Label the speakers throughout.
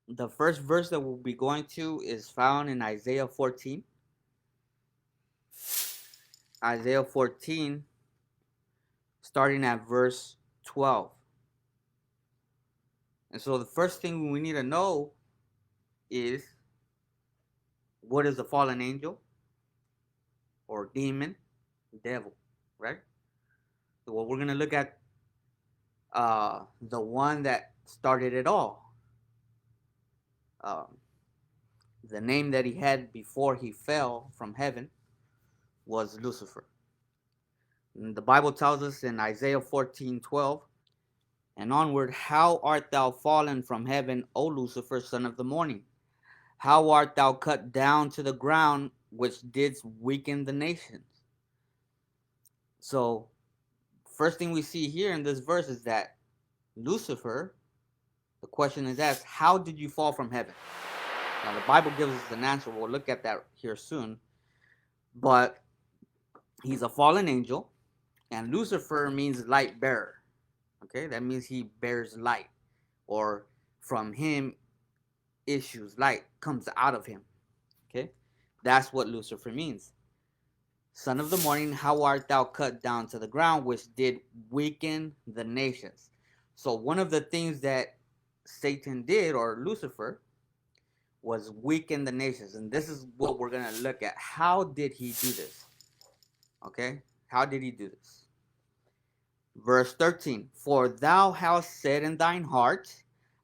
Speaker 1: The first verse that we'll be going to is found in Isaiah 14. Isaiah 14, starting at verse 12. And so the first thing we need to know is, what is a fallen angel or demon? Devil, right? So what we're going to look at, the one that started it all. Um, the name that he had before he fell from heaven was Lucifer. And the Bible tells us in Isaiah 14:12 and onward, how art thou fallen from heaven, O Lucifer, son of the morning? How art thou cut down to the ground, which didst weaken the nations? So, first thing we see here in this verse is that Lucifer, the question is asked, how did you fall from heaven? Now, the Bible gives us an answer. We'll look at that here soon. But he's a fallen angel, and Lucifer means light bearer. Okay, that means he bears light, or from him issues light, comes out of him. Okay, that's what Lucifer means. Son of the morning, how art thou cut down to the ground, which did weaken the nations? So, one of the things that Satan did, or Lucifer, was weaken the nations. And this is what we're going to look at. How did he do this? Okay, how did he do this? Verse 13, for thou hast said in thine heart,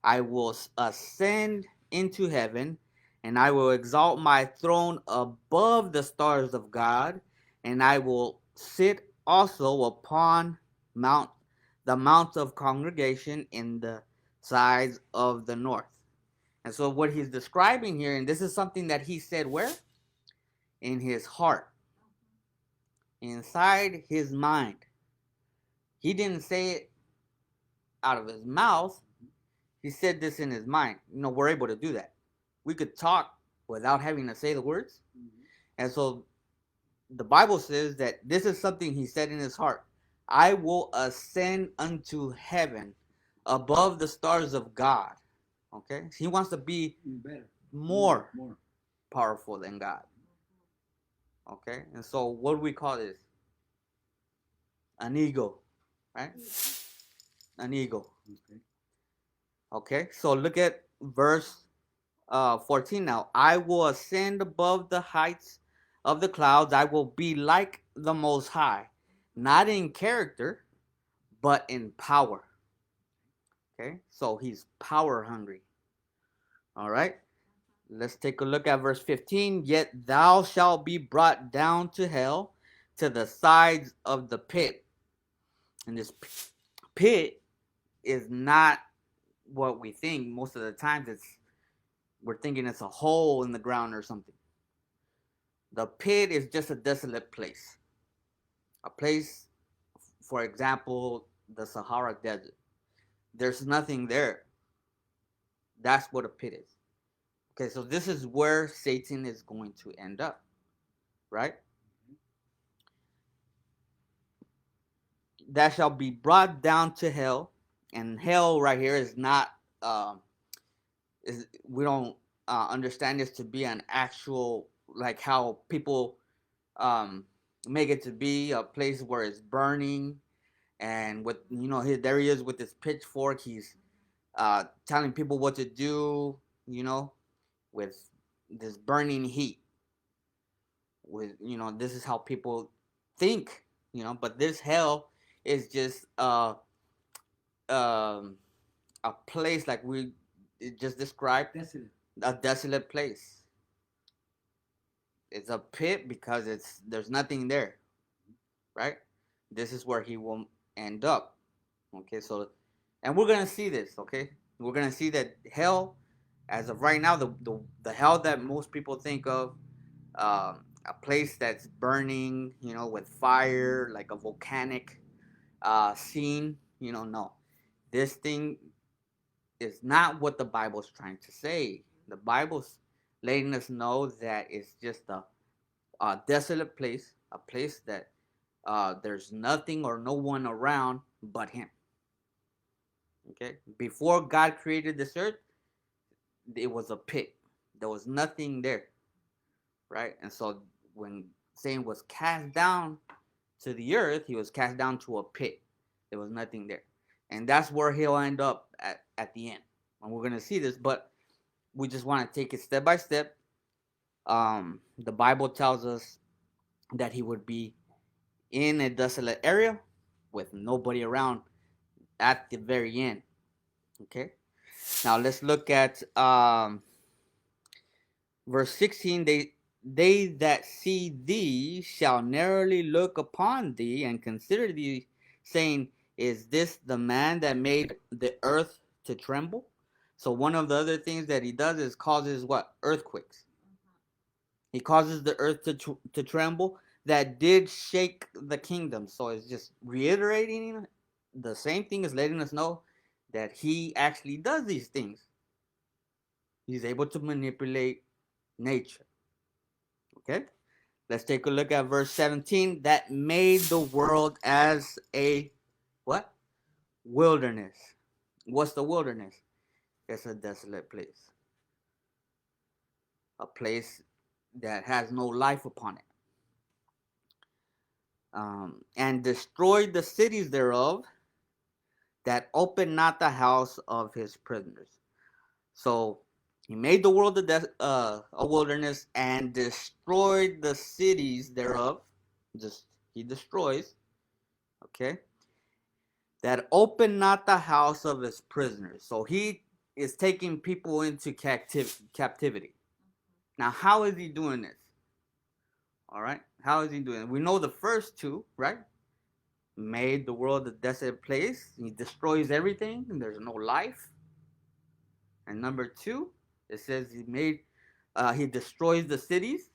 Speaker 1: I will ascend into heaven, and I will exalt my throne above the stars of God, and I will sit also upon mount the mount of congregation in the sides of the north. And so what he's describing here, and this is something that he said where? In his heart, inside his mind. He didn't say it out of his mouth. He said this in his mind. We're able to do that. We could talk without having to say the words. And so the Bible says that this is something he said in his heart. I will ascend unto heaven above the stars of God. Okay? He wants to be more powerful than God. Okay? And so what do we call this? An ego. Right? An ego. Okay? So look at verse 14 now. I will ascend above the heights of the clouds. I will be like the Most High, not in character, but in power. Okay, so he's power hungry. All right, let's take a look at verse 15. Yet thou shalt be brought down to hell, to the sides of the pit. And this pit is not what we think. Most of the times we're thinking it's a hole in the ground or something. The pit is just a desolate place. A place, for example, the Sahara Desert. There's nothing there. That's what a pit is. Okay, so this is where Satan is going to end up, right? That shall be brought down to hell, and hell right here is not. We don't understand this to be an actual, like how people um, make it to be a place where it's burning, and with there he is with his pitchfork. He's telling people what to do, with this burning heat. With this is how people think, but this hell is just um, a place like we just described, a desolate place. It's a pit because there's nothing there, right? This is where he will end up. Okay, so and we're gonna see this. Okay, we're gonna see that hell, as of right now, the hell that most people think of, a place that's burning, with fire, like a volcanic scene. No, this thing is not what the Bible's trying to say. The Bible's letting us know that it's just a desolate place, a place that there's nothing or no one around but Him. Okay, before God created this earth, it was a pit. There was nothing there, right? And so when Satan was cast down to the earth, he was cast down to a pit. There was nothing there. And that's where he'll end up at the end. And we're going to see this, but we just want to take it step by step. The Bible tells us that he would be in a desolate area with nobody around at the very end. Okay. Now let's look at verse 16. They that see thee shall narrowly look upon thee and consider thee, saying, is this the man that made the earth to tremble? So one of the other things that he does is causes what? Earthquakes. He causes the earth to tremble. That did shake the kingdom. So it's just reiterating the same thing as letting us know that he actually does these things. He's able to manipulate nature. Okay? Let's take a look at verse 17. That made the world as a what? Wilderness. What's the wilderness? It's a desolate place. A place that has no life upon it. And destroyed the cities thereof, that opened not the house of his prisoners. So he made the world a wilderness and destroyed the cities thereof. Just he destroys. Okay. That opened not the house of his prisoners. So he is taking people into captivity. Now, how is he doing this? All right. How is he doing it? We know the first two, right? Made the world a desolate place. He destroys everything, and there's no life. And number two, it says he destroys the cities,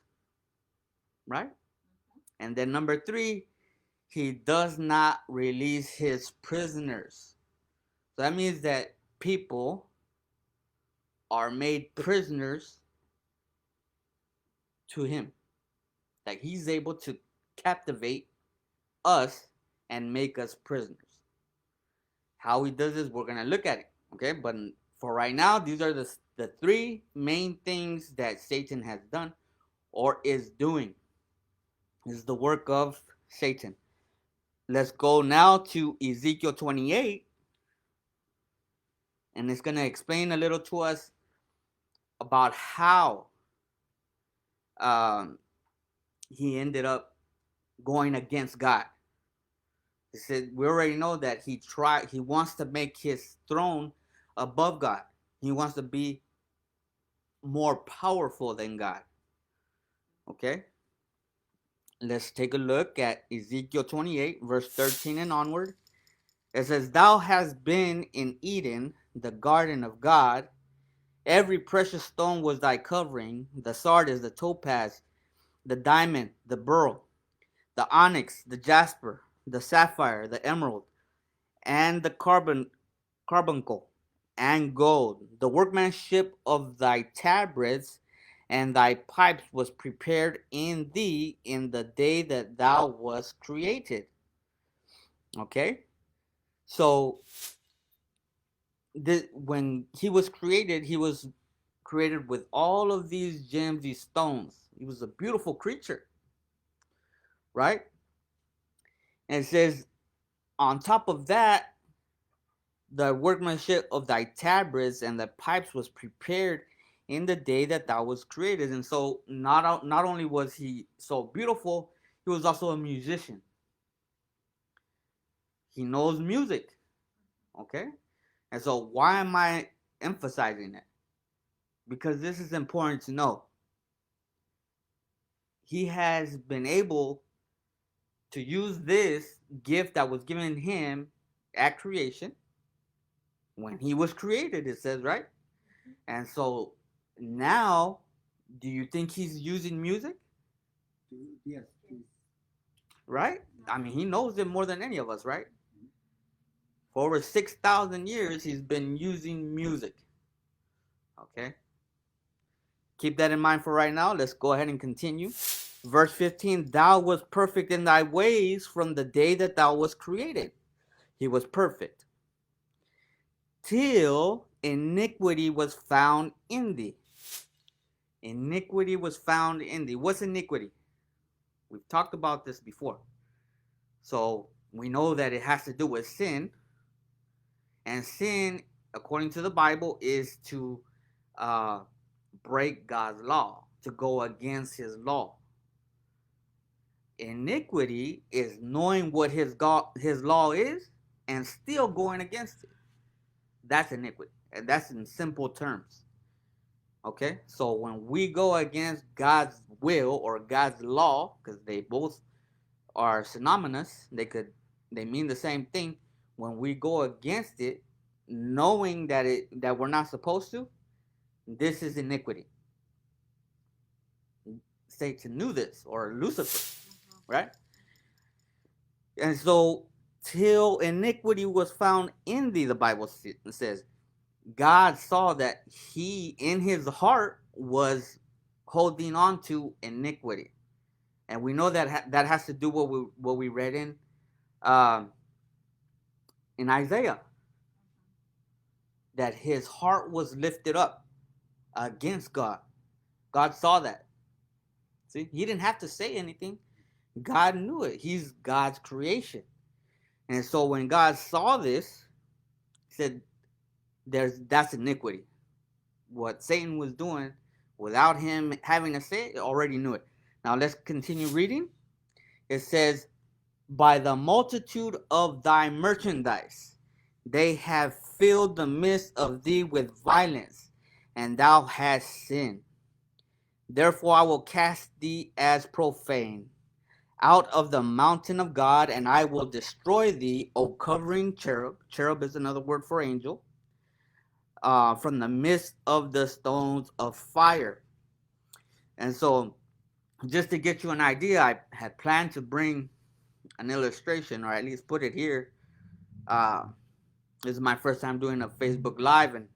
Speaker 1: right? And then number three, he does not release his prisoners. So that means that people are made prisoners to him. Like he's able to captivate us and make us prisoners. How he does this, we're going to look at it. Okay, but for right now, these are the three main things that Satan has done or is doing. This is the work of Satan. Let's go now to Ezekiel 28, and it's going to explain a little to us about how he ended up going against God. He said we already know that he wants to make his throne above God. He wants to be more powerful than God. Okay? Let's take a look at Ezekiel 28, verse 13 and onward. It says, thou hast been in Eden, the garden of God. Every precious stone was thy covering, the sardis, the topaz, the diamond, the beryl, the onyx, the jasper, the sapphire, the emerald, and the carbuncle, and gold. The workmanship of thy tabrets and thy pipes was prepared in thee in the day that thou wast created. Okay? So when he was created with all of these gems, these stones. He was a beautiful creature, right? And it says, on top of that, the workmanship of thy tabrets and the pipes was prepared in the day that thou was created. And so not only was he so beautiful, he was also a musician. He knows music. Okay? And so why am I emphasizing it? Because this is important to know. He has been able to use this gift that was given him at creation, when he was created, it says, right? And so now, do you think he's using music?
Speaker 2: Yes.
Speaker 1: Right? I mean, he knows it more than any of us, right? For over 6,000 years, he's been using music. Okay? Keep that in mind for right now. Let's go ahead and continue. Verse 15, thou wast perfect in thy ways from the day that thou wast created. He was perfect. Till iniquity was found in thee. Iniquity was found in thee. What's iniquity? We've talked about this before. So we know that it has to do with sin. And sin, according to the Bible, is to uh, break God's law, to go against his law. Iniquity is knowing what his law is and still going against it. That's iniquity. And that's in simple terms. Okay? So when we go against God's will or God's law, because they both are synonymous, they mean the same thing. When we go against it, knowing that we're not supposed to, this is iniquity. Satan knew this, or Lucifer, right? And so, till iniquity was found in thee, the Bible says, God saw that he, in his heart, was holding on to iniquity. And we know that that has to do what we read um, in Isaiah, that his heart was lifted up against God. God saw that. See, he didn't have to say anything. God knew it. He's God's creation. And so when God saw this, he said, that's iniquity. What Satan was doing without him having to say it, already knew it. Now let's continue reading. It says, by the multitude of thy merchandise, they have filled the midst of thee with violence, and thou hast sinned. Therefore I will cast thee as profane out of the mountain of God, and I will destroy thee, O covering cherub. Cherub is another word for angel. From the midst of the stones of fire. And so, just to get you an idea, I had planned to bring an illustration, or at least put it here. Uh, this is my first time doing a Facebook Live, and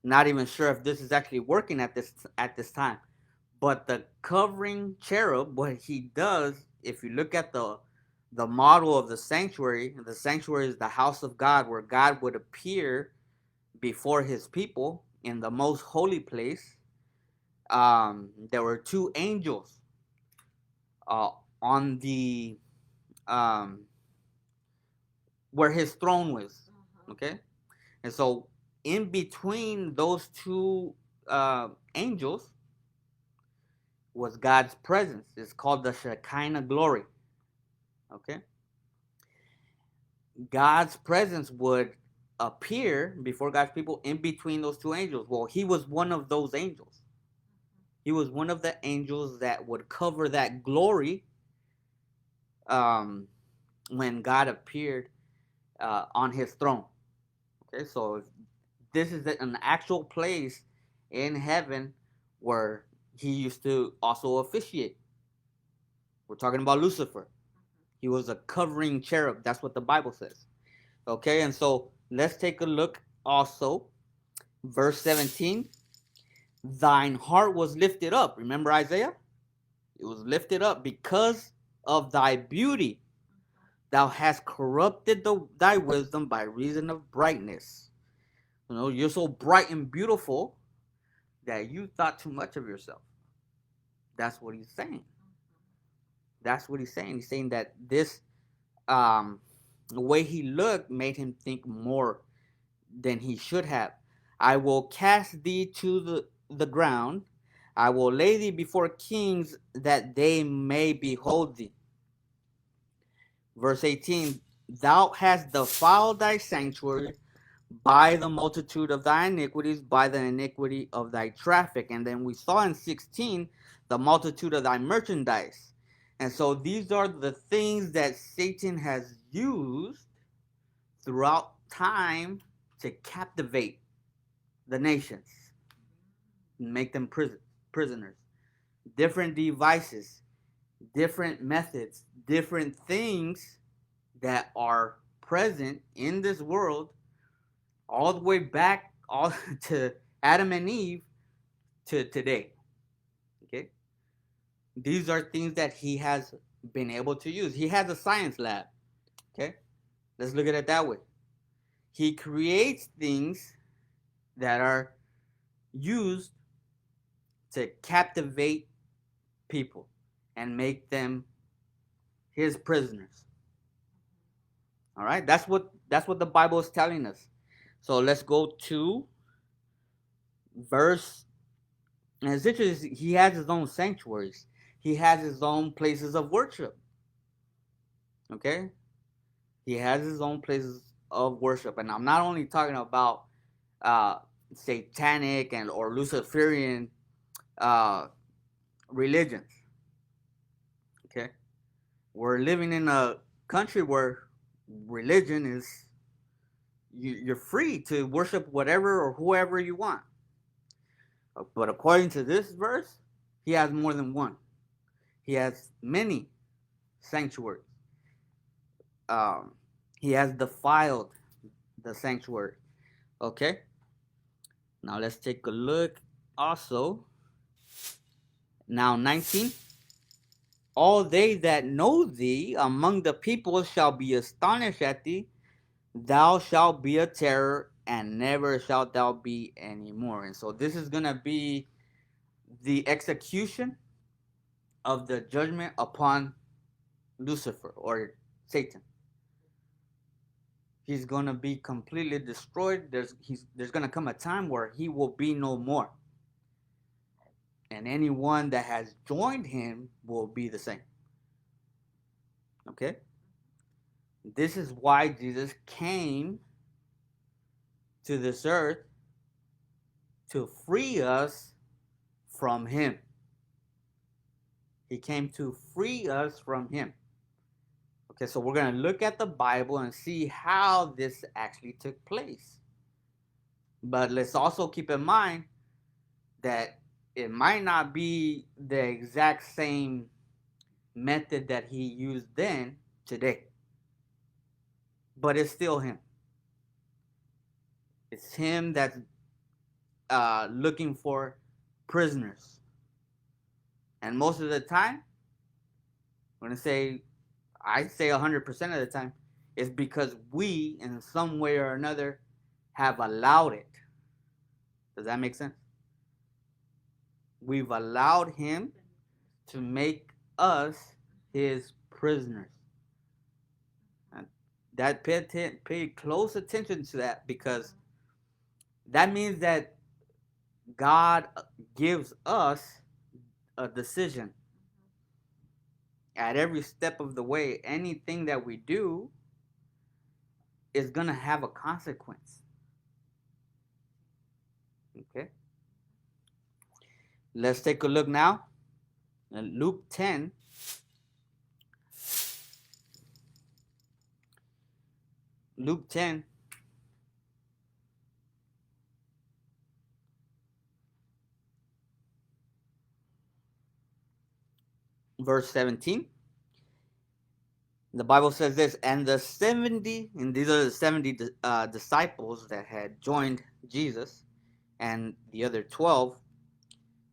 Speaker 1: not even sure if this is actually working at this time. But the covering cherub, what he does, if you look at the model of the sanctuary is the house of God, where God would appear before his people in the most holy place. There were two angels uh, on the um, where his throne was. Okay, and so in between those two angels was God's presence. It's called the Shekinah glory. Okay, God's presence would appear before God's people in between those two angels. Well, he was one of those angels. He was one of the angels that would cover that glory um, when God appeared on his throne. Okay, so this is an actual place in heaven where he used to also officiate. We're talking about Lucifer. He was a covering cherub. That's what the Bible says. Okay, and so let's take a look also. Verse 17. Thine heart was lifted up. Remember Isaiah? It was lifted up because of thy beauty. Thou hast corrupted thy wisdom by reason of brightness. You know, you're so bright and beautiful that you thought too much of yourself. That's what he's saying. That's what he's saying. He's saying that this, the way he looked made him think more than he should have. I will cast thee to the ground. I will lay thee before kings that they may behold thee. Verse 18, thou hast defiled thy sanctuary by the multitude of thy iniquities, by the iniquity of thy traffic. And then we saw in 16, the multitude of thy merchandise. And so these are the things that Satan has used throughout time to captivate the nations, make them prisoners. Different devices, different methods, different things that are present in this world all the way back all to Adam and Eve to today. Okay? These are things that he has been able to use. He has a science lab. Okay? Let's look at it that way. He creates things that are used to captivate people and make them his prisoners. All right, that's what the Bible is telling us. So let's go to verse. And it's interesting. He has his own sanctuaries. He has his own places of worship. Okay, he has his own places of worship, and I'm not only talking about uh, satanic and or Luciferian uh, religions. Okay, we're living in a country where religion is you're free to worship whatever or whoever you want. But according to this verse, he has more than one. He has many sanctuaries. Um, he has defiled the sanctuary. Okay. Now let's take a look. Also, now 19. All they that know thee among the people shall be astonished at thee. Thou shalt be a terror, and never shalt thou be anymore. And so this is gonna be the execution of the judgment upon Lucifer or Satan. He's gonna be completely destroyed. There's gonna come a time where he will be no more, and anyone that has joined him will be the same. Okay, this is why Jesus came to this earth to free us from him. He came to free us from him. Okay, so we're going to look at the Bible and see how this actually took place. But let's also keep in mind that it might not be the exact same method that he used then today, but it's still him. It's him that's looking for prisoners. And most of the time, I'm going to say, I say 100% of the time, it's because we, in some way or another, have allowed it. Does that make sense? We've allowed him to make us his prisoners. And that pay close attention to that, because that means that God gives us a decision at every step of the way. Anything that we do is going to have a consequence. Okay? Let's take a look now in Luke 10. Luke 10, verse 17. The Bible says this, and the 70, and these are the 70 disciples that had joined Jesus and the other 12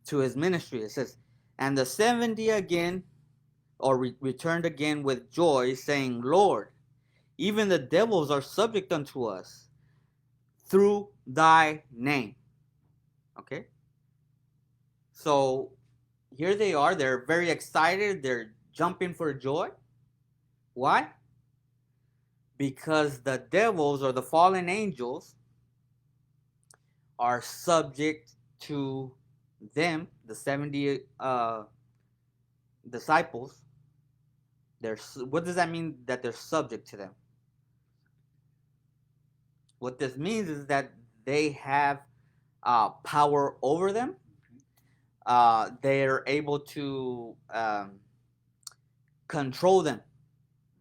Speaker 1: to his ministry. It says, and the 70 again, or returned again with joy, saying, Lord, even the devils are subject unto us through thy name. Okay? So here they are. They're very excited. They're jumping for joy. Why? Because the devils or the fallen angels are subject to them, the 70 disciples. What does that mean that they're subject to them? What this means is that they have power over them. They're able to control them.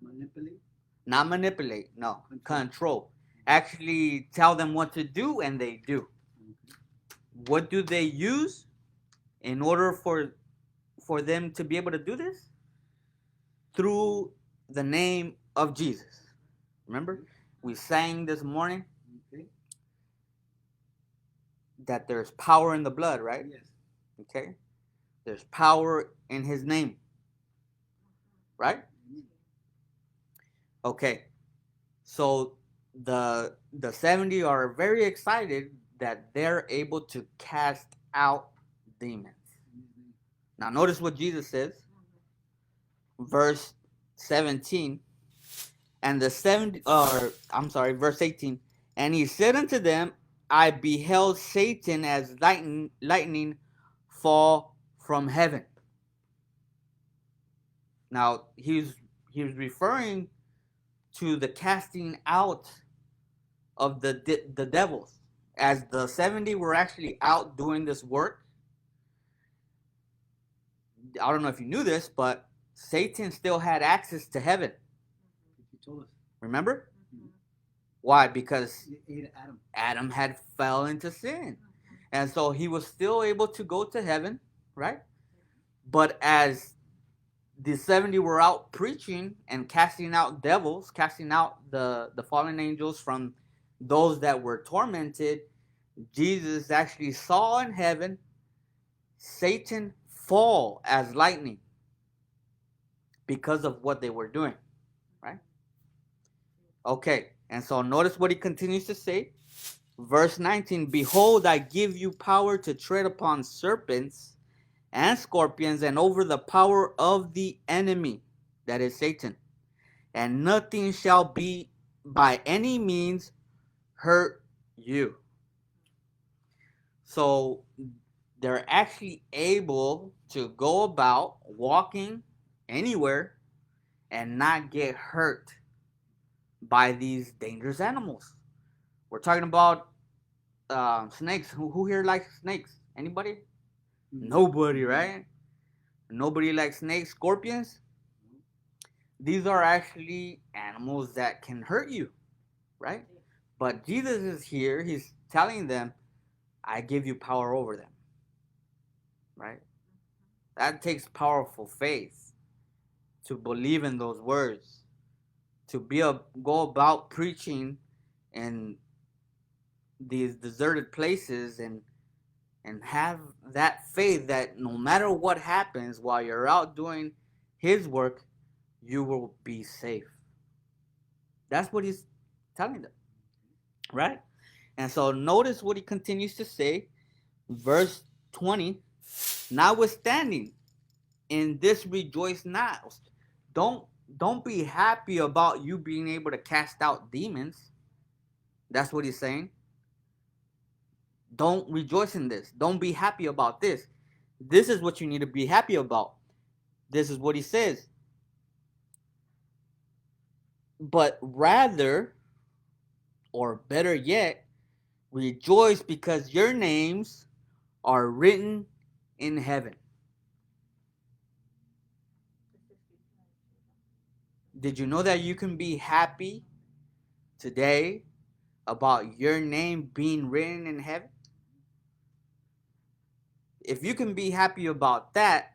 Speaker 2: Manipulate?
Speaker 1: Not manipulate, no. Control. Actually tell them what to do, and they do. What do they use in order for them to be able to do this? Through the name of Jesus. Remember? We sang this morning that there's power in the blood, right?
Speaker 2: Yes.
Speaker 1: Okay? There's power in his name. Right? Okay. So the 70 are very excited. that they're able to cast out demons. Now notice what Jesus says, verse 17, and the 70, or I'm sorry, verse 18. And he said unto them, I beheld Satan as lightning fall from heaven. Now he was referring to the casting out of the devils. As the 70 were actually out doing this work, I don't know if you knew this, but Satan still had access to heaven.
Speaker 2: You told us.
Speaker 1: Remember? Mm-hmm. Why? Because
Speaker 2: Adam.
Speaker 1: Adam had fell into sin. And so he was still able to go to heaven, right? But as the 70 were out preaching and casting out devils, casting out the fallen angels from those that were tormented, Jesus actually saw in heaven Satan fall as lightning because of what they were doing, right? Okay, and so notice what he continues to say. Verse 19, behold, I give you power to tread upon serpents and scorpions and over the power of the enemy, that is Satan. And nothing shall be by any means hurt you. So they're actually able to go about walking anywhere and not get hurt by these dangerous animals. We're talking about snakes. Who here likes snakes? Anybody? Nobody, right? Nobody likes snakes. Scorpions? These are actually animals that can hurt you, right? But Jesus is here. He's telling them, I give you power over them, right? That takes powerful faith to believe in those words, to go about preaching in these deserted places and have that faith that no matter what happens while you're out doing his work, you will be safe. That's what he's telling them, right? And so notice what he continues to say, verse 20, notwithstanding, in this rejoice not. Don't be happy about you being able to cast out demons. That's what he's saying. Don't rejoice in this. Don't be happy about this. This is what you need to be happy about. This is what he says. But rather, or better yet, rejoice because your names are written in heaven. Did you know that you can be happy today about your name being written in heaven? If you can be happy about that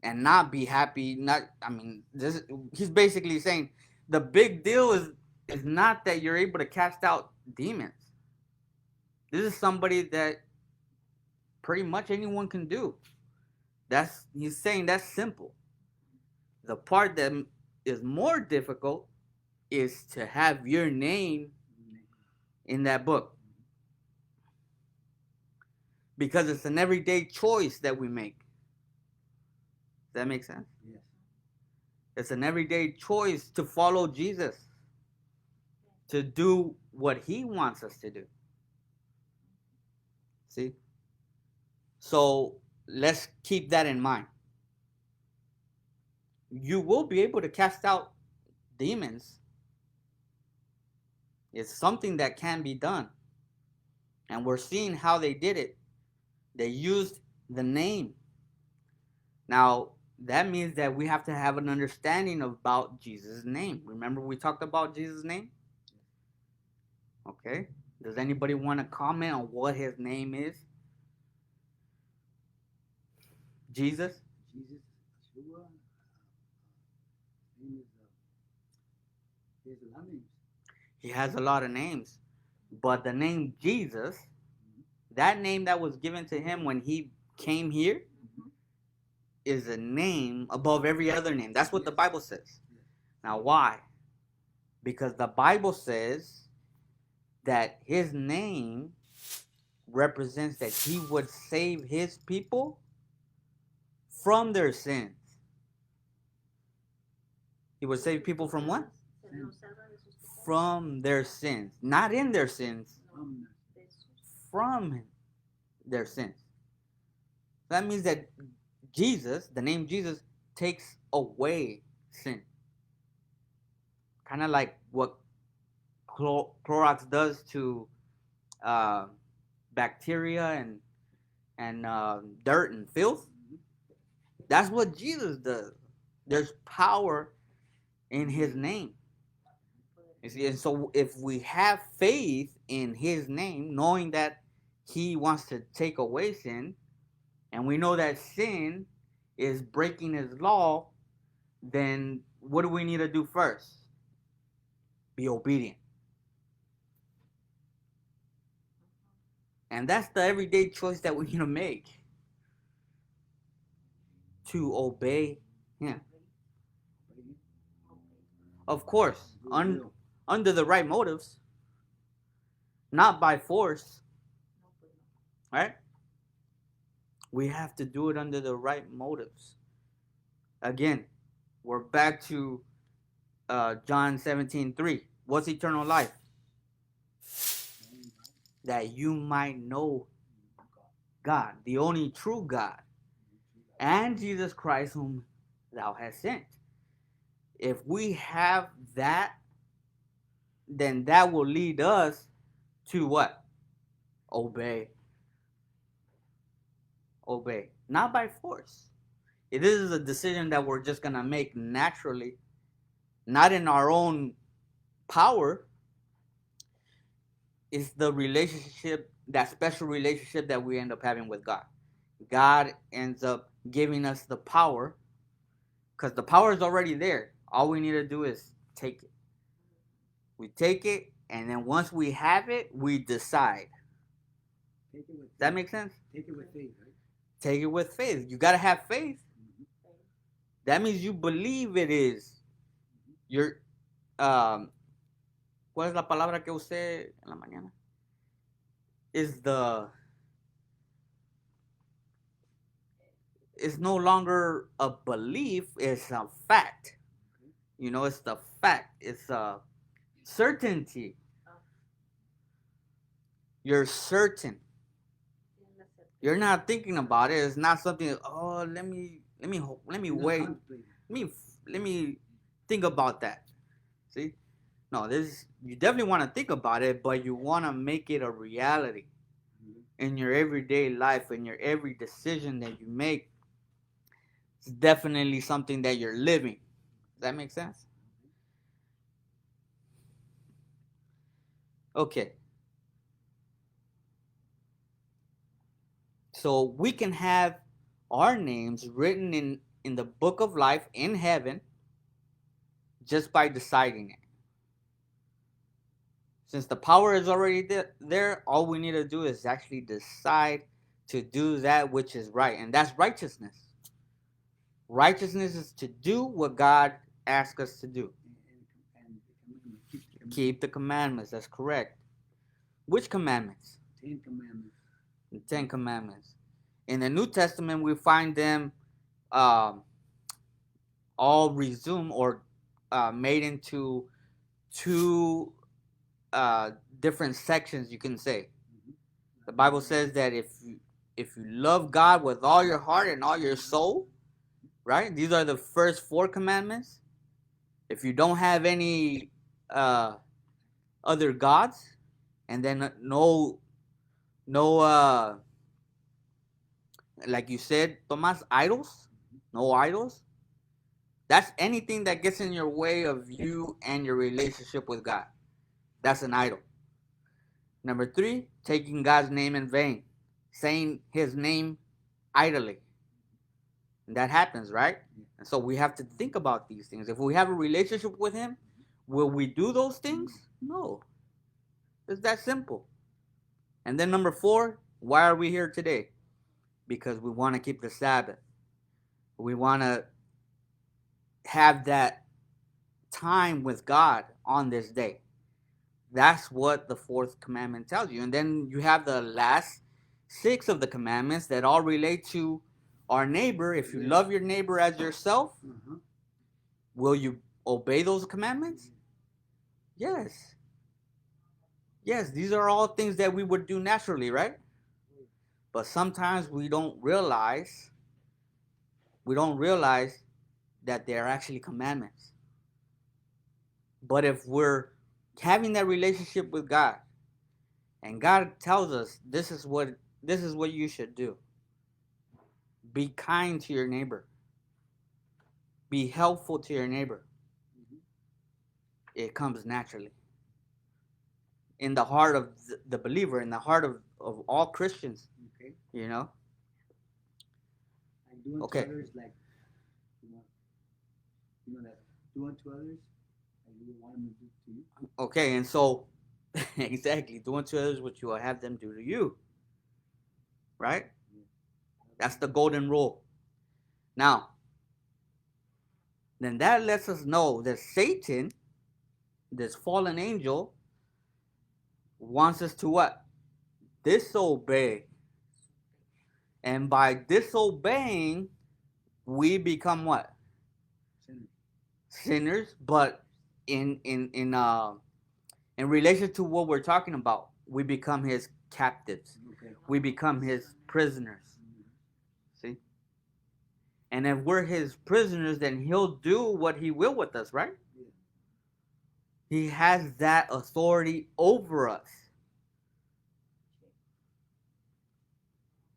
Speaker 1: and not be happy, he's basically saying the big deal is not that you're able to cast out demons. This is somebody that pretty much anyone can do. He's saying that's simple. The part that is more difficult is to have your name in that book. Because it's an everyday choice that we make. Does that make sense?
Speaker 2: Yes.
Speaker 1: It's an everyday choice to follow Jesus, to do what he wants us to do. See? So let's keep that in mind. You will be able to cast out demons. It's something that can be done. And we're seeing how they did it. They used the name. Now, that means that we have to have an understanding about Jesus' name. Remember we talked about Jesus' name? Okay. Does anybody want to comment on what his name is? Jesus?
Speaker 2: Jesus, Yeshua, name is, he has a lot of names.
Speaker 1: He has a lot of names. But the name Jesus, that name that was given to him when he came here, is a name above every other name. That's what the Bible says. Now, why? Because the Bible says that his name represents that he would save his people from their sins. He would save people from what? From their sins. Not in their sins, from their sins. That means that Jesus, the name Jesus, takes away sin. Kind of like what Clorox does to uh, bacteria and dirt and filth. That's what Jesus does. There's power in his name. You see, and so if we have faith in his name, knowing that he wants to take away sin, and we know that sin is breaking his law, then what do we need to do first? Be obedient. And that's the everyday choice that we need to make. To obey him. Of course, under the right motives, not by force. Right? We have to do it under the right motives. Again, we're back to John 17:3. What's eternal life? That you might know God, the only true God, and Jesus Christ whom thou hast sent. If we have that, then that will lead us to what? Obey. Obey. Not by force. It is a decision that we're just going to make naturally, not in our own power. It's the relationship, that special relationship that we end up having with God. God ends up giving us the power because the power is already there. All we need to do is take it. We take it, and then once we have it, we decide.
Speaker 2: Take it with
Speaker 1: Does that make sense?
Speaker 2: Take it with faith, right?
Speaker 1: Take it with faith. You got to have faith. That means you believe it is. You're, ¿cuál es la palabra que usé en la mañana? Is the, it's no longer a belief, it's a fact. You know, it's the fact. It's a certainty. You're certain. You're not thinking about it. It's not something. Oh, let me wait. Let me think about that. See, no, this you definitely want to think about it, but you want to make it a reality in your everyday life, in your every decision that you make. It's definitely something that you're living. Does that make sense? Okay. So we can have our names written in the book of life in heaven just by deciding it. Since the power is already there, all we need to do is actually decide to do that which is right. And that's righteousness. Righteousness is to do what God asks us to do. Keep the commandments. That's correct. Which commandments?
Speaker 2: 10 commandments.
Speaker 1: The 10 commandments. In the New Testament, we find them all resumed or made into two different sections, you can say. The Bible says that if you love God with all your heart and all your soul, right? These are the first 4 commandments. If you don't have any other gods, and then no like you said, Tomas, idols, no idols. That's anything that gets in your way of you and your relationship with God. That's an idol. Number 3, taking God's name in vain, saying his name idly. And that happens, right? And so we have to think about these things. If we have a relationship with him, will we do those things? No. It's that simple. And then number 4, why are we here today? Because we want to keep the Sabbath. We want to have that time with God on this day. That's what the fourth commandment tells you. And then you have the last six of the commandments that all relate to our neighbor. If you love your neighbor as yourself, will you obey those commandments? Yes. Yes, these are all things that we would do naturally, right? But sometimes we don't realize that they're actually commandments. But if we're having that relationship with God, and God tells us this is what you should do. Be kind to your neighbor. Be helpful to your neighbor. It comes naturally. In the heart of the believer, in the heart of all Christians.
Speaker 2: Okay.
Speaker 1: You know?
Speaker 2: Like do unto
Speaker 1: Okay.
Speaker 2: others like you know that do unto others like you would want them to do to you.
Speaker 1: Okay, and so exactly, do unto others what you will have them do to you. Right? That's the golden rule. Now, then that lets us know that Satan, this fallen angel, wants us to what? Disobey. And by disobeying, we become what? Sinners. But in relation to what we're talking about, we become his captives.
Speaker 2: Okay.
Speaker 1: We become his prisoners. See? And if we're his prisoners, then he'll do what he will with us, right?
Speaker 2: Yeah.
Speaker 1: He has that authority over us.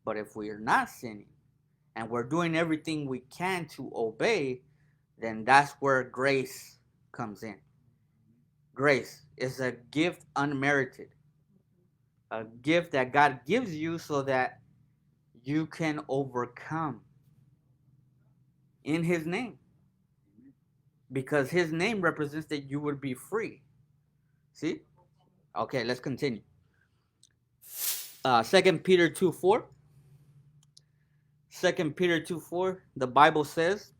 Speaker 1: But if we are not sinning and we're doing everything we can to obey, then that's where grace comes in. Grace is a gift unmerited, a gift that God gives you so that you can overcome in his name. Because his name represents that you would be free. See? Okay, let's continue. 2 Peter 2:4. 2 Peter 2:4, the Bible says,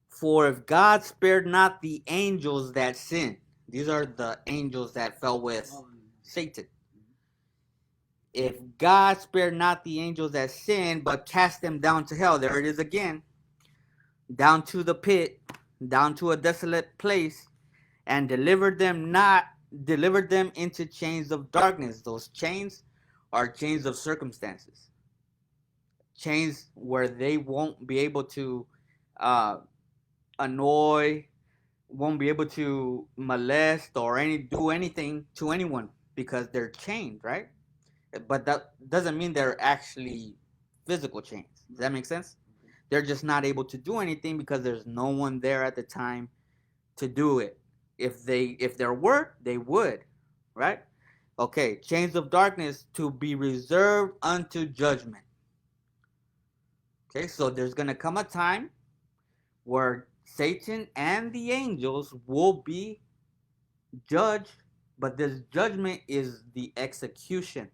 Speaker 1: for if God spared not the angels that sinned, these are the angels that fell with Satan. If God spared not the angels that sinned, but cast them down to hell, there it is again, down to the pit, down to a desolate place, and delivered them into chains of darkness. Those chains are chains of circumstances. Chains where they won't be able to annoy, won't be able to molest or do anything to anyone because they're chained, right? But that doesn't mean they're actually physical chains. Does that make sense? They're just not able to do anything because there's no one there at the time to do it. If there were, they would, right? Okay, chains of darkness to be reserved unto judgment. Okay, so there's gonna come a time where Satan and the angels will be judged, but this judgment is the execution.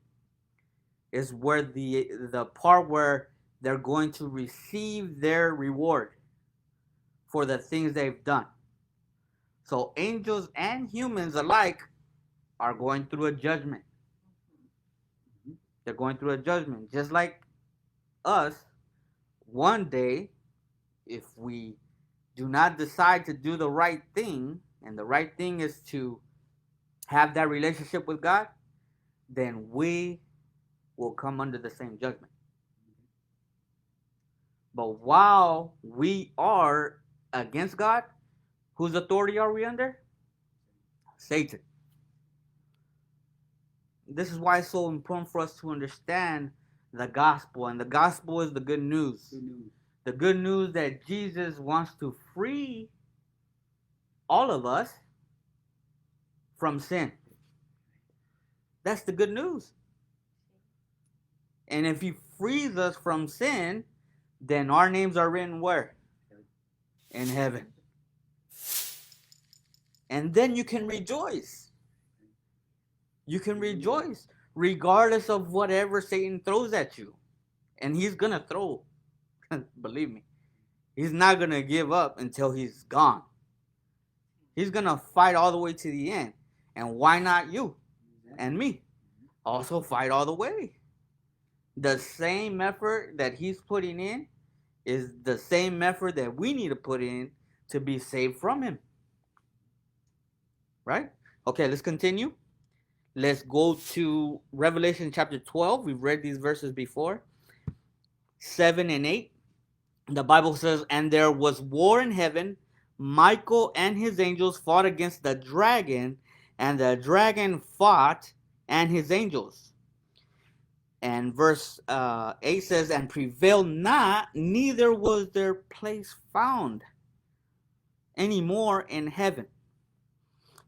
Speaker 1: Is where the part where they're going to receive their reward for the things they've done. So angels and humans alike are going through a judgment. They're going through a judgment. Just like us, one day, if we do not decide to do the right thing, and the right thing is to have that relationship with God, then we will come under the same judgment. But while we are against God, whose authority are we under? Satan. This is why it's so important for us to understand the gospel. And the gospel is the good news. The good news that Jesus wants to free all of us from sin. That's the good news. And if he frees us from sin, then our names are written where? In heaven. And then you can rejoice. You can rejoice regardless of whatever Satan throws at you. And he's going to throw. Believe me. He's not going to give up until he's gone. He's going to fight all the way to the end. And why not you and me? Also fight all the way. The same effort that he's putting in is the same effort that we need to put in to be saved from him. Right? Okay, let's continue. Let's go to Revelation chapter 12. We've read these verses before. 7 and 8. The Bible says, and there was war in heaven. Michael and his angels fought against the dragon, and the dragon fought and his angels. And verse 8 says, and prevailed not, neither was their place found anymore in heaven.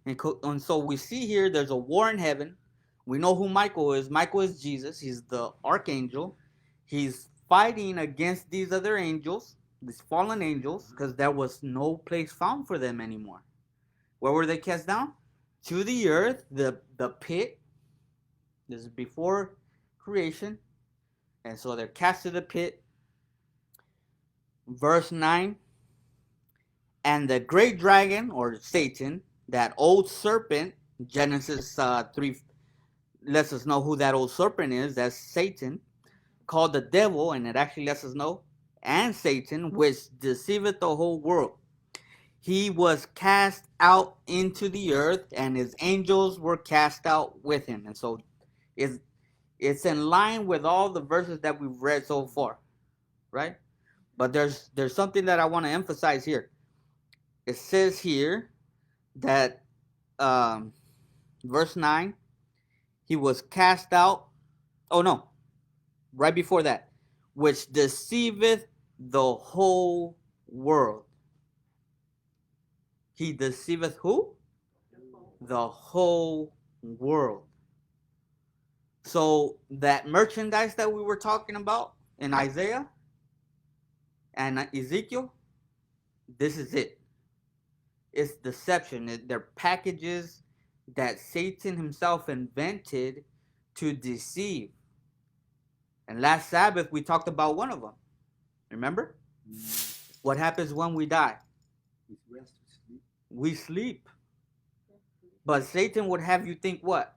Speaker 1: And so we see here there's a war in heaven. We know who Michael is. Michael is Jesus. He's the archangel. He's fighting against these other angels, these fallen angels, because there was no place found for them anymore. Where were they cast down? To the earth, the pit. This is before creation. And so they're cast to the pit. Verse 9. And the great dragon, or Satan, that old serpent, Genesis 3 lets us know who that old serpent is. That's Satan, called the devil, and it actually lets us know, and Satan, which deceiveth the whole world. He was cast out into the earth, and his angels were cast out with him. And so it's in line with all the verses that we've read so far, right? But there's something that I want to emphasize here. It says here that verse 9, he was cast out. Oh no, right before that, which deceiveth the whole world. He deceiveth who? The whole world. So that merchandise that we were talking about in Isaiah and Ezekiel, this is it. It's deception. They're packages that Satan himself invented to deceive. And last Sabbath, we talked about one of them. Remember? What happens when we die? We sleep. But Satan would have you think what?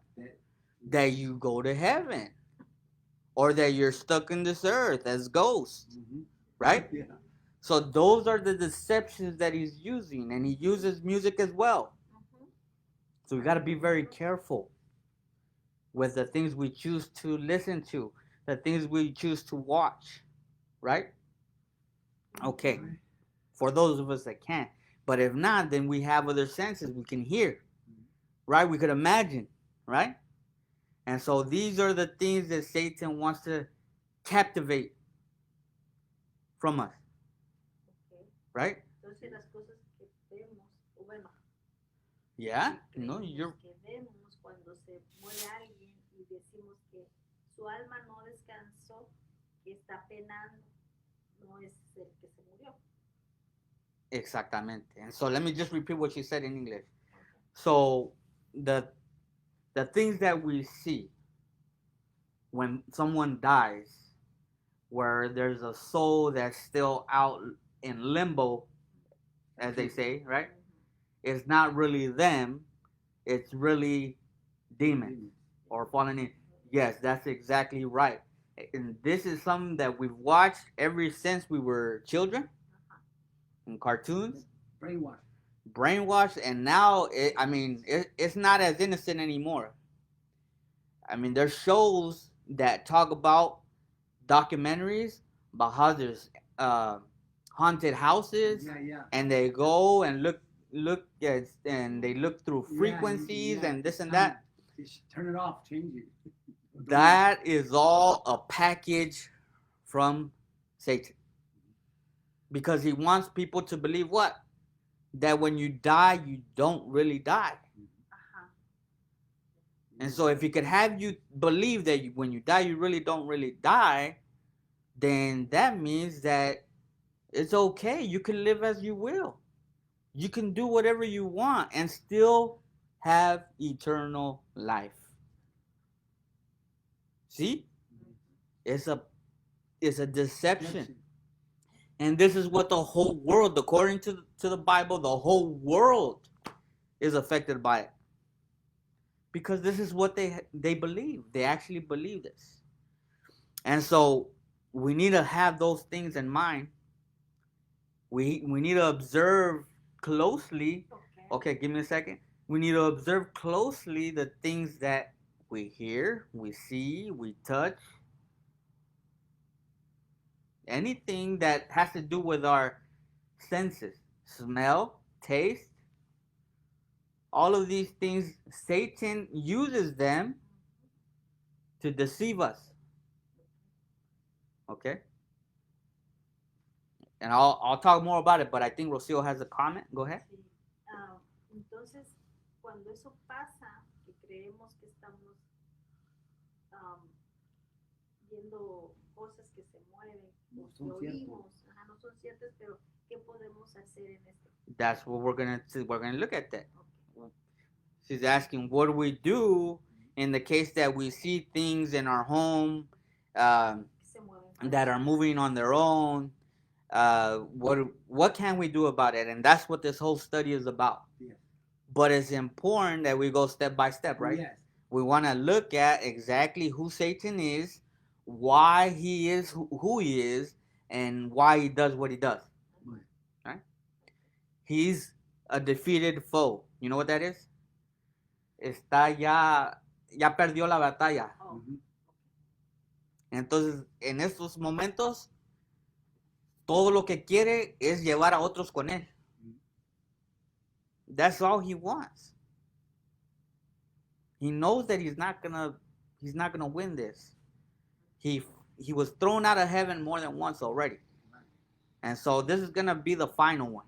Speaker 1: That you go to heaven. Or that you're stuck in this earth as ghosts. Right? Yeah. So those are the deceptions that he's using. And he uses music as well. So we got to be very careful with the things we choose to listen to, the things we choose to watch, right? Okay, for those of us that can. But if not, then we have other senses. We can hear, right? We could imagine, right? And so these are the things that Satan wants to captivate from us, right? Yeah, no, you're. Exactamente. And so let me just repeat what she said in English. So the things that we see when someone dies, where there's a soul that's still out in limbo, as they say, right? It's not really them. It's really demons or fallen in. Yes, that's exactly right. And this is something that we've watched ever since we were children in cartoons. Brainwashed, and now it's not as innocent anymore. I mean, there's shows that talk about documentaries about how there's haunted houses, and they go and look at, and they look through frequencies and this and that.
Speaker 2: Turn it off, change it.
Speaker 1: That is all a package from Satan, because he wants people to believe what? That when you die, you don't really die. And so if he could have you believe that when you die, you really don't really die, then that means that it's okay. You can live as you will. You can do whatever you want and still have eternal life. See? It's a deception. And this is what the whole world, according to the Bible, the whole world is affected by it. Because this is what they believe. They actually believe this. And so we need to have those things in mind. We need to observe closely. Okay, give me a second. We need to observe closely the things that we hear, we see, we touch. Anything that has to do with our senses, smell, taste, all of these things, Satan uses them to deceive us. Okay? And I'll talk more about it, but I think Rocio has a comment. Go ahead.
Speaker 3: Sí. Entonces, cuando eso pasa, que creemos que estamos um, viendo cosas que se mueven,
Speaker 2: No
Speaker 3: o que
Speaker 2: son ciertos.
Speaker 3: oímos, no son ciertas, pero ¿qué podemos hacer en este?
Speaker 1: That's what we're gonna look at that.
Speaker 3: Okay.
Speaker 1: She's asking, what do we do in the case that we see things in our home that are moving on their own? What can we do about it? And that's what this whole study is about.
Speaker 2: Yes.
Speaker 1: But it's important that we go step by step, right?
Speaker 2: Yes.
Speaker 1: We want to look at exactly who Satan is, why he is who he is, and why he does what he does. Right? He's a defeated foe. You know what that is? Ya perdió la batalla.
Speaker 3: Oh.
Speaker 1: Entonces, en estos momentos, todo lo que quiere es llevar a otros con él. That's all he wants. He knows that he's not gonna win this. He was thrown out of heaven more than once already. And so this is gonna be the final one.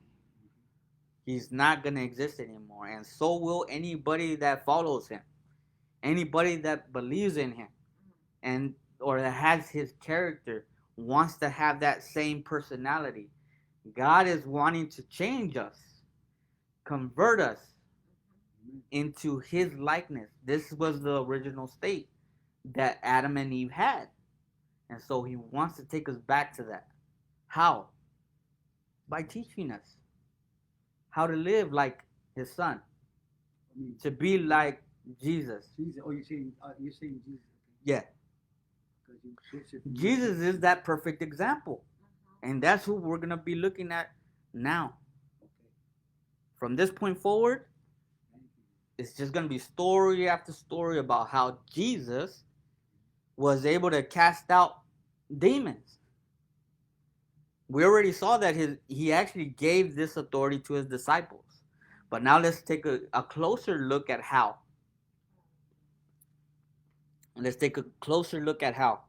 Speaker 1: He's not gonna exist anymore. And so will anybody that follows him. Anybody that believes in him and or that has his character wants to have that same personality. God is wanting to change us, convert us into his likeness. This was the original state that Adam and Eve had. And so he wants to take us back to that. How? By teaching us how to live like his son, to be like Jesus.
Speaker 2: Jesus. Oh, you're saying Jesus.
Speaker 1: Yeah. Jesus is that perfect example. And that's who we're going to be looking at now.
Speaker 2: Okay.
Speaker 1: From this point forward, it's just going to be story after story about how Jesus was able to cast out demons. We already saw that he actually gave this authority to his disciples. But now let's take a closer look at how. Let's take a closer look at how.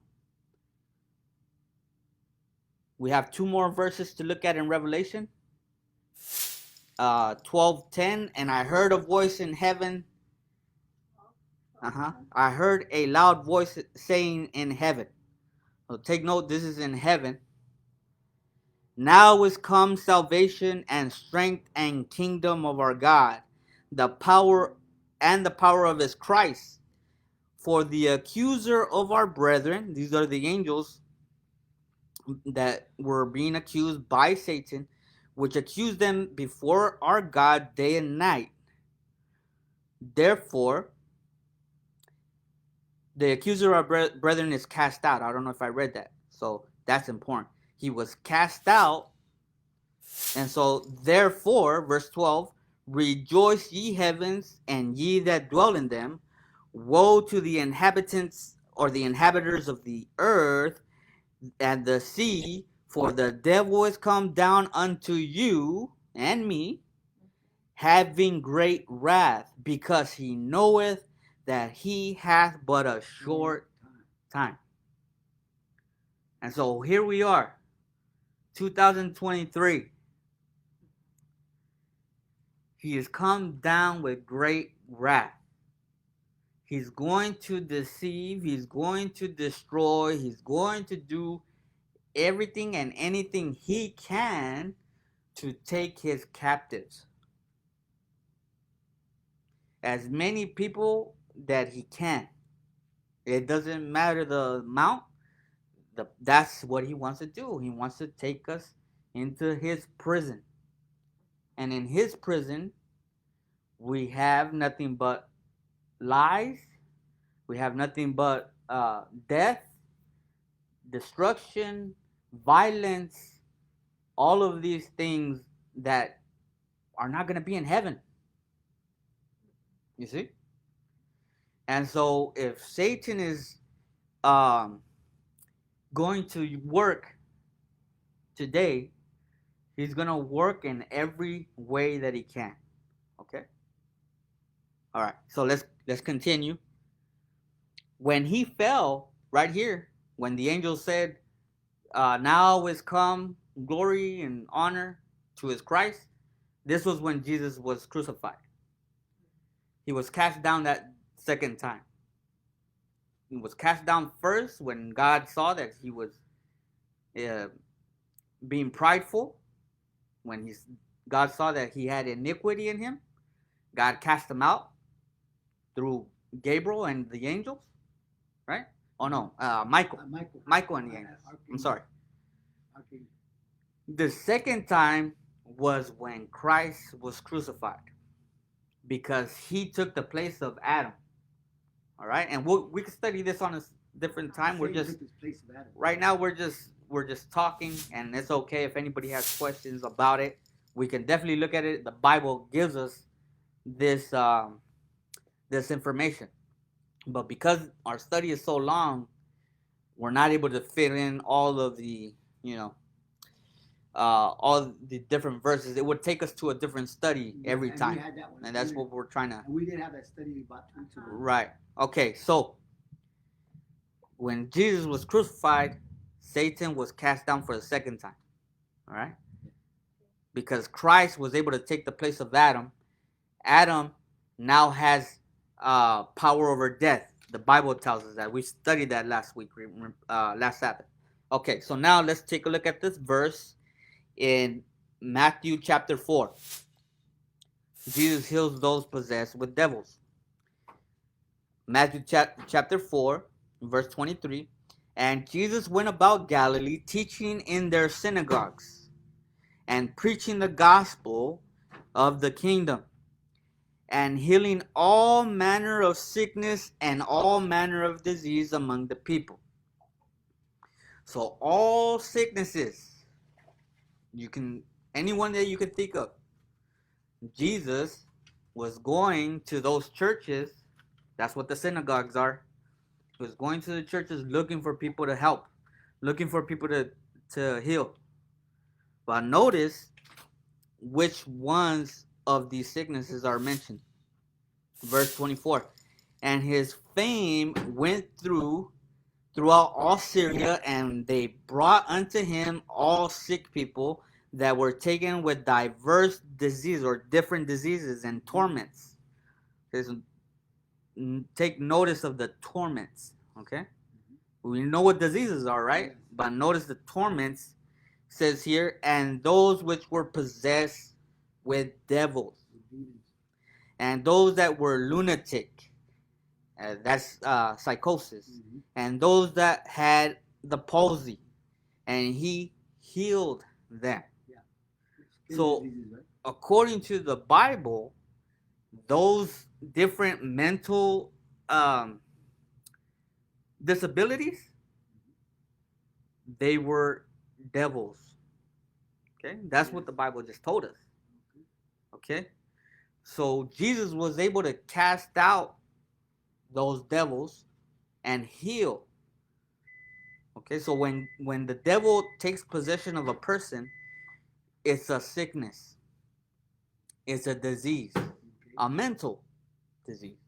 Speaker 1: We have two more verses to look at in Revelation. 12:10, and I heard a voice in heaven. I heard a loud voice saying in heaven. So take note, this is in heaven. Now is come salvation and strength and kingdom of our God, the power of his Christ. For the accuser of our brethren, these are the angels that were being accused by Satan, which accused them before our God day and night. Therefore, the accuser of our brethren is cast out. I don't know if I read that. So that's important. He was cast out. And so, therefore, verse 12, rejoice ye heavens and ye that dwell in them. Woe to the inhabitants or the inhabitants of the earth and the sea, for the devil is come down unto you and me, having great wrath, because he knoweth that he hath but a short time. And so here we are, 2023. He has come down with great wrath. He's going to deceive, he's going to destroy, he's going to do everything and anything he can to take his captives. As many people that he can. It doesn't matter the amount. That's what he wants to do. He wants to take us into his prison. And in his prison, we have nothing but lies. We have nothing but death, destruction, violence, all of these things that are not going to be in heaven. You see? And so if Satan is um, going to work today, he's going to work in every way that he can. Okay? All right. So let's continue. When he fell right here, when the angel said, now is come glory and honor to his Christ, this was when Jesus was crucified. He was cast down that second time. He was cast down first when God saw that he was uh, being prideful. When God saw that he had iniquity in him, God cast him out through Gabriel and the angels, right? Oh no, Michael. Michael and the angels. I'm sorry.
Speaker 2: Archangel.
Speaker 1: The second time was when Christ was crucified, because he took the place of Adam. All right, and we can study this on a different time. We're just right now we're just talking, and it's okay if anybody has questions about it. We can definitely look at it. The Bible gives us this this information, but because our study is so long, we're not able to fit in all of the all the different verses. It would take us to a different study every time, and that's what we're trying to.
Speaker 2: And we did have that study about 2 weeks ago.
Speaker 1: Right. Okay. So when Jesus was crucified, Satan was cast down for the second time. All right. Because Christ was able to take the place of Adam. Adam now has power over death. The Bible tells us that. We studied that last week, last Sabbath. Okay, so now let's take a look at this verse in Matthew chapter 4. Jesus heals those possessed with devils. Matthew chapter 4, verse 23. And Jesus went about Galilee, teaching in their synagogues and preaching the gospel of the kingdom, and healing all manner of sickness and all manner of disease among the people. So all sicknesses, anyone that you can think of, Jesus was going to those churches. That's what the synagogues are. He was going to the churches looking for people to help, looking for people to heal. But notice which ones of these sicknesses are mentioned. Verse 24. And his fame went throughout all Syria, and they brought unto him all sick people that were taken with diverse diseases, or different diseases and torments. Take notice of the torments, okay? We know what diseases are, right? Yes. But notice the torments, says here, and those which were possessed with devils, and those that were lunatic, that's psychosis, and those that had the palsy, and he healed them. Yeah. So, according to the Bible, those different mental disabilities, they were devils. Okay, that's what the Bible just told us. Okay, so Jesus was able to cast out those devils and heal. Okay, so when the devil takes possession of a person, it's a sickness, it's a disease, a mental disease.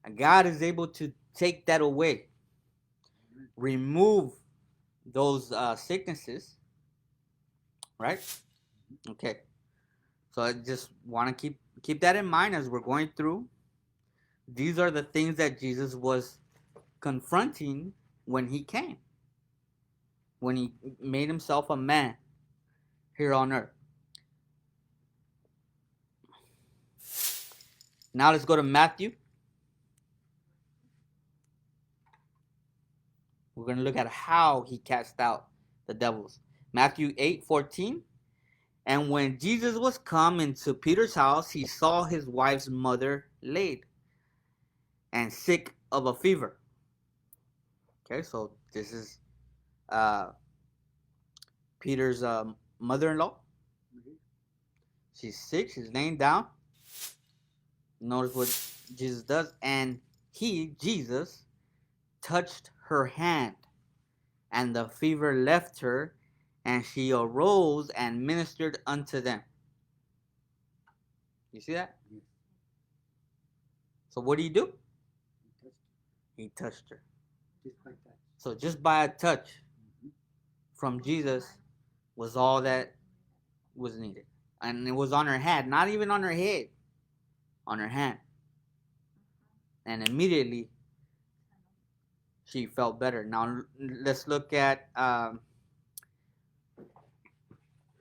Speaker 1: And God is able to take that away, remove those sicknesses, right? Okay, so I just want to keep that in mind as we're going through. These are the things that Jesus was confronting when he came, when he made himself a man here on earth. Now let's go to Matthew. We're going to look at how he cast out the devils. Matthew 8:14. And when Jesus was come into Peter's house, he saw his wife's mother laid and sick of a fever. Okay, so this is uh, Peter's mother-in-law.
Speaker 2: Okay.
Speaker 1: She's sick. She's laying down. Notice what Jesus does. And he, Jesus, touched her hand, and the fever left her, and she arose and ministered unto them. You see that?
Speaker 2: Yes.
Speaker 1: So what do you do?
Speaker 2: He touched
Speaker 1: He touched her.
Speaker 2: just like that.
Speaker 1: So just by a touch
Speaker 2: Mhm.
Speaker 1: from Jesus was all that was needed. And it was on her hand, not even on her head, on her hand. And immediately she felt better. Now let's look at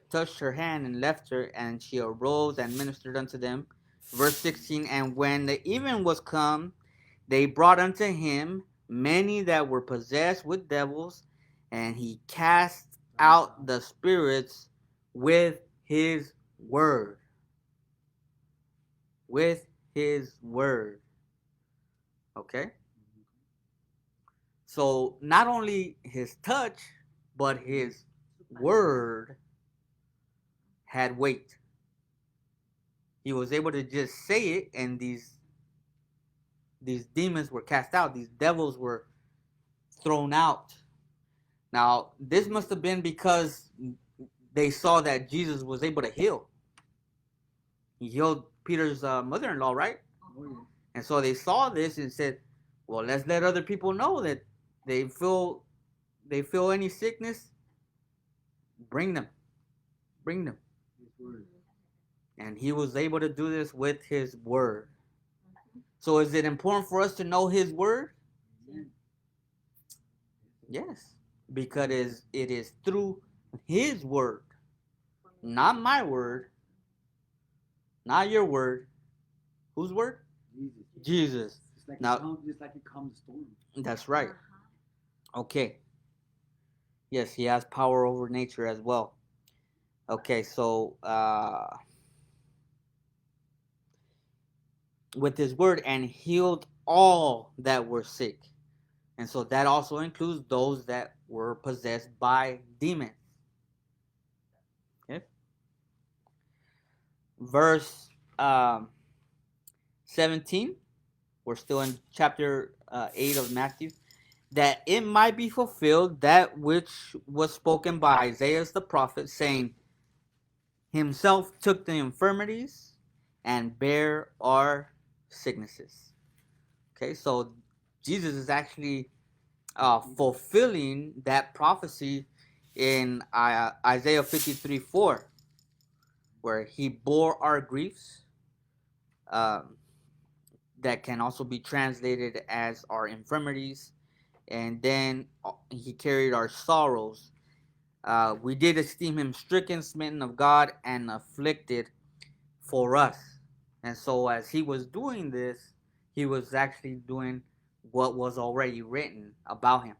Speaker 1: touched her hand and left her, and she arose and ministered unto them. Verse 16, and when the even was come, they brought unto him many that were possessed with devils, and he cast out the spirits with his word. With his word. Okay? So not only his touch, but his word had weight. He was able to just say it, and these demons were cast out. These devils were thrown out. Now, this must have been because they saw that Jesus was able to heal. He healed Peter's mother-in-law, right?
Speaker 2: Oh, yeah.
Speaker 1: And so they saw this and said, "Well, let's let other people know that they feel any sickness. Bring them, bring them."
Speaker 2: His word.
Speaker 1: And he was able to do this with his word. So, is it important for us to know his word?
Speaker 2: Amen.
Speaker 1: Yes, because it is through his word, not my word, not your word. Whose word?
Speaker 2: Jesus.
Speaker 1: Jesus. Now,
Speaker 2: Just like it calmed the storm.
Speaker 1: that's right. Okay. Yes, he has power over nature as well. Okay, so with his word, and healed all that were sick. And so that also includes those that were possessed by demons. Okay. Verse 17. We're still in chapter 8 of Matthew. That it might be fulfilled that which was spoken by Isaiah the prophet, saying, himself took the infirmities and bare our sicknesses. Okay, so Jesus is actually fulfilling that prophecy in Isaiah 53:4, where he bore our griefs, um, that can also be translated as our infirmities, and then he carried our sorrows. We did esteem him stricken, smitten of God, and afflicted for us. And so, as he was doing this, he was actually doing what was already written about him.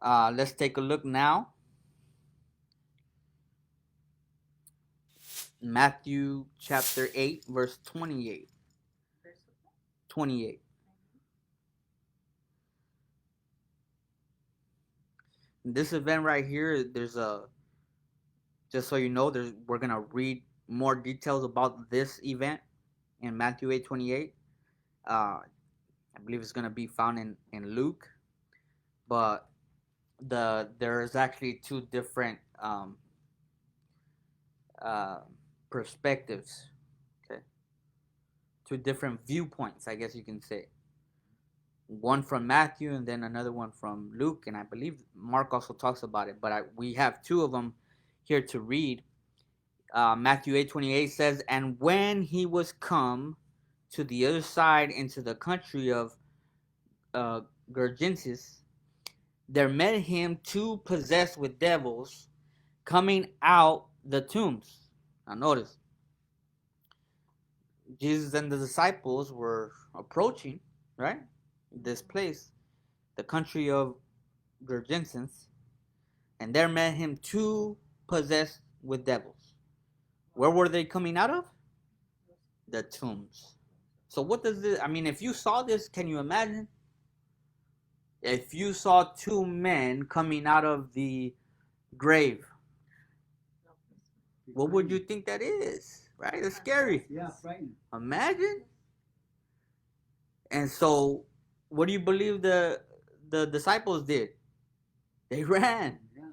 Speaker 1: Let's take a look now. Matthew chapter 8, verse 28. 28. This event right here, there's a, just so you know, we're going to read more details about this event in Matthew 8:28. I believe it's going to be found in Luke, but there's actually two different uh, perspectives, okay? Two different viewpoints, I guess you can say. One from Matthew and then another one from Luke, and I believe Mark also talks about it, but we have two of them here to read. Matthew 8:28 says, and when he was come to the other side into the country of uh, Gergenses, there met him two possessed with devils coming out the tombs. Now notice, Jesus and the disciples were approaching, right, this place, the country of Gergenses, And there met him two possessed with devils. Where were they coming out of? The tombs. So what does this, I mean, if you saw this, can you imagine? If you saw two men coming out of the grave, what would you think that is? Right? It's scary.
Speaker 2: Yeah, frightening.
Speaker 1: Imagine. And so, what do you believe the disciples did? They ran.
Speaker 2: Yeah.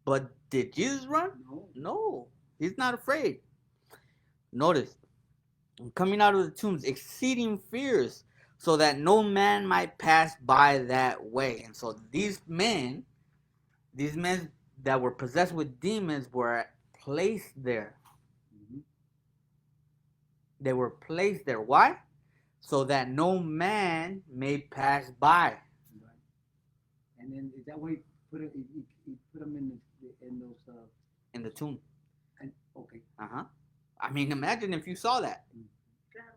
Speaker 1: But did Jesus run?
Speaker 2: No.
Speaker 1: No. He's not afraid. Notice, coming out of the tombs, exceeding fears, so that no man might pass by that way. And so these men that were possessed with demons were placed there.
Speaker 2: Mm-hmm.
Speaker 1: They were placed there. Why? So that no man may pass by.
Speaker 2: Right. And then is that way he put them in those
Speaker 1: in the tomb.
Speaker 2: and okay.
Speaker 1: I mean, imagine if you saw that.
Speaker 3: Claro.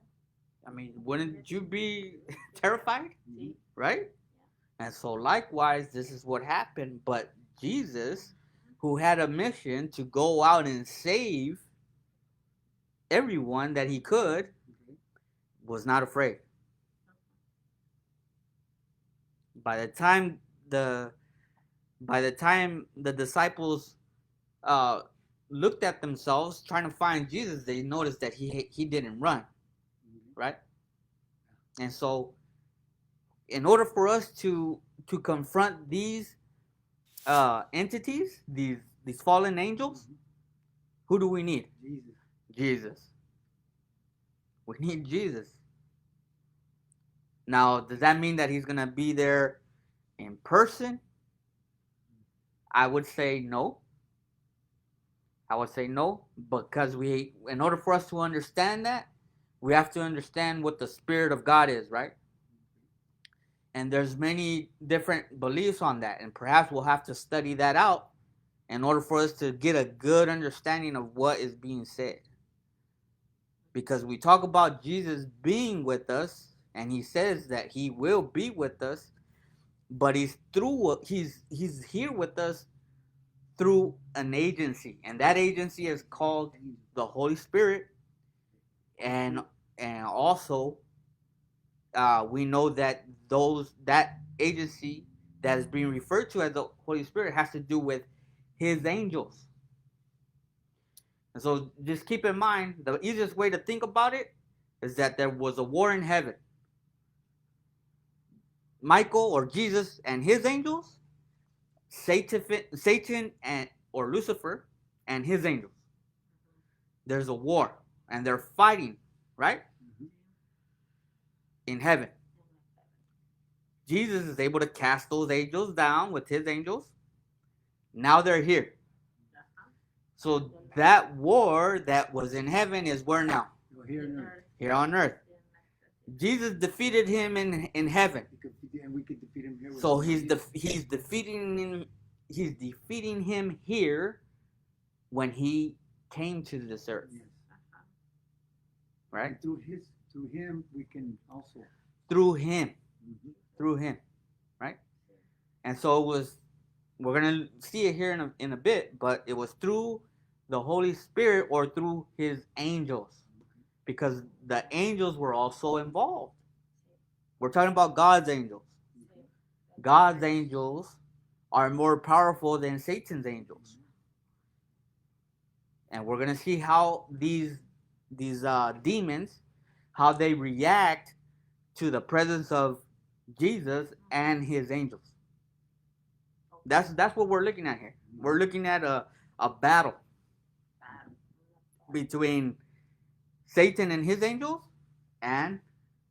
Speaker 1: I mean, wouldn't you be terrified?
Speaker 3: Sí.
Speaker 1: Right? And so likewise, this is what happened. But Jesus, who had a mission to go out and save everyone that he could,
Speaker 2: Okay.
Speaker 1: was not afraid. By the time the disciples looked at themselves trying to find Jesus, they noticed that he didn't run, right? And so, in order for us to confront these entities, these fallen angels, who do we need?
Speaker 2: Jesus.
Speaker 1: Jesus. We need Jesus. Now, does that mean that he's gonna be there in person? I would say no. I would say no, because in order for us to understand that, we have to understand what the Spirit of God is, right? And there's many different beliefs on that, and perhaps we'll have to study that out in order for us to get a good understanding of what is being said. Because we talk about Jesus being with us, and he says that he will be with us, but he's here with us through an agency, and that agency is called the Holy Spirit. And also we know that that agency that is being referred to as the Holy Spirit has to do with his angels. And so just keep in mind, the easiest way to think about it is that there was a war in heaven. Michael, or Jesus, and his angels, Satan or Lucifer and his angels. There's a war, and they're fighting, right? In heaven. Jesus is able to cast those angels down with his angels. Now they're here. So that war that was in heaven is where now?
Speaker 2: Here on earth.
Speaker 1: Here on earth. Jesus defeated him in heaven.
Speaker 2: And we could defeat him here.
Speaker 1: So he's defeating him here when he came to this earth.
Speaker 2: Yes.
Speaker 1: Right?
Speaker 2: And through him we can also.
Speaker 1: Through him.
Speaker 2: Mm-hmm.
Speaker 1: Through him. Right? And so we're gonna see it here in a bit, but it was through the Holy Spirit or through his angels. Because the angels were also involved. We're talking about God's angels. God's angels are more powerful than Satan's angels. And we're going to see how these demons, how they react to the presence of Jesus and his angels. That's what we're looking at here. We're looking at a battle between Satan and his angels and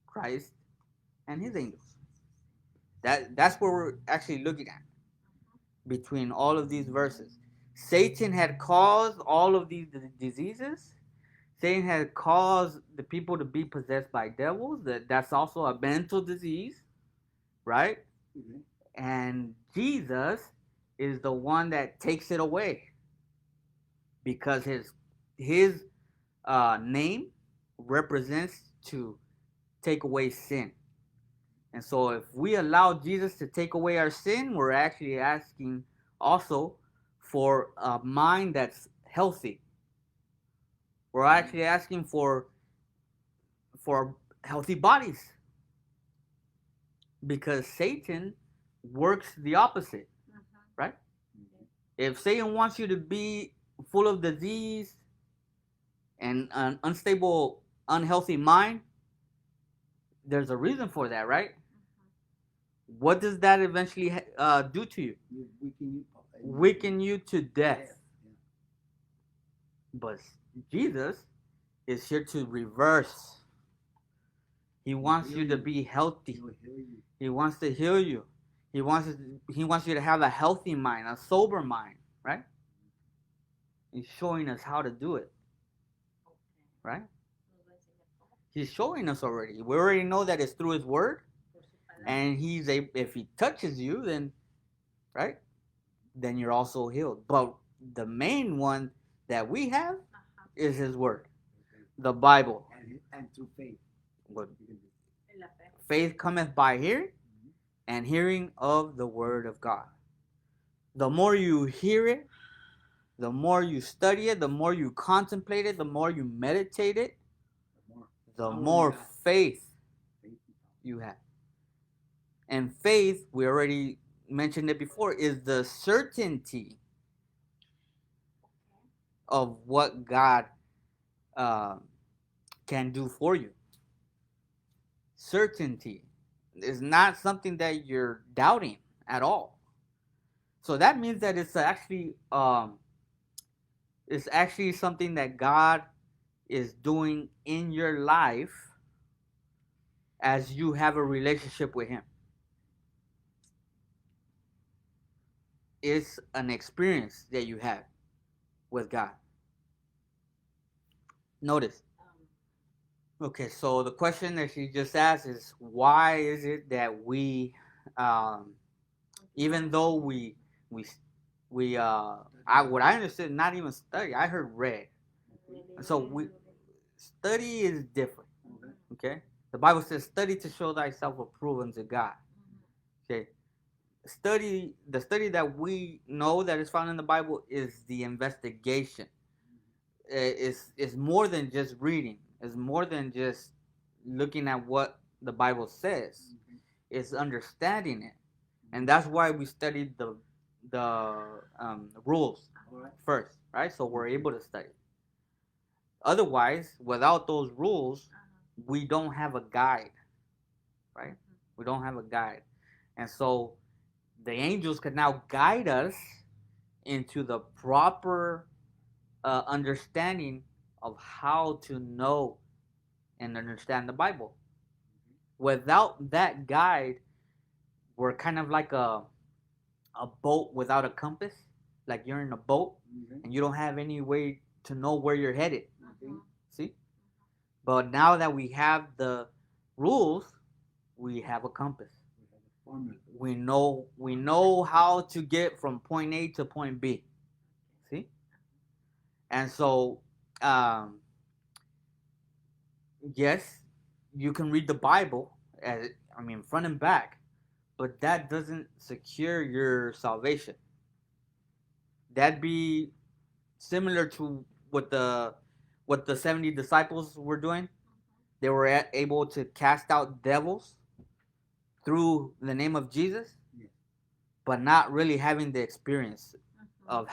Speaker 1: Christ and his angels. That's what we're actually looking at between all of these verses. Satan had caused all of these diseases. Satan had caused the people to be possessed by devils. That's also a mental disease, right? Mm-hmm. And Jesus is the one that takes it away, because his name represents to take away sin. And so if we allow Jesus to take away our sin, we're actually asking also for a mind that's healthy. We're actually asking for healthy bodies because Satan works the opposite, right? If Satan wants you to be full of disease and an unstable, unhealthy mind, there's a reason for that, right? What does that eventually do to you? Weaken you to death. But Jesus is here to reverse. He wants you to be healthy. He wants to heal you. He wants you to have a healthy mind, a sober mind, right? He's showing us how to do it, right? He's showing us already. We already know that it's through His Word, and if He touches you, then right, then you're also healed. But the main one that we have is His Word, the Bible.
Speaker 2: And through faith.
Speaker 1: What? Faith cometh by hearing, and hearing of the Word of God. The more you hear it, the more you study it, the more you contemplate it, the more you meditate it, the more faith you have. And faith, we already mentioned it before, is the certainty of what God can do for you. Certainty is not something that you're doubting at all. So that means that it's actually something that God is doing in your life as you have a relationship with Him. It's an experience that you have with God. Notice. Okay, so the question that she just asked is, why is it that we, even though what I understood, not even study, I heard read. So study is different. Okay, the Bible says, "Study to show thyself approved unto God." Okay, the study that we know that is found in the Bible is the investigation. It's more than just reading. It's more than just looking at what the Bible says. It's understanding it, and that's why we studied the rules first, right? So we're able to study. Otherwise, without those rules, we don't have a guide, right? We don't have a guide, and so the angels can now guide us into the proper understanding of how to know and understand the Bible. Without that guide, we're kind of like a boat without a compass. Like you're in a boat and you don't have any way to know where you're headed. See? But now that we have the rules, we have a compass. We know how to get from point A to point B. See? And so, yes, you can read the Bible, front and back, but that doesn't secure your salvation. That'd be similar to what the 70 disciples were doing. They were able to cast out devils through the name of Jesus, but not really having the experience of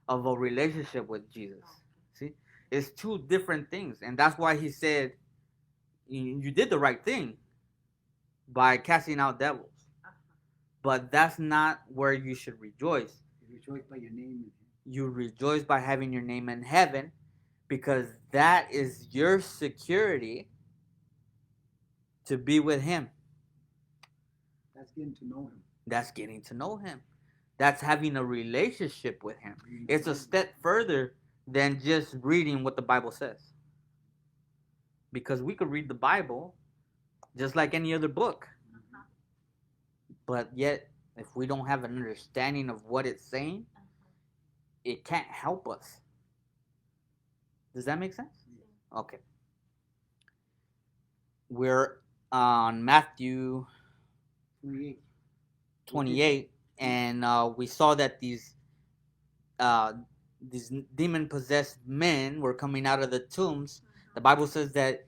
Speaker 1: a relationship with Jesus. See, it's two different things, and that's why He said, "You did the right thing by casting out devils." But that's not where you should rejoice.
Speaker 2: You rejoice by your name.
Speaker 1: You rejoice by having your name in heaven, because that is your security to be with Him.
Speaker 2: That's getting to know Him.
Speaker 1: That's getting to know Him. That's having a relationship with Him. It's a step further than just reading what the Bible says. Because we could read the Bible just like any other book. But yet, if we don't have an understanding of what it's saying, it can't help us. Does that make sense? Okay. We're on Matthew 28. and we saw that uh, these demon possessed men were coming out of the tombs. The Bible says that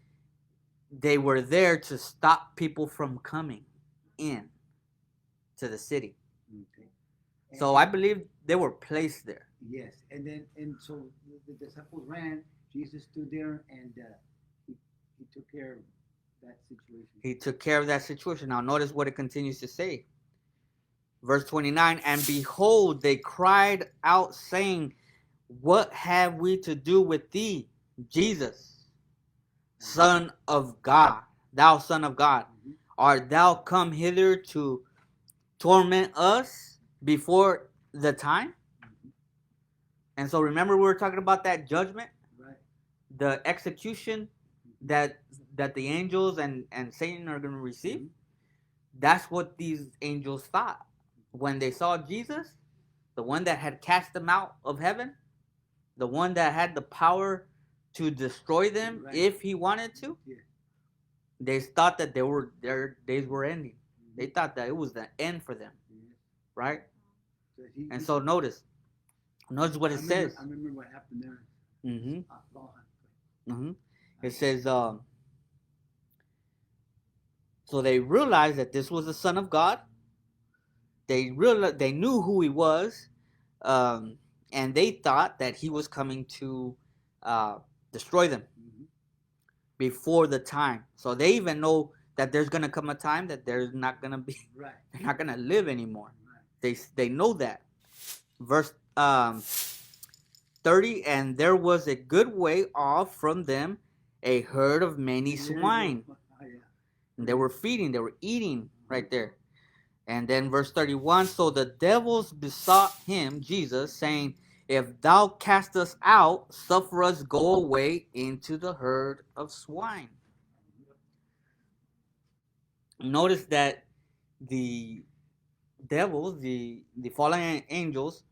Speaker 1: they were there to stop people from coming in to the city.
Speaker 2: Okay.
Speaker 1: So I believe they were placed there.
Speaker 2: Yes, and so the disciples ran. Jesus stood there and he took care of that situation.
Speaker 1: He took care of that situation. Now notice what it continues to say. Verse 29, and behold, they cried out, saying, what have we to do with thee, Jesus, Son of God, thou Son of God?
Speaker 2: Mm-hmm.
Speaker 1: Art thou come hither to torment us before the time?
Speaker 2: Mm-hmm.
Speaker 1: And so remember we were talking about that judgment,
Speaker 2: Right.
Speaker 1: the execution that the angels and Satan are going to receive.
Speaker 2: Mm-hmm.
Speaker 1: That's what these angels thought when they saw Jesus, the one that had cast them out of heaven, the one that had the power to destroy them
Speaker 2: Right.
Speaker 1: if he wanted to.
Speaker 2: Yeah.
Speaker 1: They thought that their days were ending.
Speaker 2: Mm-hmm.
Speaker 1: They thought that it was the end for them,
Speaker 2: Yes.
Speaker 1: right?
Speaker 2: So
Speaker 1: And so notice what it says.
Speaker 2: I remember what happened there.
Speaker 1: It says, so they realized that this was the Son of God. They knew who he was, and they thought that he was coming to destroy them
Speaker 2: Mm-hmm.
Speaker 1: before the time. So they even know that there's gonna come a time that there's not gonna be,
Speaker 2: Right.
Speaker 1: they're not gonna live anymore.
Speaker 2: Right.
Speaker 1: They know that. Verse 30, and there was a good way off from them a herd of many swine.
Speaker 2: Yeah.
Speaker 1: And they were feeding, they were eating right there. And then verse 31, so the devils besought him, Jesus, saying, if thou cast us out, suffer us go away into the herd of swine. Notice that the devils, the fallen angels,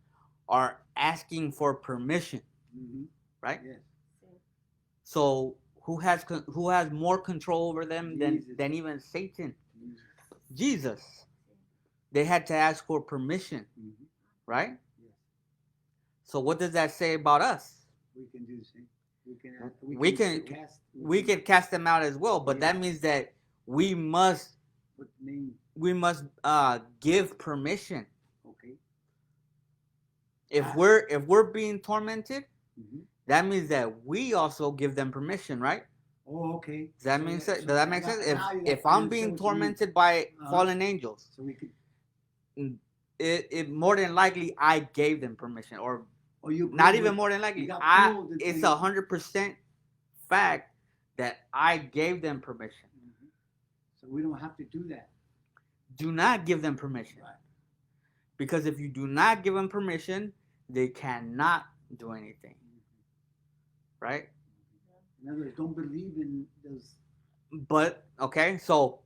Speaker 1: are asking for permission,
Speaker 2: Mm-hmm.
Speaker 1: right?
Speaker 2: Yes.
Speaker 1: So who has more control over them
Speaker 2: Jesus.
Speaker 1: than even Satan?
Speaker 2: Jesus.
Speaker 1: Jesus. They had to ask for permission,
Speaker 2: Mm-hmm.
Speaker 1: right?
Speaker 2: Yes.
Speaker 1: So what does that say about us?
Speaker 2: We can do the same.
Speaker 1: We can cast them out as well, but
Speaker 2: Yeah.
Speaker 1: that means that we must
Speaker 2: put the name.
Speaker 1: give permission.
Speaker 2: Okay.
Speaker 1: If we're being tormented,
Speaker 2: Mm-hmm.
Speaker 1: that means that we also give them permission, right?
Speaker 2: Oh, okay.
Speaker 1: Does that make sense? Does that make sense? If I'm being tormented by fallen angels,
Speaker 2: so we could,
Speaker 1: it more than likely I gave them permission, or
Speaker 2: you
Speaker 1: not even more than likely. It's 100% fact that I gave them permission.
Speaker 2: Mm-hmm. So we don't have to do that.
Speaker 1: Do not give them permission.
Speaker 2: Right.
Speaker 1: Because if you do not give them permission, they cannot do anything.
Speaker 2: Mm-hmm.
Speaker 1: Right?
Speaker 2: In other words, don't believe in those.
Speaker 1: But, okay, so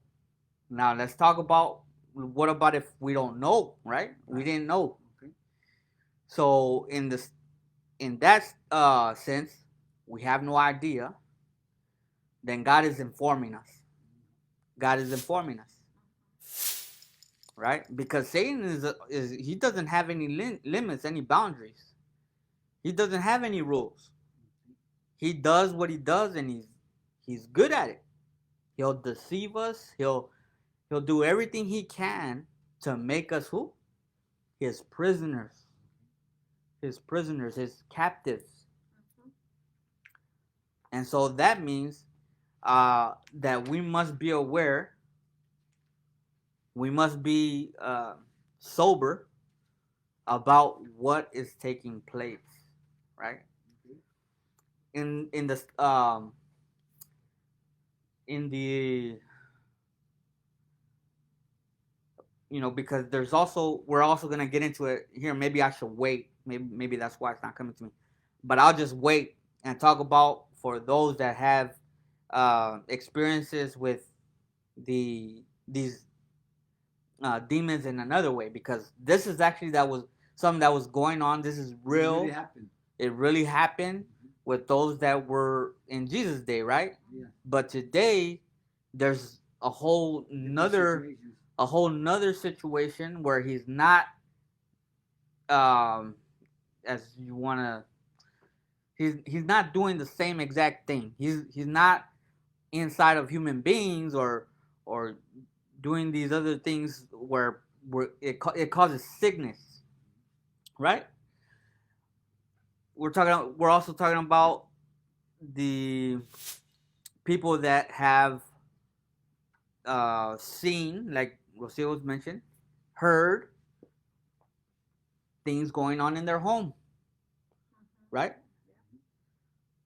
Speaker 1: now let's talk about what about if we don't know, right? We didn't know.
Speaker 2: Okay.
Speaker 1: So in that sense, we have no idea. Then God is informing us. God is informing us, right? Because Satan he doesn't have any limits, any boundaries. He doesn't have any rules. He does what he does, and he's good at it. He'll deceive us. He'll do everything he can to make us who? His prisoners. His prisoners, his captives. And so that means that we must be aware. We must be sober about what is taking place, right? In the because we're also gonna get into it here. Maybe I should wait. Maybe that's why it's not coming to me. But I'll just wait and talk about for those that have experiences with these demons in another way, because this is actually that was something that was going on. This is real. It really happened with those that were in Jesus' day, right?
Speaker 2: Yeah.
Speaker 1: But today there's a whole nother situation where he's not um, as you wanna. He's not doing the same exact thing. He's not inside of human beings or doing these other things where it causes sickness, right? We're also talking about the people that have seen, like Rocio mentioned, heard things going on in their home, right?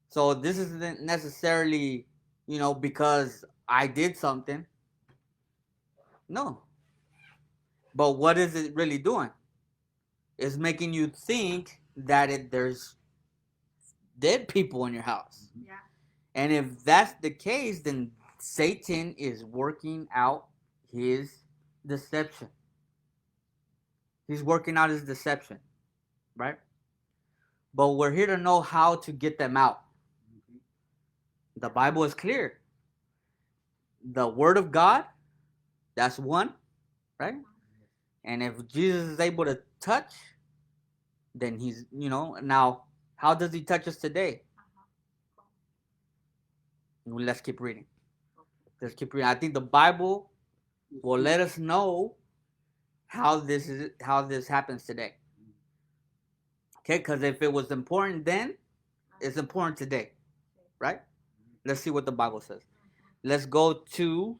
Speaker 1: So this isn't necessarily, because I did something. No. But what is it really doing? It's making you think that there's dead people in your house.
Speaker 3: Yeah.
Speaker 1: And if that's the case, then Satan is working out his deception. He's working out his deception, right? But we're here to know how to get them out. The Bible is clear. The Word of God, that's one, right? And if Jesus is able to touch, then he's, now, how does he touch us today? Let's keep reading. Let's keep reading. I think the Bible will let us know how this happens today. Okay, because if it was important then, it's important today, right? Let's see what the Bible says. Let's go to.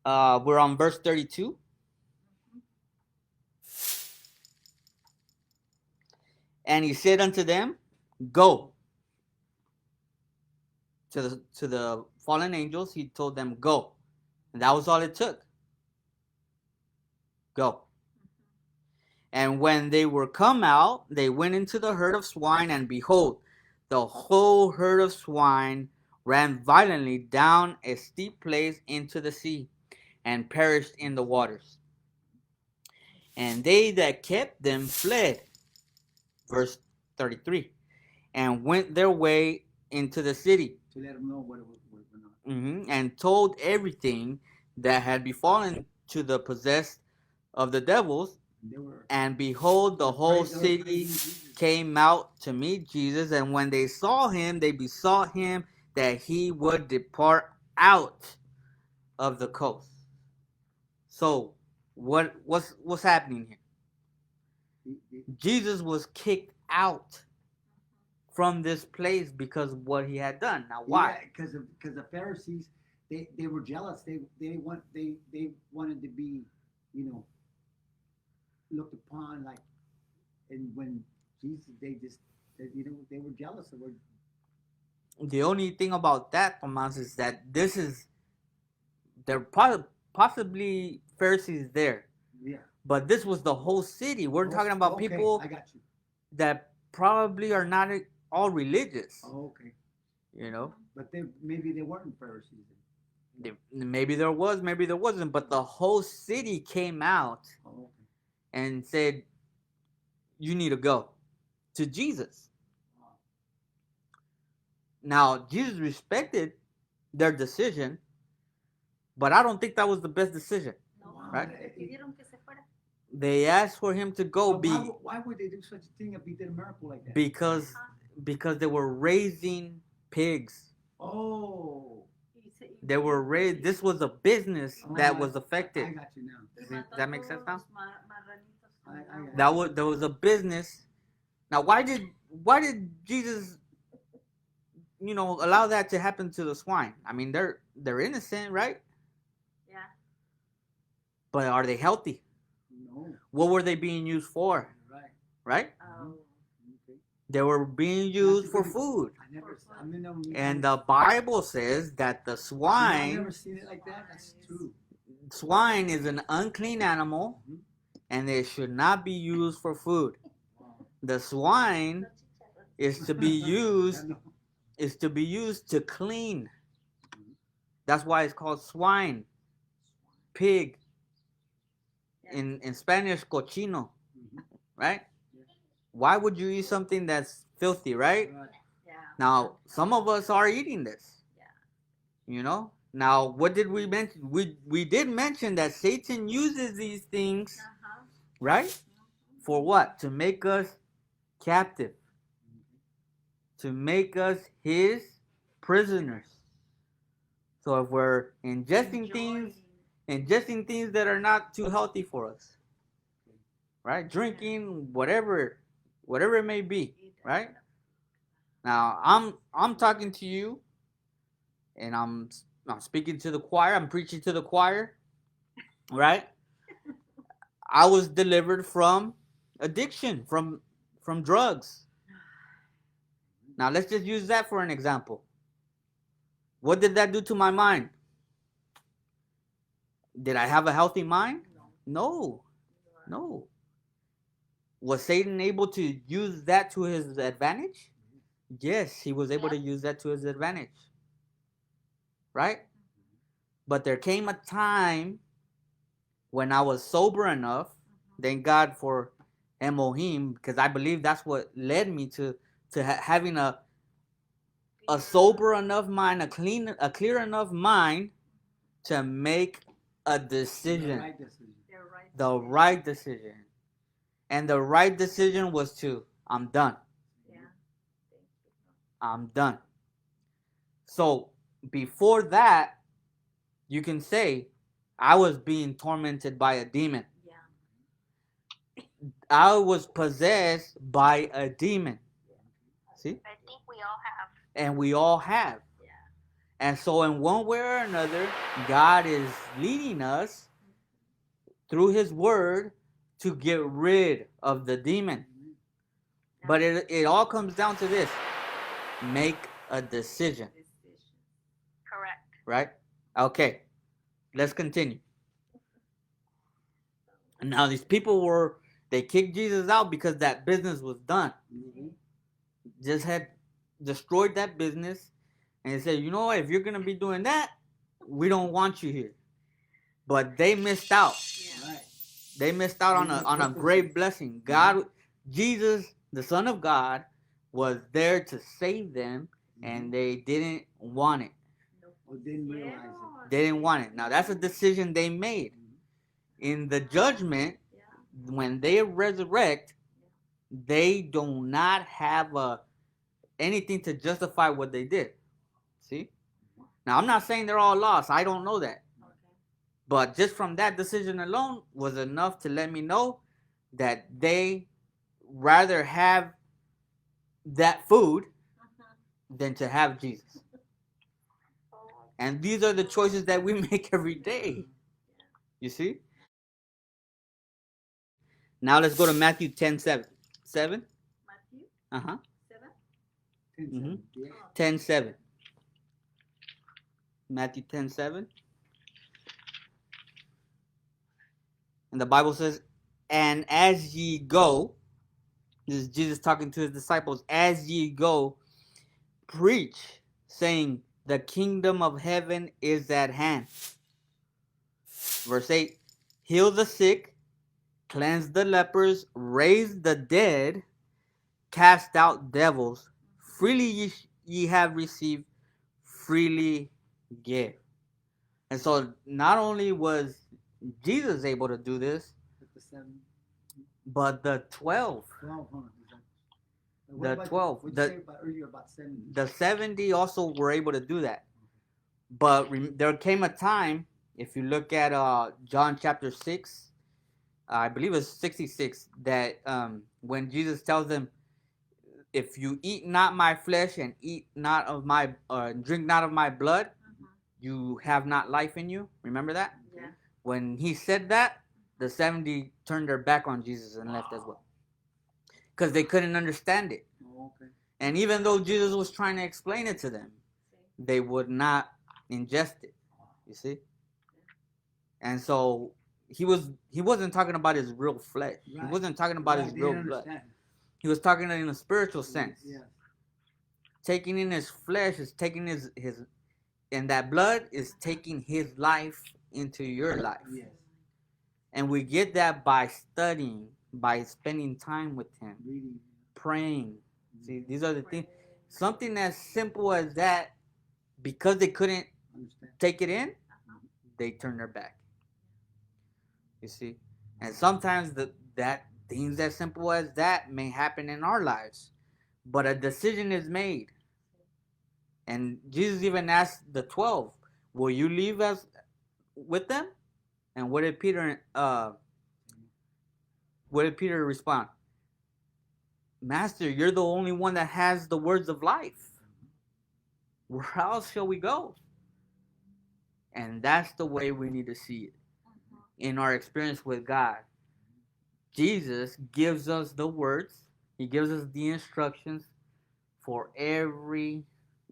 Speaker 1: We're on verse 32. And he said unto them, "Go." To the fallen angels, he told them, "Go," and that was all it took. Go. And when they were come out, they went into the herd of swine, and behold, the whole herd of swine ran violently down a steep place into the sea, and perished in the waters. And they that kept them fled. Verse 33. And went their way into the city.
Speaker 2: To let them know what was going on.
Speaker 1: And told everything that had befallen to the possessed of the devils. And behold, the whole city came out to meet Jesus. And when they saw him, they besought him that he would depart out of the coast. So, what's happening here? Jesus was kicked out from this place because of what he had done. Now, why?
Speaker 2: Yeah, because the Pharisees, they were jealous. They wanted to be, looked upon like, and when Jesus, they were jealous of her.
Speaker 1: The only thing about that, Tomas, is that there possibly Pharisees there.
Speaker 2: Yeah.
Speaker 1: But this was the whole city. We're talking about people
Speaker 2: I got you.
Speaker 1: that probably are not all religious.
Speaker 2: Oh, okay. But maybe they weren't Pharisees.
Speaker 1: Maybe there was, maybe there wasn't. But the whole city came out and said, "You need to go to Jesus." Now, Jesus respected their decision, but I don't think that was the best decision. Right? They asked for him to go.
Speaker 2: Why would they do such a thing if he did a miracle like that?
Speaker 1: Because they were raising pigs.
Speaker 2: Oh.
Speaker 1: They were raised. This was a business that was affected.
Speaker 2: I got you now.
Speaker 1: Does that make sense now?
Speaker 2: I
Speaker 1: There was a business. Now, why did Jesus, allow that to happen to the swine? I mean, they're innocent, right?
Speaker 3: Yeah.
Speaker 1: But are they healthy?
Speaker 2: No.
Speaker 1: What were they being used for? Right?
Speaker 2: Okay.
Speaker 1: They were being used for food. And the Bible says that the swine.
Speaker 2: I've never seen it like that. That's true.
Speaker 1: Swine is an unclean animal, and they should not be used for food. The swine is to be used to clean. That's why it's called swine. Pig. In Spanish, cochino. Right? Why would you eat something that's filthy, right?
Speaker 3: Yeah.
Speaker 1: Now, some of us are eating this.
Speaker 3: Yeah.
Speaker 1: Now, what did we mention? We did mention that Satan uses these things, right? For what? To make us captive, to make us his prisoners. So if we're ingesting things that are not too healthy for us, right? Drinking, whatever it may be, right? Now I'm talking to you, and I'm speaking to the choir. I'm preaching to the choir, right? I was delivered from addiction, from drugs. Now let's just use that for an example. What did that do to my mind? Did I have a healthy mind? No. No. Was Satan able to use that to his advantage? Yes, he was able to use that to his advantage. Right? But there came a time when I was sober enough, thank God for Elohim, because I believe that's what led me to having a sober enough mind, a clear enough mind to make a decision. The right decision. And the right decision was to, I'm done. I'm done. So before that, you can say, I was being tormented by a demon. I was possessed by a demon. See?
Speaker 4: I think we all have.
Speaker 1: And we all have. And so in one way or another, God is leading us through his word to get rid of the demon. But it all comes down to this. Make a decision.
Speaker 4: Correct.
Speaker 1: Right? Okay. Let's continue. Now these people they kicked Jesus out because that business was done. Just had destroyed that business, and they said, you know what, if you're gonna be doing that, we don't want you here. But they missed out. They missed out on a great blessing. God, Jesus, the Son of God, was there to save them, and they didn't want it.
Speaker 2: Didn't realize it.
Speaker 1: They didn't want it. Now that's a decision they made. In the judgment, when they resurrect, they do not have anything to justify what they did. See? Now I'm not saying they're all lost. I don't know that. But just from that decision alone was enough to let me know that they rather have that food than to have Jesus. And these are the choices that we make every day. You see? Now let's go to Matthew 10:7. 7?
Speaker 3: Matthew
Speaker 1: Uh-huh.
Speaker 3: 7.
Speaker 1: 10:7. Matthew 10:7. And the Bible says, and as ye go, this is Jesus talking to his disciples, as ye go, preach, saying, the kingdom of heaven is at hand. Verse 8, heal the sick, cleanse the lepers, raise the dead, cast out devils. Freely ye have received, freely give. And so not only was Jesus able to do this, but the 12. The 12.
Speaker 2: What did you say earlier about 70?
Speaker 1: The 70 also were able to do that. But there came a time, if you look at John chapter 6, I believe it's 66, that when Jesus tells them, if you eat not my flesh and eat not of my, drink not of my blood, you have not life in you. Remember that?
Speaker 3: Yeah.
Speaker 1: When he said that, the 70 turned their back on Jesus and left as well. Because they couldn't understand it. And even though Jesus was trying to explain it to them, they would not ingest it. You see? And so he wasn't talking about his real flesh. Right. He wasn't talking about his real blood. He was talking in a spiritual sense. Yeah. Taking in his flesh is taking his and that blood is taking his life into your life. Yes. And we get that by studying, by spending time with him, reading, praying. See, these are the things. Something as simple as that, because they couldn't take it in, they turned their back. You see? And sometimes that things as simple as that may happen in our lives, but a decision is made. And Jesus even asked the 12, "Will you leave us with them?" And what did Peter respond? "Master, you're the only one that has the words of life. Where else shall we go?" And that's the way we need to see it in our experience with God. Jesus gives us the words. He gives us the instructions for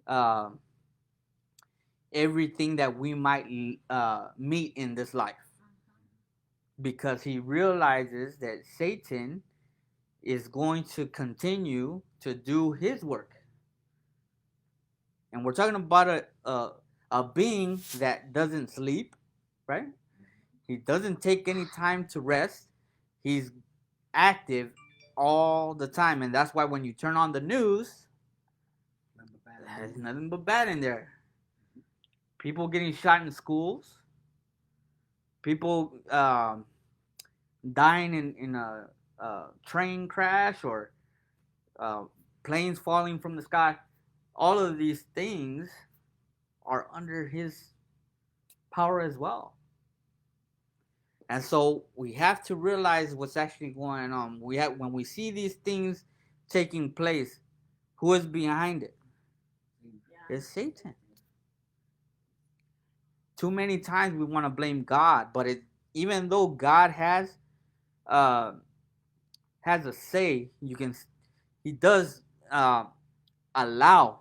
Speaker 1: uh, everything that we might meet in this life, because he realizes that Satan is going to continue to do his work. And we're talking about a being that doesn't sleep, right? He doesn't take any time to rest. He's active all the time, and that's why when you turn on the news, there's nothing but bad in there. People getting shot in schools, people dying in a train crash, or uh, planes falling from the sky. All of these things are under his power as well. And so we have to realize what's actually going on. When we see these things taking place, who is behind it? It's Satan. Too many times we want to blame God, but even though God uh, has a say, he does allow,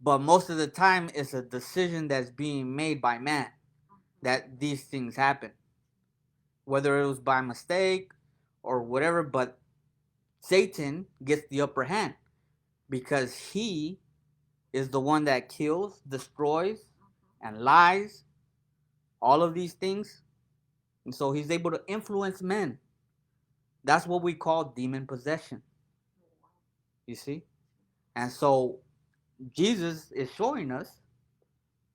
Speaker 1: but most of the time it's a decision that's being made by man that these things happen, whether it was by mistake or whatever. But Satan gets the upper hand because he is the one that kills, destroys, and lies, all of these things. And so he's able to influence men. That's what we call demon possession. You see? And so Jesus is showing us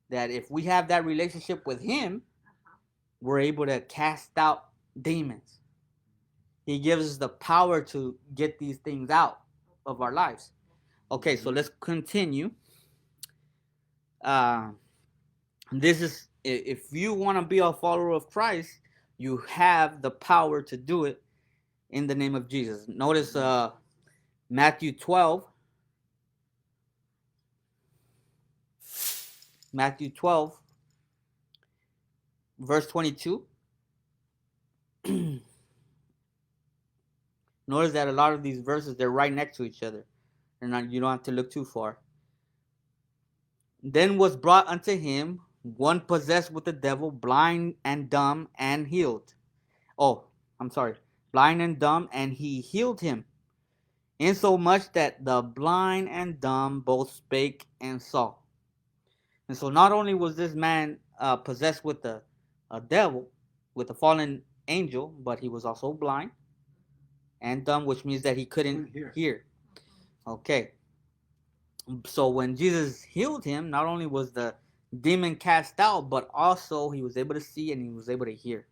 Speaker 1: that if we have that relationship with him, we're able to cast out demons. He gives us the power to get these things out of our lives. Okay, so let's continue. Uh, this is, if you want to be a follower of Christ, you have the power to do it in the name of Jesus. Notice Matthew 12. Matthew 12, verse 22. Notice that a lot of these verses, they're right next to each other. You don't have to look too far. Then was brought unto him one possessed with the devil, blind and dumb, and healed. Oh, I'm sorry. Blind and dumb, and he healed him, insomuch that the blind and dumb both spake and saw. And so not only was this man possessed with a devil, with a fallen angel, but he was also blind and dumb, which means that he couldn't hear. Okay. So when Jesus healed him, not only was the demon cast out, but also he was able to see and he was able to hear.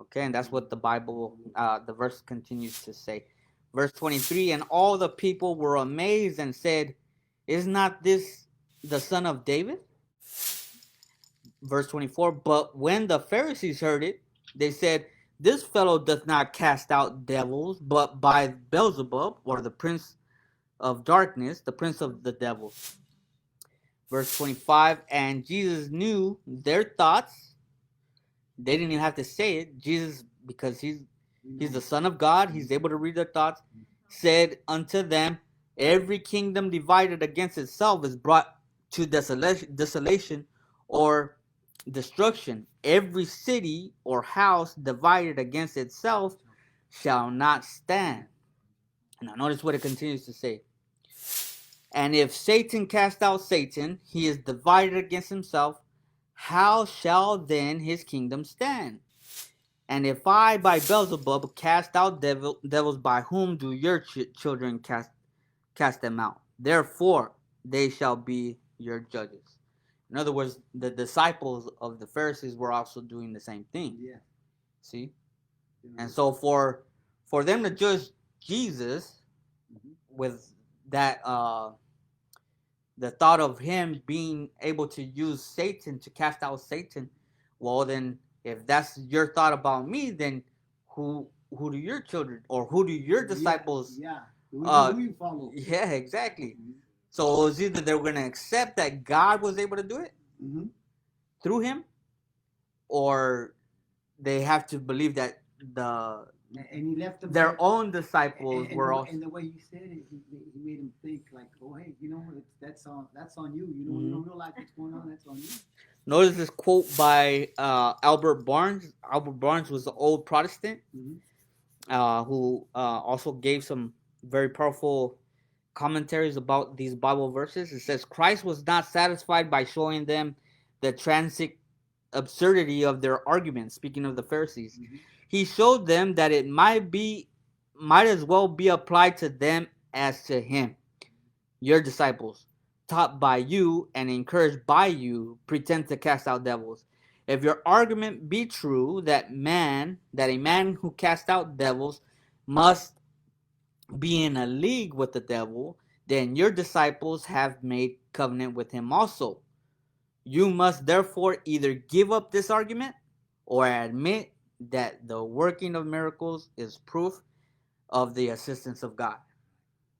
Speaker 1: Okay, and that's what the Bible, the verse continues to say. Verse 23, and all the people were amazed and said, is not this the son of David? Verse 24, but when the Pharisees heard it, they said, this fellow doth not cast out devils, but by Beelzebub, or the prince of darkness, the prince of the devils. Verse 25, and Jesus knew their thoughts. They didn't even have to say it. Jesus, because he's the Son of God, he's able to read their thoughts, said unto them, every kingdom divided against itself is brought to desolation or destruction. Every city or house divided against itself shall not stand. Now notice what it continues to say. And if Satan cast out Satan, he is divided against himself. How shall then his kingdom stand? And if I by Beelzebub cast out devils, by whom do your children cast them out? Therefore they shall be your judges. In other words, the disciples of the Pharisees were also doing the same thing.
Speaker 2: Yeah.
Speaker 1: See? And so for them to judge Jesus with that the thought of him being able to use Satan to cast out Satan, well then if that's your thought about me, then who do your children or who do your disciples
Speaker 2: Who you follow?
Speaker 1: yeah, exactly. So it was either they were going to accept that God was able to do it through him, or they have to believe that
Speaker 2: and he left them
Speaker 1: their own disciples were also.
Speaker 2: And the way he said it, he made him think like, oh hey, you know, that's on you. You know, you don't realize what's going on. That's on you.
Speaker 1: Notice this quote by Albert Barnes. Albert Barnes was an old Protestant who also gave some very powerful commentaries about these Bible verses. It says, Christ was not satisfied by showing them the transic absurdity of their arguments, speaking of the Pharisees. He showed them that it might as well be applied to them as to him. Your disciples, taught by you and encouraged by you, pretend to cast out devils. If your argument be true that a man who casts out devils must be in a league with the devil, then your disciples have made covenant with him also. You must therefore either give up this argument or admit that the working of miracles is proof of the assistance of God.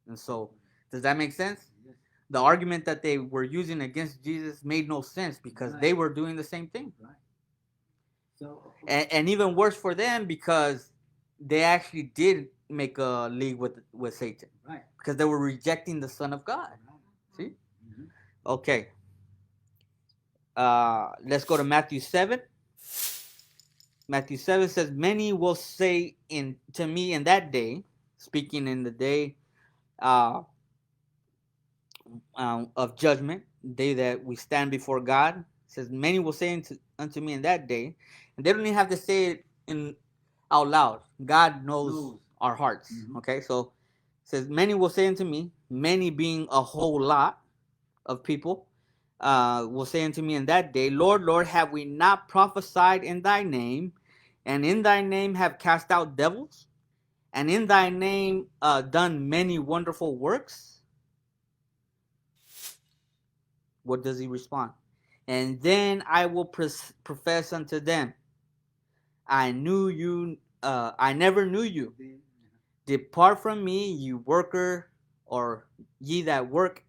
Speaker 1: And so, does that make sense? The argument that they were using against Jesus made no sense because they were doing the same thing.
Speaker 2: So,
Speaker 1: and even worse for them because they actually did make a league with Satan. Because they were rejecting the Son of God. See? Okay. Let's go to Matthew 7. Matthew 7 says, many will say to me in that day, speaking in the day of judgment, the day that we stand before God. It says, many will say unto me in that day, and they don't even have to say it out loud. God knows our hearts. Okay, so it says, many will say unto me, many being a whole lot of people, will say unto me in that day, Lord, Lord, have we not prophesied in thy name, and in thy name have cast out devils, and in thy name done many wonderful works? What does he respond? And then I will profess unto them, I never knew you. Depart from me, you worker, or ye that work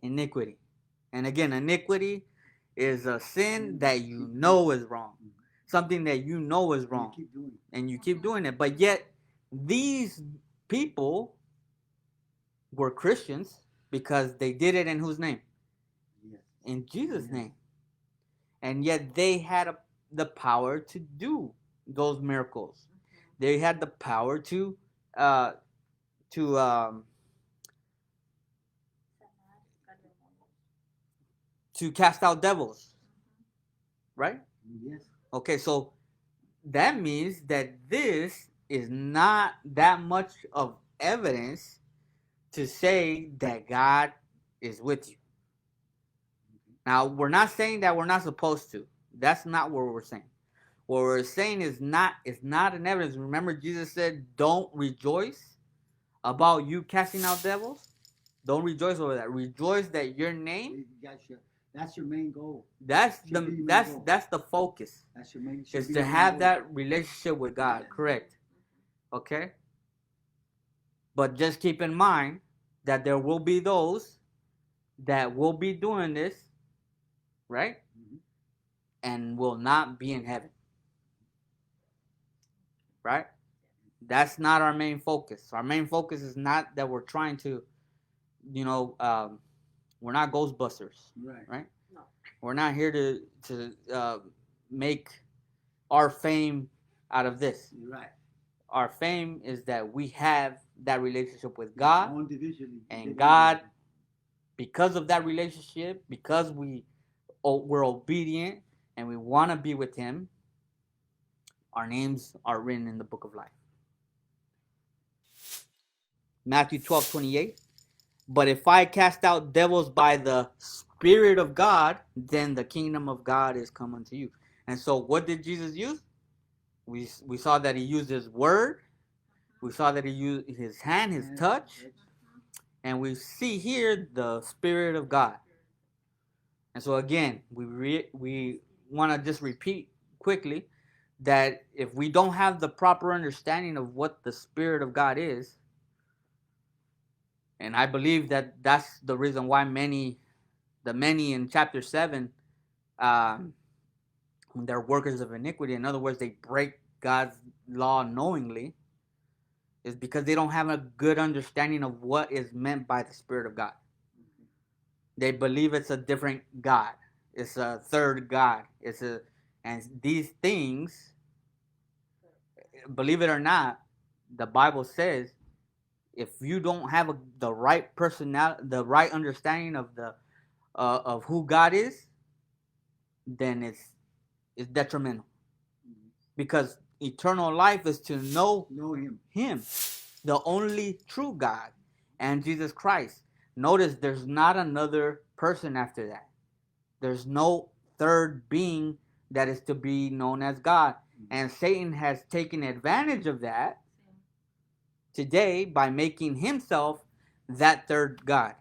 Speaker 1: iniquity. And again, iniquity is a sin that you know is wrong. Something that you know is wrong. And you keep doing it. But yet, these people were Christians because they did it in whose name? In Jesus' name. And yet they had the power to do those miracles. They had the power to cast out devils. Right?
Speaker 2: Yes.
Speaker 1: Okay, so that means that this is not that much of evidence to say that God is with you. Now, we're not saying that we're not supposed to. That's not what we're saying. What we're saying is not an evidence. Remember, Jesus said, don't rejoice about you casting out devils. Don't rejoice over that. Rejoice that your name.
Speaker 2: That's your main goal.
Speaker 1: That's the focus.
Speaker 2: That's your main.
Speaker 1: Is to have that relationship with God. Correct. Okay. But just keep in mind that there will be those that will be doing this, right? And will not be in heaven. Right? That's not our main focus. Our main focus is not that we're trying to, we're not Ghostbusters. Right?
Speaker 3: No.
Speaker 1: We're not here to make our fame out of this.
Speaker 2: Right.
Speaker 1: Our fame is that we have that relationship with God. And
Speaker 2: God,
Speaker 1: God, because of that relationship, because we're obedient and we want to be with Him, our names are written in the book of life. Matthew 12:28. But if I cast out devils by the Spirit of God, then the kingdom of God is come unto you. And so what did Jesus use? We saw that he used his word. We saw that he used his hand, his touch. And we see here the Spirit of God. And so again, we want to just repeat quickly that if we don't have the proper understanding of what the Spirit of God is, and I believe that that's the reason why the many in chapter 7, um, they're workers of iniquity. In other words, they break God's law knowingly, is because they don't have a good understanding of what is meant by the Spirit of God. They believe it's a different God. It's a third God. And these things, believe it or not, the Bible says if you don't have the right personality, the right understanding of who God is, then it's detrimental. Because eternal life is to know him, the only true God, and Jesus Christ. Notice there's not another person after that. There's no third being that is to be known as God. And Satan has taken advantage of that today by making himself that third God.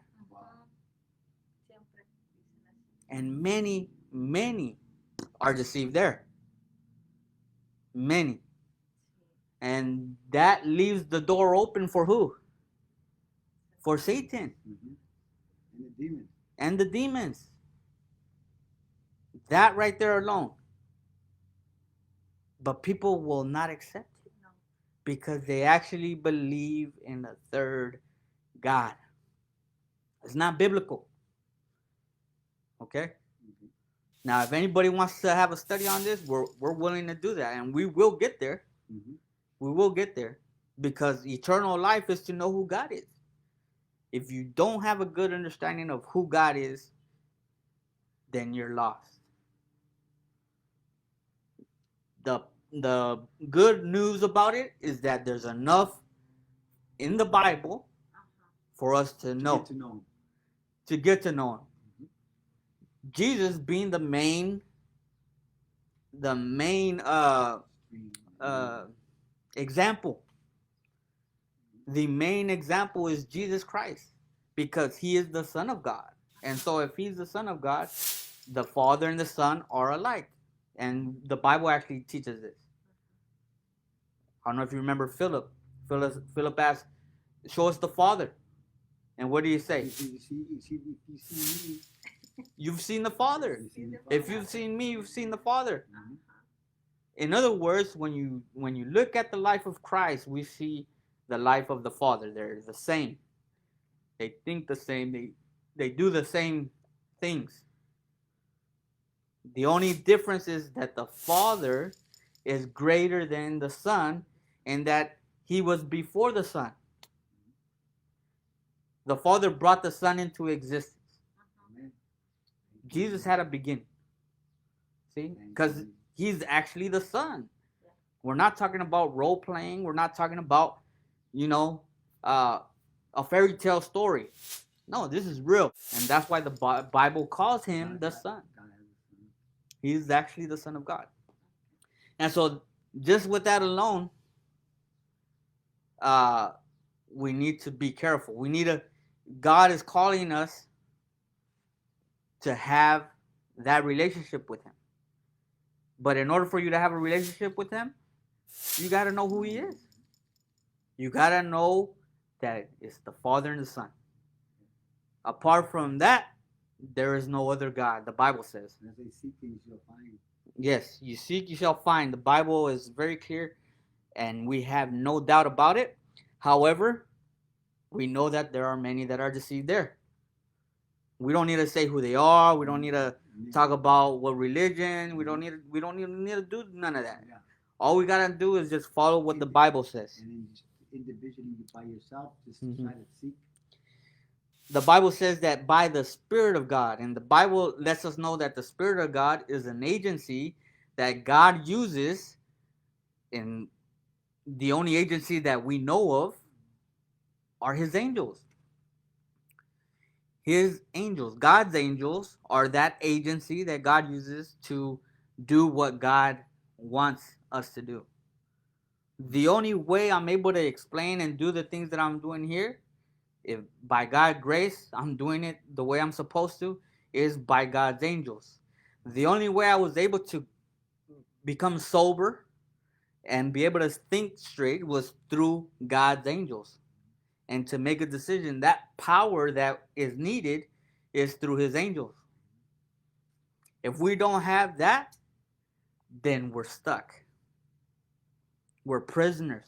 Speaker 1: And many, many are deceived there. Many. And that leaves the door open for who? For Satan.
Speaker 2: And the demons.
Speaker 1: And the demons. That right there alone. But people will not accept it because they actually believe in a third God. It's not biblical. Okay? Now, if anybody wants to have a study on this, we're willing to do that. And we will get there. We will get there. Because eternal life is to know who God is. If you don't have a good understanding of who God is, then you're lost. The good news about it is that there's enough in the Bible for us to know. To get to know him. Jesus being the main example. The main example is Jesus Christ because he is the Son of God. And so if he's the Son of God, the Father and the Son are alike. And the Bible actually teaches this. I don't know if you remember Philip. Philip asked, show us the Father. And what do you say? You've seen the Father. If you've seen me, you've seen the Father. In other words, when you look at the life of Christ, we see the life of the Father. They're the same. They think the same. They do the same things. The only difference is that the Father is greater than the Son and that he was before the Son. The Father brought the Son into existence. Jesus had a beginning. See? Because he's actually the Son. We're not talking about role playing. We're not talking about, a fairy tale story. No, this is real. And that's why the Bible calls him the Son. He's actually the Son of God. And so just with that alone, we need to be careful. God is calling us to have that relationship with him. But in order for you to have a relationship with him, you got to know who he is. You got to know that it's the Father and the Son. Apart from that, there is no other God, the Bible says.
Speaker 2: As they seek, you shall find.
Speaker 1: Yes, you seek, you shall find. The Bible is very clear, and we have no doubt about it. However, we know that there are many that are deceived there. We don't need to say who they are. We don't need to talk about what religion. We don't need to do none of that. All we gotta do is just follow what the Bible says.
Speaker 2: And then individually by yourself, just try to seek.
Speaker 1: The Bible says that by the Spirit of God, and the Bible lets us know that the Spirit of God is an agency that God uses, and the only agency that we know of are his angels. His angels, God's angels, are that agency that God uses to do what God wants us to do. The only way I'm able to explain and do the things that I'm doing here, if by God's grace I'm doing it the way I'm supposed to, is by God's angels. The only way I was able to become sober and be able to think straight was through God's angels. And to make a decision, that power that is needed is through his angels. If we don't have that, then we're stuck. We're prisoners.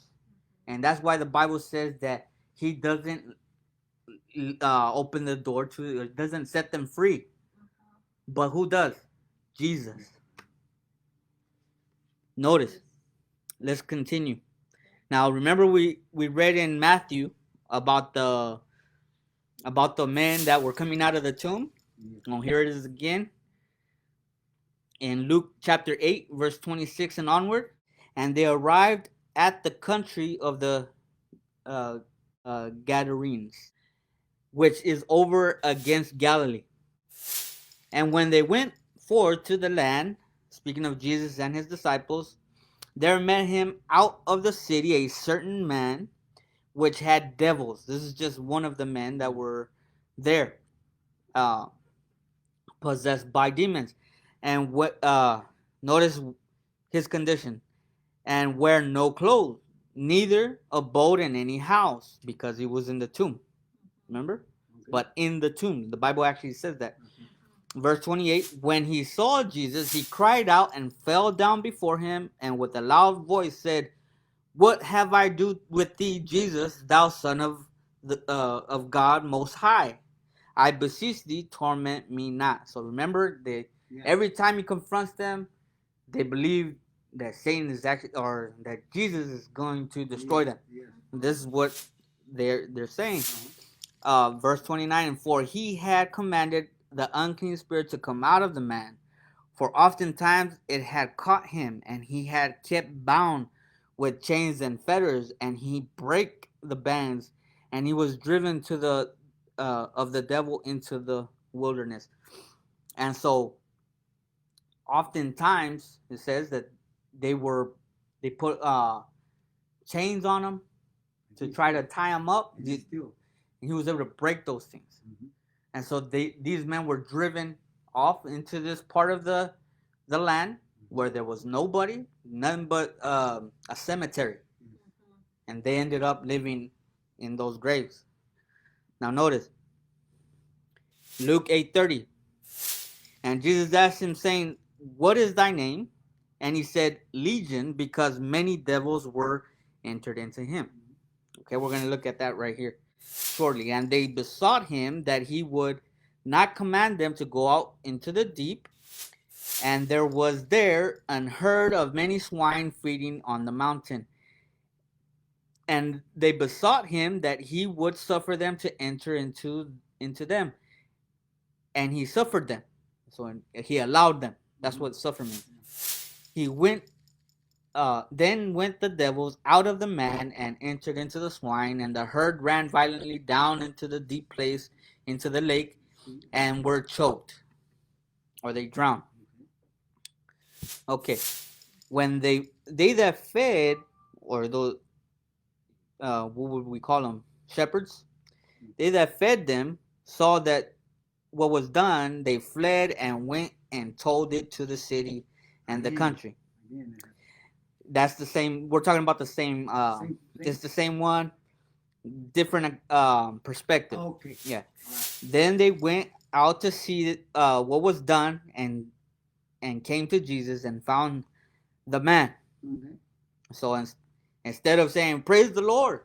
Speaker 1: And that's why the Bible says that he doesn't open the door to, doesn't set them free. But who does? Jesus. Notice. Let's continue. Now remember we read in Matthew about the men that were coming out of the tomb. Oh, here it is again. In Luke chapter 8, verse 26 and onward. And they arrived at the country of the Gadarenes, which is over against Galilee. And when they went forth to the land, speaking of Jesus and his disciples, there met him out of the city a certain man which had devils. This is just one of the men that were there, uh, possessed by demons. And what notice his condition, and wear no clothes, neither abode in any house, because he was in the tomb. Remember? Okay. But in the tomb. The Bible actually says that. Verse 28, when he saw Jesus, he cried out and fell down before him, and with a loud voice said, what have I do with thee, Jesus, thou Son of God Most High? I beseech thee, torment me not. So remember, every time he confronts them, they believe that Satan is actually, or that Jesus is going to destroy them. This is what they're saying. Verse 29, and for he had commanded the unclean spirit to come out of the man, for oftentimes it had caught him, and he had kept bound with chains and fetters, and he brake the bands, and he was driven to the of the devil into the wilderness. And so oftentimes it says that they put chains on him to try to tie him up. He was able to break those things. And so these men were driven off into this part of the land where there was nobody, none but a cemetery. And they ended up living in those graves. Now notice, Luke 8:30. And Jesus asked him, saying, what is thy name? And he said, Legion, because many devils were entered into him. Okay, we're going to look at that right here shortly. And they besought him that he would not command them to go out into the deep. And there was there an herd of many swine feeding on the mountain. And they besought him that he would suffer them to enter into them. And he suffered them. So he allowed them. That's what suffer means. He went, then went the devils out of the man and entered into the swine, and the herd ran violently down into the deep place, into the lake, and were choked, or they drowned. Okay, when they that fed, or those, what would we call them? Shepherds. They that fed them saw that what was done, they fled and went and told it to the city and the country. That's the same. We're talking about the same. It's the same one, different perspective.
Speaker 2: Okay.
Speaker 1: Yeah. Then they went out to see what was done, and came to Jesus and found the man.
Speaker 2: Okay.
Speaker 1: So instead of saying praise the Lord,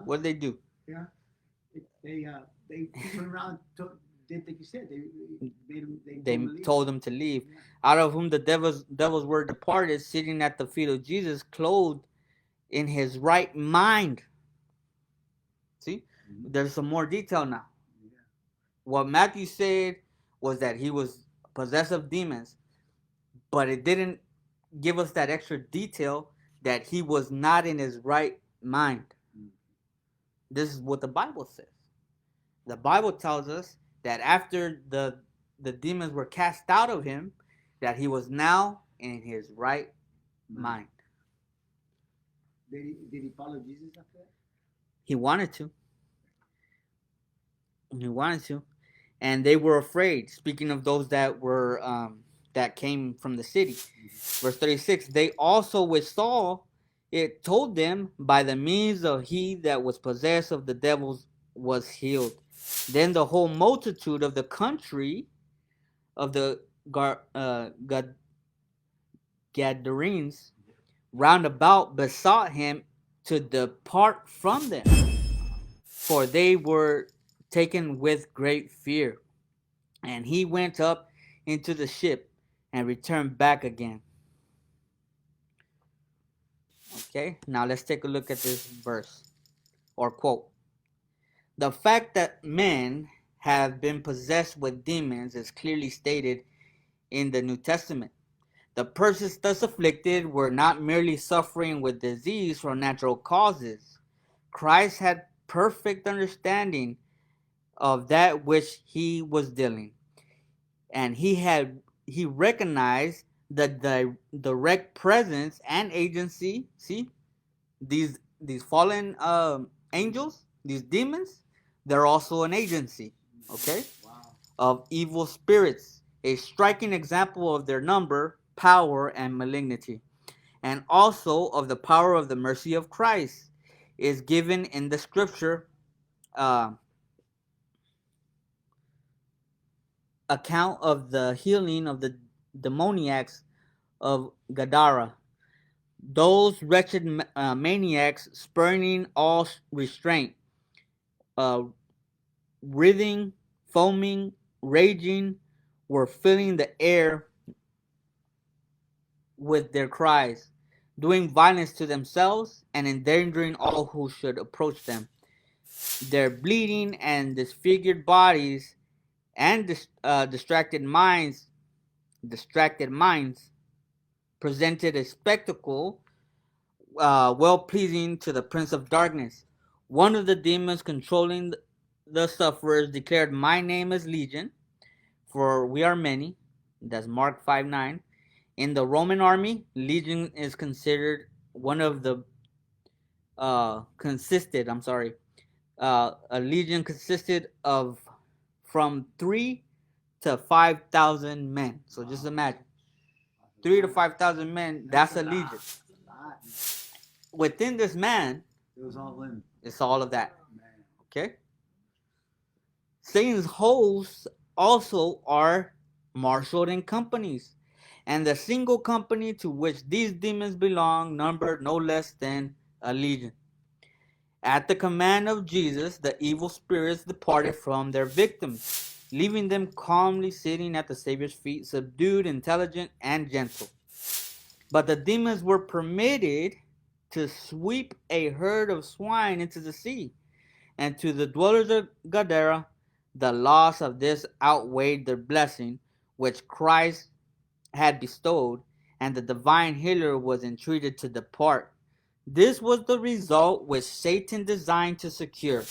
Speaker 1: what did they do?
Speaker 2: Yeah. They turned around, did like you said,
Speaker 1: they told them to leave. Yeah. Out of whom the devils were departed, sitting at the feet of Jesus, clothed in his right mind. See, there's some more detail now. Yeah. What Matthew said was that he was possessed of demons, but it didn't give us that extra detail that he was not in his right mind. This is what the Bible says. The Bible tells us that after the demons were cast out of him, that he was now in his right mind.
Speaker 2: Did he follow Jesus after that?
Speaker 1: He wanted to. He wanted to. And they were afraid. Speaking of those that were that came from the city. Verse 36, they also with Saul, it told them by the means of he that was possessed of the devils was healed. Then the whole multitude of the country of the Gadarenes round about besought him to depart from them, for they were taken with great fear. And he went up into the ship and returned back again. Okay, now let's take a look at this verse or quote. The fact that men have been possessed with demons is clearly stated in the New Testament. The persons thus afflicted were not merely suffering with disease from natural causes. Christ had perfect understanding of that which he was dealing, and he recognized the direct presence and agency. See, these fallen angels, these demons, they're also an agency, okay,
Speaker 2: Wow.
Speaker 1: of evil spirits, a striking example of their number, power, and malignity, and also of the power of the mercy of Christ is given in the scripture uh, account of the healing of the demoniacs of Gadara. Those wretched maniacs, spurning all restraint, uh, writhing, foaming, raging, were filling the air with their cries, doing violence to themselves and endangering all who should approach them. Their bleeding and disfigured bodies and distracted minds presented a spectacle well pleasing to the Prince of Darkness. One of the demons controlling the sufferers declared, "My name is Legion, for we are many." That's Mark 5:9. In the Roman army, Legion is considered one of the a legion consisted of from 3 to 5,000 men. So just imagine 3 to 5,000 men. That's a legion. Within this man,
Speaker 2: It was all in.
Speaker 1: it's all of that.
Speaker 2: Man.
Speaker 1: Okay. Satan's hosts also are marshaled in companies, and the single company to which these demons belong numbered no less than a legion. At the command of Jesus, the evil spirits departed from their victims, leaving them calmly sitting at the Savior's feet, subdued, intelligent, and gentle. But the demons were permitted to sweep a herd of swine into the sea, and to the dwellers of Gadara, the loss of this outweighed their blessing, which Christ had bestowed, and the divine healer was entreated to depart. This was the result which Satan designed to secure.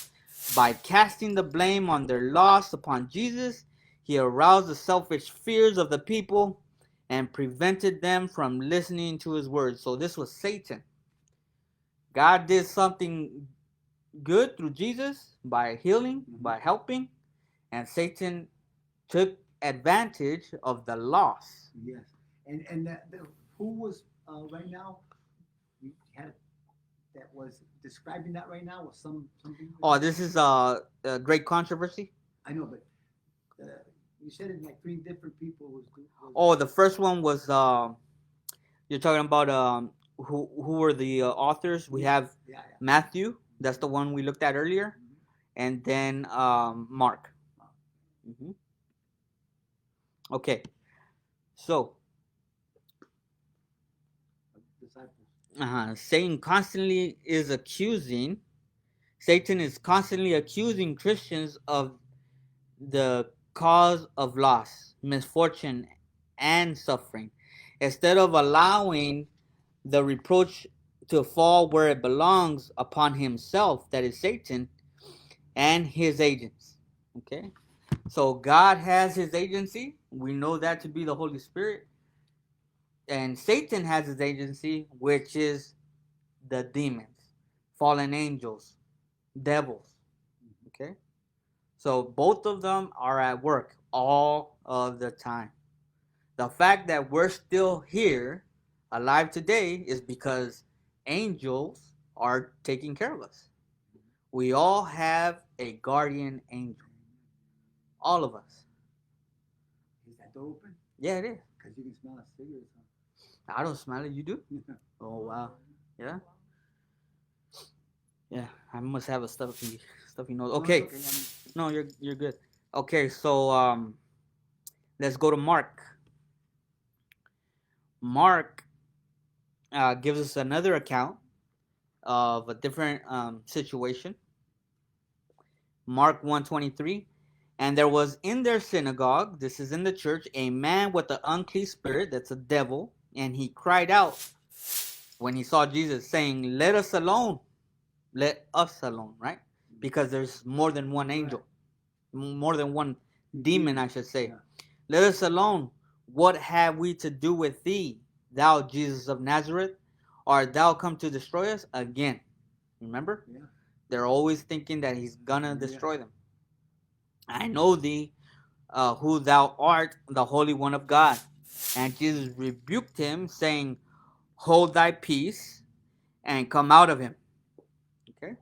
Speaker 1: By casting the blame on their loss upon Jesus, he aroused the selfish fears of the people and prevented them from listening to his words. So this was Satan. God did something good through Jesus by healing, by helping, and Satan took advantage of the loss.
Speaker 2: Yes. And who was right now? You had that was describing that right now was something.
Speaker 1: Oh, this is a great controversy.
Speaker 2: I know, but you said it like three different people was.
Speaker 1: Oh, the first one was you're talking about who were the authors? We have Matthew. That's the one we looked at earlier, and then Mark. Mm-hmm. Okay, so Satan is constantly accusing Christians of the cause of loss, misfortune, and suffering, instead of allowing the reproach to fall where it belongs upon himself, that is Satan, and his agents. Okay, so God has his agency. We know that to be the Holy Spirit. And Satan has his agency, which is the demons, fallen angels, devils. Okay? So both of them are at work all of the time. The fact that we're still here alive today is because angels are taking care of us. We all have a guardian angel. All of us.
Speaker 2: Is that door open?
Speaker 1: Yeah, it is.
Speaker 2: Because you can smell a cigarette.
Speaker 1: I don't smell it. You do?
Speaker 2: Huh?
Speaker 1: Oh, wow. Yeah? Yeah. I must have a stuffy nose.
Speaker 2: No,
Speaker 1: Okay.
Speaker 2: it's okay.
Speaker 1: No, you're good. Okay, so let's go to Mark. Mark gives us another account of a different situation. Mark 1:23, and there was in their synagogue, this is in the church, a man with an unclean spirit, that's a devil, and he cried out when he saw Jesus, saying, "Let us alone, let us alone," right? Because there's more than one angel, more than one demon, I should say.
Speaker 2: Yeah.
Speaker 1: Let us alone. What have we to do with thee, thou Jesus of Nazareth? Art thou come to destroy us? Again, remember?
Speaker 2: Yeah.
Speaker 1: They're always thinking that he's gonna
Speaker 2: Yeah.
Speaker 1: destroy them. I know thee, who thou art, the Holy One of God. And Jesus rebuked him, saying, Hold thy peace and come out of him. Okay?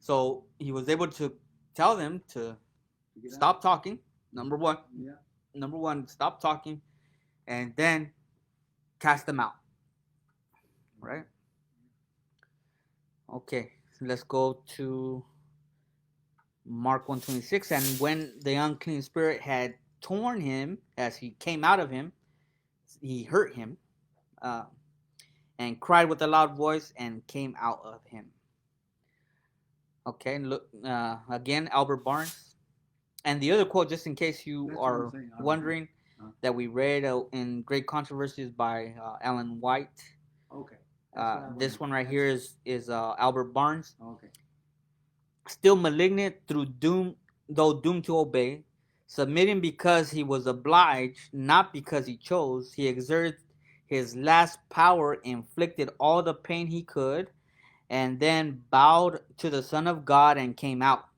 Speaker 1: So he was able to tell them to stop talking. Number one.
Speaker 2: Yeah.
Speaker 1: Number one, stop talking, and then cast them out. Right? Okay. So let's go to Mark 1:26. And when the unclean spirit had torn him as he came out of him, he hurt him, uh, and cried with a loud voice and came out of him. Okay, look again, Albert Barnes. And the other quote, just in case you
Speaker 2: That's what I'm
Speaker 1: are
Speaker 2: saying.
Speaker 1: wondering, that we read in Great Controversies by Ellen White.
Speaker 2: Okay.
Speaker 1: This one right here is Albert Barnes.
Speaker 2: Okay.
Speaker 1: Still malignant through doom, though doomed to obey, submitting because he was obliged, not because he chose. He exerted his last power, inflicted all the pain he could, and then bowed to the Son of God and came out.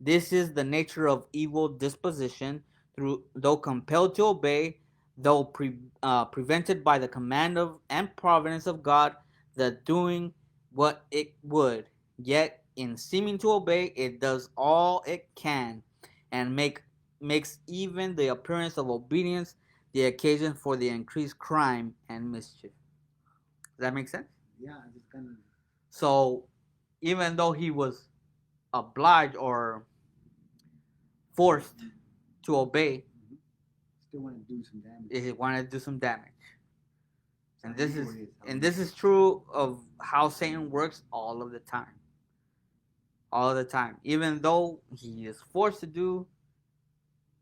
Speaker 1: This is the nature of evil disposition, through though compelled to obey, though prevented by the command of and providence of God, the doing what it would. Yet in seeming to obey, it does all it can, and makes even the appearance of obedience the occasion for the increased crime and mischief. Does that make sense?
Speaker 2: Yeah, I just kind of.
Speaker 1: So, even though he was obliged or forced to obey,
Speaker 2: Still want to do some damage.
Speaker 1: he wanted to do some damage. And this is
Speaker 2: and
Speaker 1: this is true of how Satan works all of the time. All the time. Even though he is forced to do,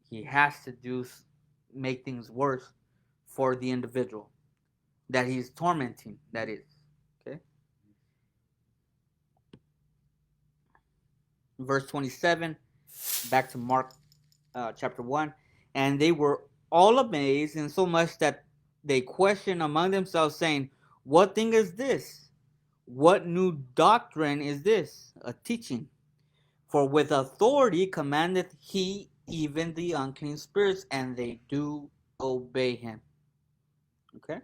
Speaker 1: he has to do make things worse for the individual that he's tormenting, that is. Okay? Verse 27, back to Mark chapter 1. And they were all amazed, in so much that they questioned among themselves, saying, What thing is this? What new doctrine is this? A teaching. For with authority commandeth he even the unclean spirits, and they do obey him. Okay?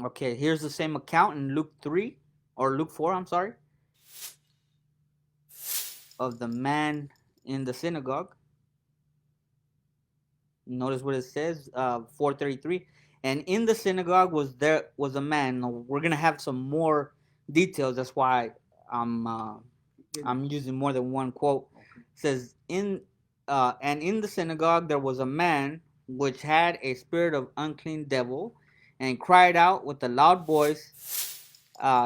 Speaker 1: Okay, here's the same account in Luke 3, or Luke 4, I'm sorry, of the man in the synagogue. Notice what it says, 4:33. And in the synagogue was a man. Now, we're gonna have some more details. That's why I'm using more than one quote. It says and in the synagogue there was a man which had a spirit of unclean devil, and cried out with a loud voice,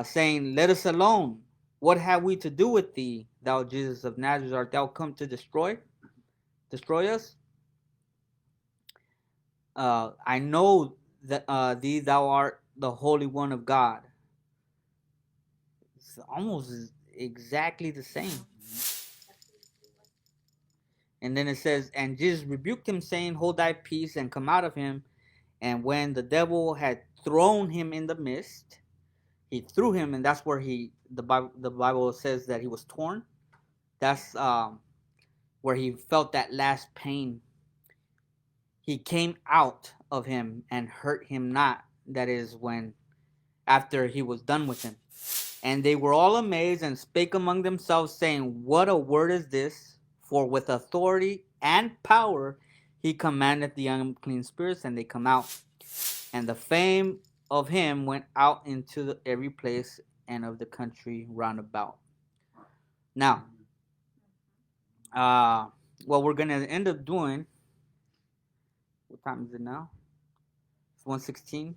Speaker 1: saying, Let us alone. What have we to do with thee, thou Jesus of Nazareth? Art thou come to destroy us? I know that thee, thou art the Holy One of God. It's almost exactly the same. And then it says, and Jesus rebuked him, saying, hold thy peace and come out of him. And when the devil had thrown him in the midst, he threw him, and that's where the Bible says that he was torn. That's where he felt that last pain. He came out of him and hurt him not. That is when after he was done with him. And they were all amazed and spake among themselves, saying, what a word is this? For with authority and power he commandeth the unclean spirits, and they come out. And the fame of him went out into every place and of the country round about. Now, what we're going to end up doing, what time is it now? It's 1:16.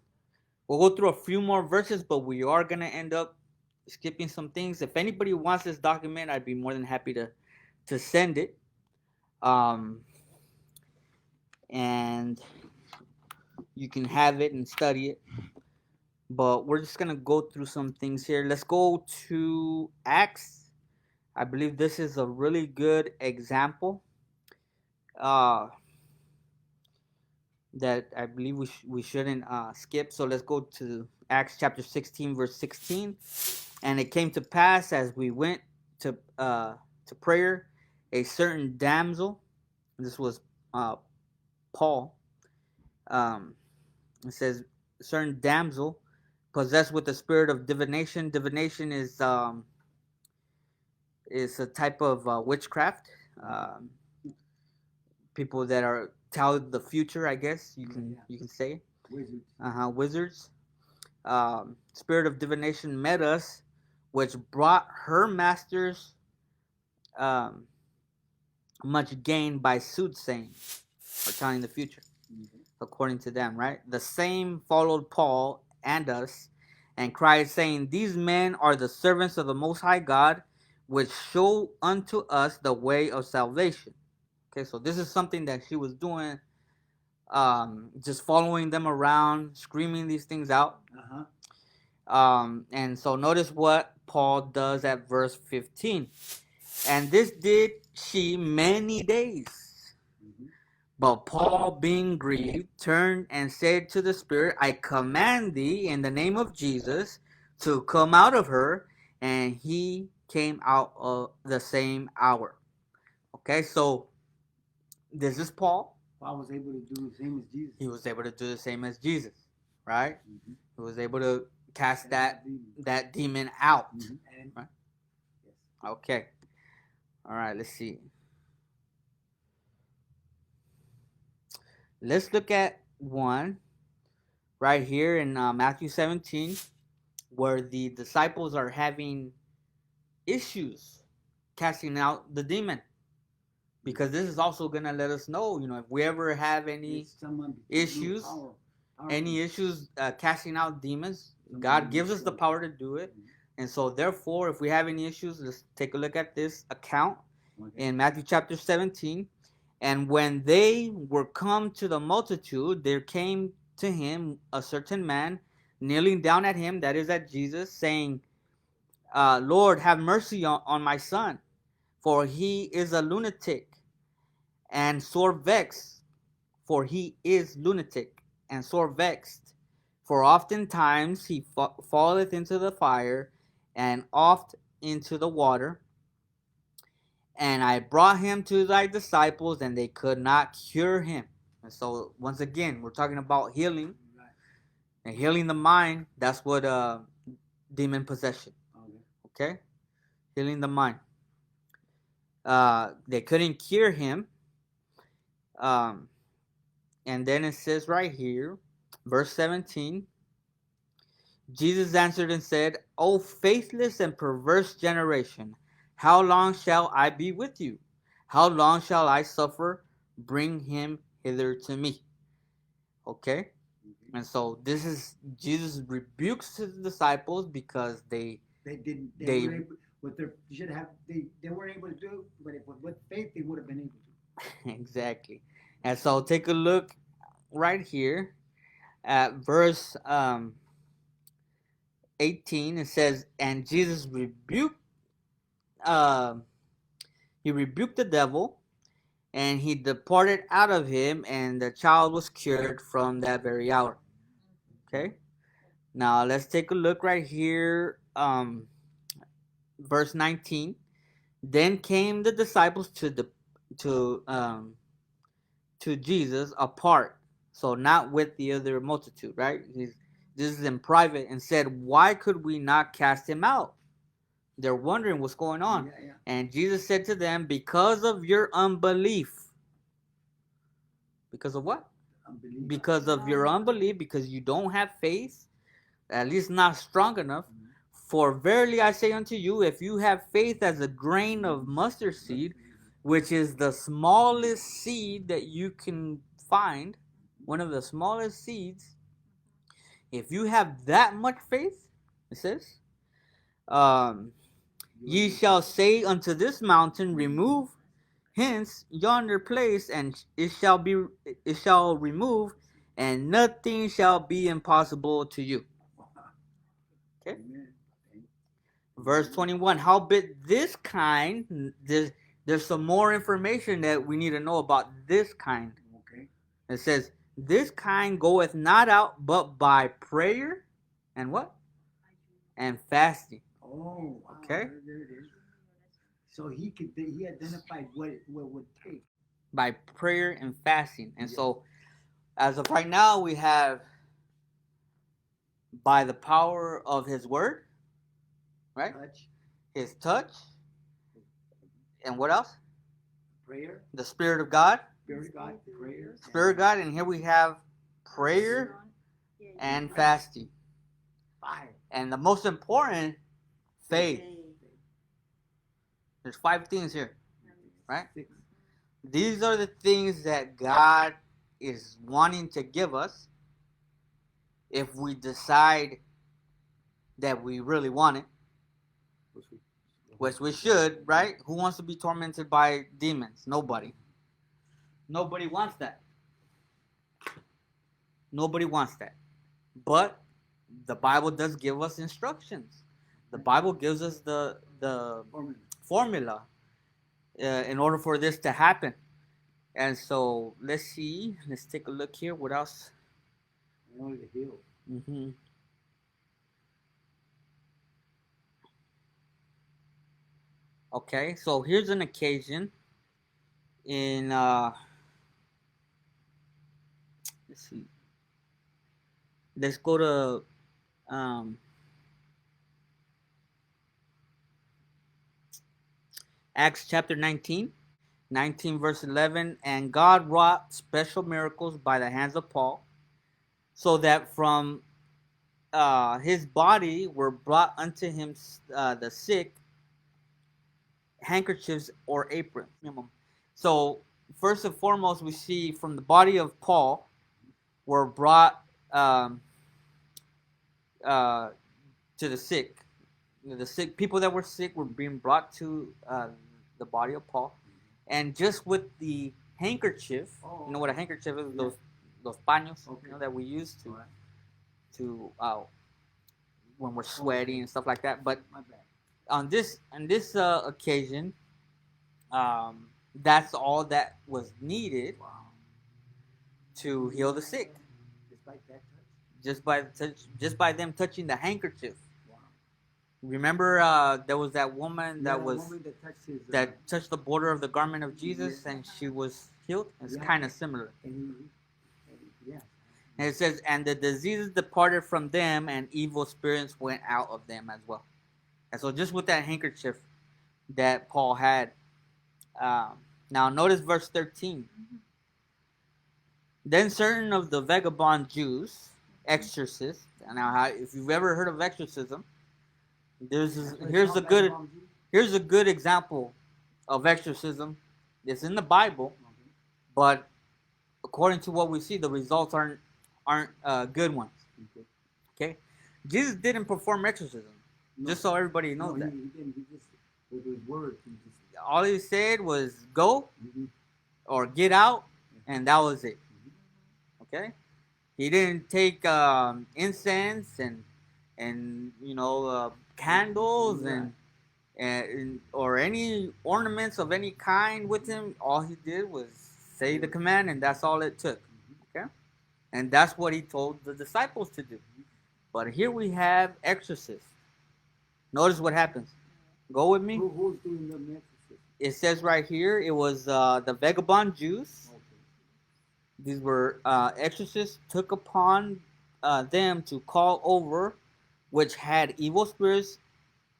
Speaker 1: We'll go through a few more verses, but we are going to end up skipping some things. If anybody wants this document, I'd be more than happy to send it. And you can have it and study it. But we're just going to go through some things here. Let's go to Acts. I believe this is a really good example that I believe we shouldn't skip. So let's go to Acts chapter 16, verse 16. And it came to pass as we went to prayer, a certain damsel, this was Paul, it says, certain damsel possessed with the spirit of divination. Divination is a type of witchcraft. People that are tell the future, I guess you can say.
Speaker 2: Wizards.
Speaker 1: Wizards. Spirit of divination met us, which brought her masters much gain by soothsaying, or telling the future, according to them, right? The same followed Paul and us, and cried, saying, these men are the servants of the Most High God, which show unto us the way of salvation. Okay, so this is something that she was doing, just following them around, screaming these things out. And so notice what Paul does at verse 15. And this did she many days. But Paul, being grieved, turned and said to the spirit, I command thee in the name of Jesus to come out of her. And he came out of the same hour. Okay, so this is Paul.
Speaker 2: Paul was able to do the same as Jesus.
Speaker 1: He was able to do the same as Jesus, right? He was able to cast that demon out. Right?
Speaker 2: Yes.
Speaker 1: Okay. All right, let's see. Let's look at one right here in Matthew 17, where the disciples are having issues casting out the demon. Because this is also going to let us know, if we ever have any issues, casting out demons, God gives us the power to do it. And so therefore, if we have any issues, let's take a look at this account in Matthew chapter 17. And when they were come to the multitude, there came to him a certain man, kneeling down at him, that is at Jesus, saying, Lord, have mercy on my son, for he is a lunatic and sore vexed. For he is lunatic and sore vexed. For oftentimes he falleth into the fire, and oft into the water. And I brought him to thy disciples, and they could not cure him. And so, once again, we're talking about healing. And healing the mind, that's what demon possession. Okay? Healing the mind. They couldn't cure him. And then it says right here, verse 17, Jesus answered and said, O faithless and perverse generation, how long shall I be with you? How long shall I suffer? Bring him hither to me. Okay? And so this is, Jesus rebukes his disciples because they weren't
Speaker 2: able to do, but with faith they would have been able to.
Speaker 1: Exactly. And so take a look right here at verse 18. It says, and Jesus rebuked the devil, And he departed out of him, and the child was cured from that very hour. Okay. Now let's take a look right here. Verse 19. Then came the disciples to um to Jesus apart, so not with the other multitude, right? This is in private, and said, "Why could we not cast him out?" They're wondering what's going on.
Speaker 2: Yeah.
Speaker 1: And Jesus said to them, "Because of your unbelief." Because of what?
Speaker 2: Unbelief.
Speaker 1: Because of your unbelief, because you don't have faith, at least not strong enough. For verily I say unto you, if you have faith as a grain of mustard seed, which is the smallest seed that you can find, one of the smallest seeds, if you have that much faith, it says, um, ye shall say unto this mountain, remove hence yonder place, and it shall remove, and nothing shall be impossible to you. Okay. Verse 21. Howbeit this kind, there's some more information that we need to know about this kind.
Speaker 2: Okay.
Speaker 1: It says, this kind goeth not out but by prayer and what? And fasting.
Speaker 2: Oh, wow.
Speaker 1: Okay.
Speaker 2: There it is. So he identified what would take.
Speaker 1: By prayer and fasting. And
Speaker 2: Yes.
Speaker 1: so, as of right now, we have by the power of his word, right?
Speaker 2: Touch,
Speaker 1: His touch. And what else?
Speaker 2: prayer,
Speaker 1: The Spirit of God.
Speaker 2: Spirit of God, prayer,
Speaker 1: Spirit of God. And here we have prayer and fasting.
Speaker 2: fire.
Speaker 1: And the most important, faith. There's 5 things here, right?
Speaker 2: 6.
Speaker 1: These are the things that God is wanting to give us if we decide that we really want it, which we should, right? Who wants to be tormented by demons? Nobody. Nobody wants that. Nobody wants that. But the Bible does give us instructions. The Bible gives us the formula in order for this to happen. And so let's see. Let's take a look here. What else?
Speaker 2: In order to heal.
Speaker 1: Mm-hmm. Okay, so here's an occasion in let's see. Let's go to Acts chapter 19, 19 verse 11. And God wrought special miracles by the hands of Paul, so that from his body were brought unto him the sick handkerchiefs or aprons. So first and foremost, we see from the body of Paul were brought to the sick. The sick people that were sick were being brought to the body of Paul, and just with the handkerchief, you know what a handkerchief is?
Speaker 2: Yeah.
Speaker 1: Those paños,
Speaker 2: Okay.
Speaker 1: that we use to when we're sweating and stuff like that. But
Speaker 2: My bad.
Speaker 1: on this occasion, that's all that was needed
Speaker 2: Wow.
Speaker 1: to heal the sick,
Speaker 2: Just like that touch.
Speaker 1: just by them touching the handkerchief.
Speaker 2: Wow.
Speaker 1: Remember, there was that woman that was
Speaker 2: woman that touched his,
Speaker 1: that touched the border of the garment of Jesus, and she was healed. It's
Speaker 2: Yeah.
Speaker 1: kind of similar.
Speaker 2: Yeah.
Speaker 1: And it says, and the diseases departed from them, and evil spirits went out of them as well. And so just with that handkerchief that Paul had. Now notice verse 13. Then certain of the vagabond Jews, exorcists. Now, if you've ever heard of exorcism, here's a good example of exorcism. It's in the Bible, but according to what we see, the results aren't good ones. Okay, Jesus didn't perform exorcism.
Speaker 2: No.
Speaker 1: Just so everybody knows that.
Speaker 2: He didn't. He just, with his word, he just.
Speaker 1: All he said was go or get out, and that was it. Okay, he didn't take incense and candles and or any ornaments of any kind with him. All he did was say the command, and that's all it took. Okay, and that's what he told the disciples to do. But here we have exorcists. Notice what happens. Go with me.
Speaker 2: Who's doing the exorcism?
Speaker 1: It says right here it was the vagabond Jews.
Speaker 2: Okay.
Speaker 1: These were exorcists took upon them to call over, which had evil spirits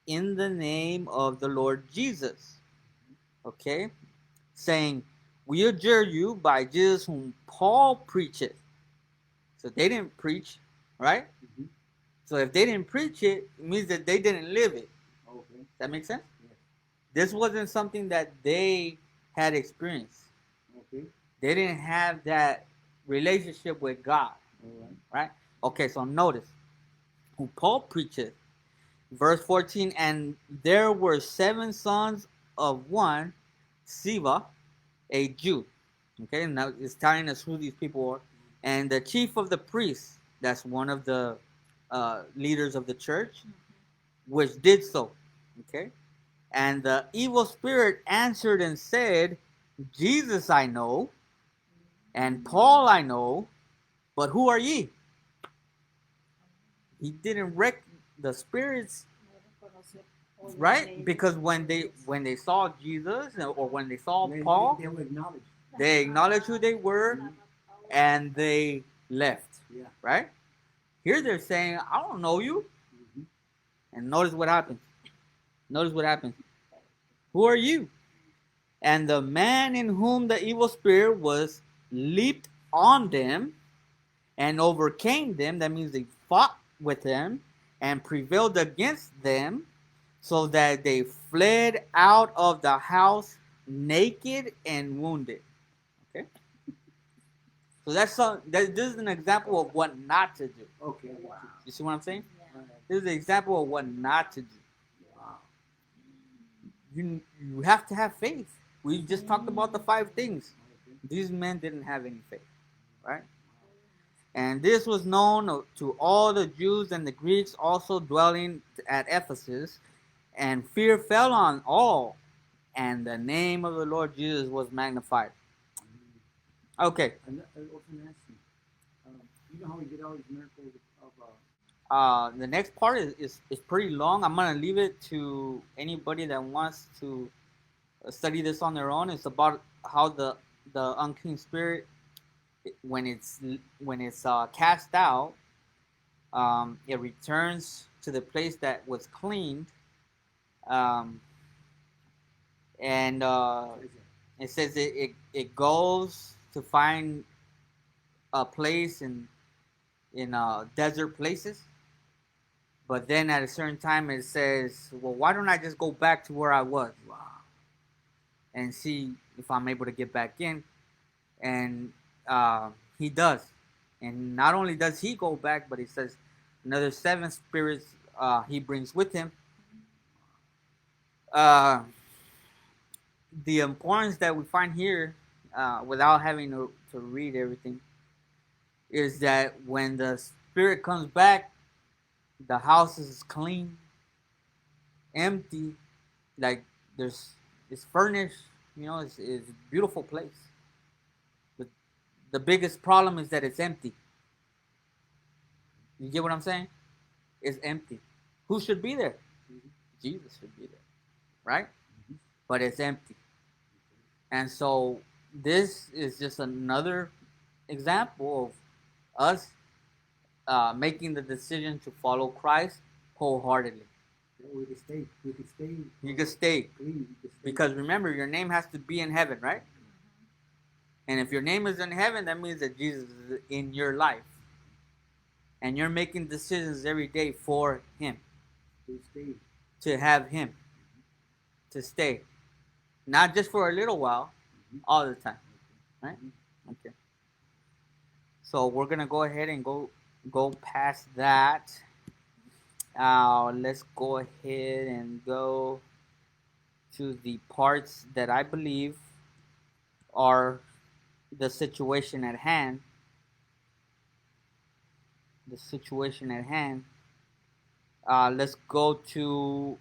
Speaker 1: in the name of the Lord Jesus. Okay, saying, "We adjure you by Jesus whom Paul preacheth." So they didn't preach, right?
Speaker 2: Mm-hmm.
Speaker 1: So if they didn't preach it, it means that they didn't live it.
Speaker 2: Okay.
Speaker 1: Does that make sense?
Speaker 2: Yes.
Speaker 1: This wasn't something that they had experienced.
Speaker 2: Okay.
Speaker 1: They didn't have that relationship with God.
Speaker 2: All right.
Speaker 1: Right? Okay, so notice who Paul preacheth. Verse 14, and there were 7 sons of one, Siva, a Jew. Okay, now it's telling us who these people are. And the chief of the priests, that's one of the leaders of the church, which did so. Okay, and the evil spirit answered and said, Jesus I know, and Paul I know, but who are ye? He didn't the spirits, right? Because when they saw Jesus or when they saw Paul,
Speaker 2: They were acknowledged.
Speaker 1: they acknowledged who they were and they left.
Speaker 2: Yeah.
Speaker 1: Right? Here they're saying, I don't know you.
Speaker 2: Mm-hmm.
Speaker 1: And notice what happens. Notice what happens. Who are you? And the man in whom the evil spirit was leaped on them and overcame them. That means they fought with them and prevailed against them, so that they fled out of the house naked and wounded. Okay? So this is an example of what not to do.
Speaker 2: Okay.
Speaker 3: Wow.
Speaker 1: You see what I'm saying?
Speaker 2: Wow.
Speaker 1: This is an example of what not to do.
Speaker 2: Wow.
Speaker 1: You have to have faith. We just talked about the 5 things.
Speaker 2: Okay.
Speaker 1: These men didn't have any faith, right? And this was known to all the Jews and the Greeks also dwelling at Ephesus, and fear fell on all, and the name of the Lord Jesus was magnified. Okay.
Speaker 2: And I was going to ask you know how we get all these miracles of
Speaker 1: The next part is pretty long. I'm going to leave it to anybody that wants to study this on their own. It's about how the unclean spirit, when it's cast out, it returns to the place that was cleaned, and it says it goes to find a place in desert places, but then at a certain time it says, well, why don't I just go back to where I was? Wow. And see if I'm able to get back in. And he does. And not only does he go back, but he says another 7 spirits he brings with him. The importance that we find here, without having to read everything, is that when the spirit comes back, the house is clean, empty, like it's furnished, it's a beautiful place. But the biggest problem is that it's empty. You get what I'm saying? It's empty. Who should be there? Jesus should be there, right? But it's empty. And so this is just another example of us making the decision to follow Christ wholeheartedly.
Speaker 2: we could stay. We could stay.
Speaker 1: You can stay.
Speaker 2: Clean. You could stay.
Speaker 1: Because remember, your name has to be in heaven, right? And if your name is in heaven, that means that Jesus is in your life. And you're making decisions every day for Him.
Speaker 2: To stay.
Speaker 1: To have Him. To stay. Not just for a little while, all the time. Right? Okay. So we're going to go ahead and go past that. Let's go ahead and go to the parts that I believe are the situation at hand. The situation at hand. Let's go to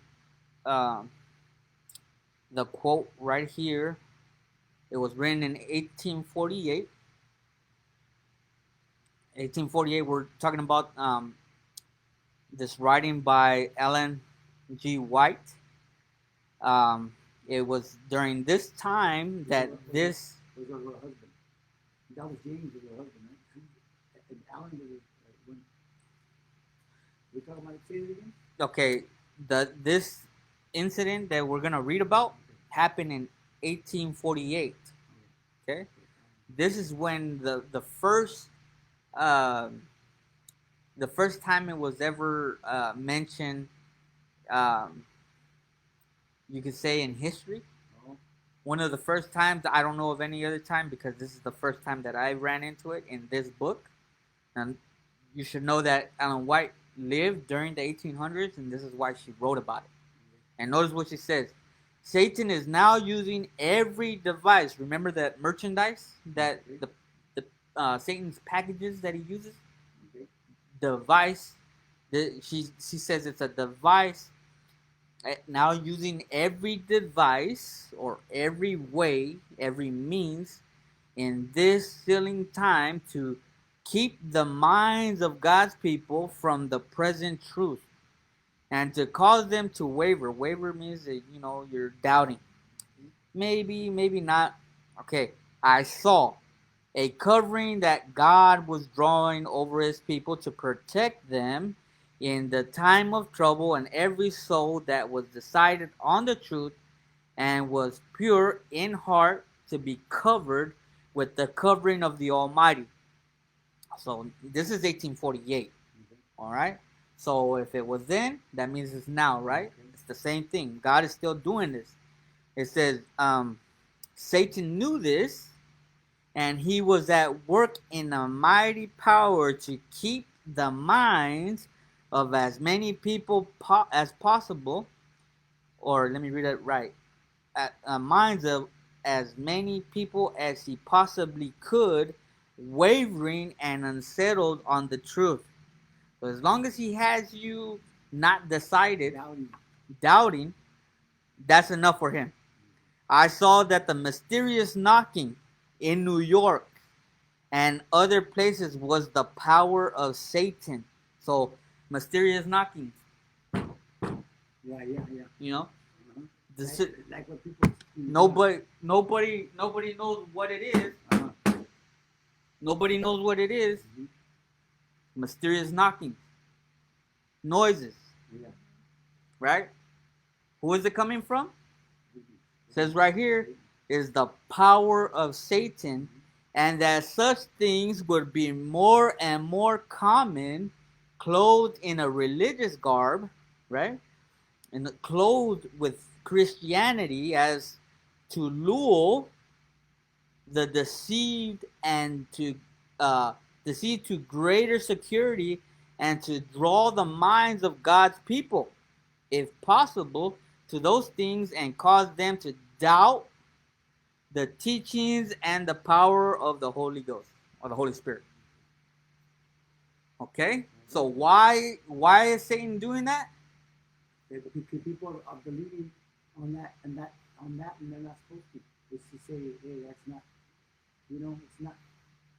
Speaker 1: the quote right here. It was written in 1848. 1848. We're talking about this writing by Ellen G. White. Um, it was during this time that this.
Speaker 2: Was her husband. That was James was her husband, right? And Alan was when we talking about it, say it again?
Speaker 1: Okay, this incident that we're gonna read about happened in 1848. Okay, this is when um, the first time it was ever mentioned. Um, you could say in history.
Speaker 2: Oh,
Speaker 1: One of the first times. I don't know of any other time because this is the first time that I ran into it in this book. And you should know that Ellen White lived during the 1800s, and this is why she wrote about it. And notice what she says. Satan is now using every device. Remember that merchandise that the Satan's packages that he uses.
Speaker 2: okay.
Speaker 1: Device. She says it's a device. Now using every device or every way, every means in this sealing time to keep the minds of God's people from the present truth and to cause them to waver. Waver means that you're doubting. Maybe, maybe not. Okay, I saw a covering that God was drawing over his people to protect them in the time of trouble, and every soul that was decided on the truth and was pure in heart to be covered with the covering of the Almighty. So this is 1848. All right. So if it was then, that means it's now, right? It's the same thing. God is still doing this. It says Satan knew this, and he was at work in a mighty power to keep the minds of as many people as possible, or let me read it right, at minds of as many people as he possibly could, wavering and unsettled on the truth. So as long as he has you not decided, doubting, that's enough for him. I saw that the mysterious knocking in New York and other places was the power of Satan. So mysterious knocking,
Speaker 2: Yeah, yeah, yeah.
Speaker 1: you know,
Speaker 2: Like what people.
Speaker 1: nobody knows what it is. Nobody knows what it is.
Speaker 2: Mm-hmm.
Speaker 1: Mysterious knocking, noises,
Speaker 2: Yeah.
Speaker 1: right? Who is it coming from? It says right here is the power of Satan, and that such things would be more and more common, clothed in a religious garb, right? And clothed with Christianity as to lure the deceived and to deceive to greater security and to draw the minds of God's people, if possible, to those things and cause them to doubt the teachings and the power of the Holy Ghost or the Holy Spirit. Okay? So why is Satan doing that?
Speaker 2: Because people are believing on that, and they're not supposed to. It's to say, hey, that's not, it's not.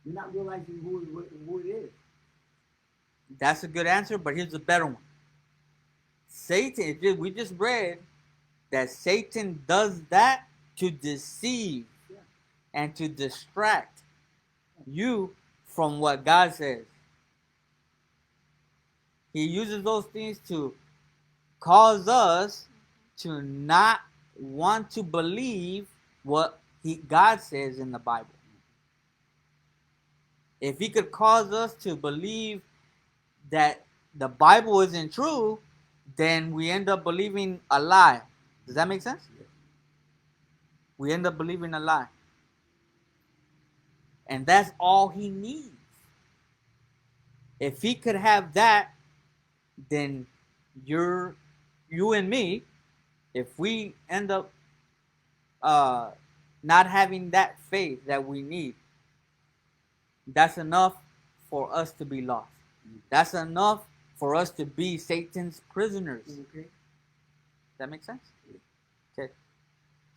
Speaker 2: You're not realizing who it is.
Speaker 1: That's a good answer, but here's a better one. Satan, we just read that Satan does that to deceive and to distract you from what God says. He uses those things to cause us to not want to believe what God says in the Bible. If he could cause us to believe that the Bible isn't true, then we end up believing a lie. Does that make sense?
Speaker 2: Yeah.
Speaker 1: We end up believing a lie. And that's all he needs. If he could have that, then you and me, if we end up not having that faith that we need, that's enough for us to be lost. That's enough for us to be Satan's prisoners.
Speaker 2: Okay.
Speaker 1: That makes sense? Okay.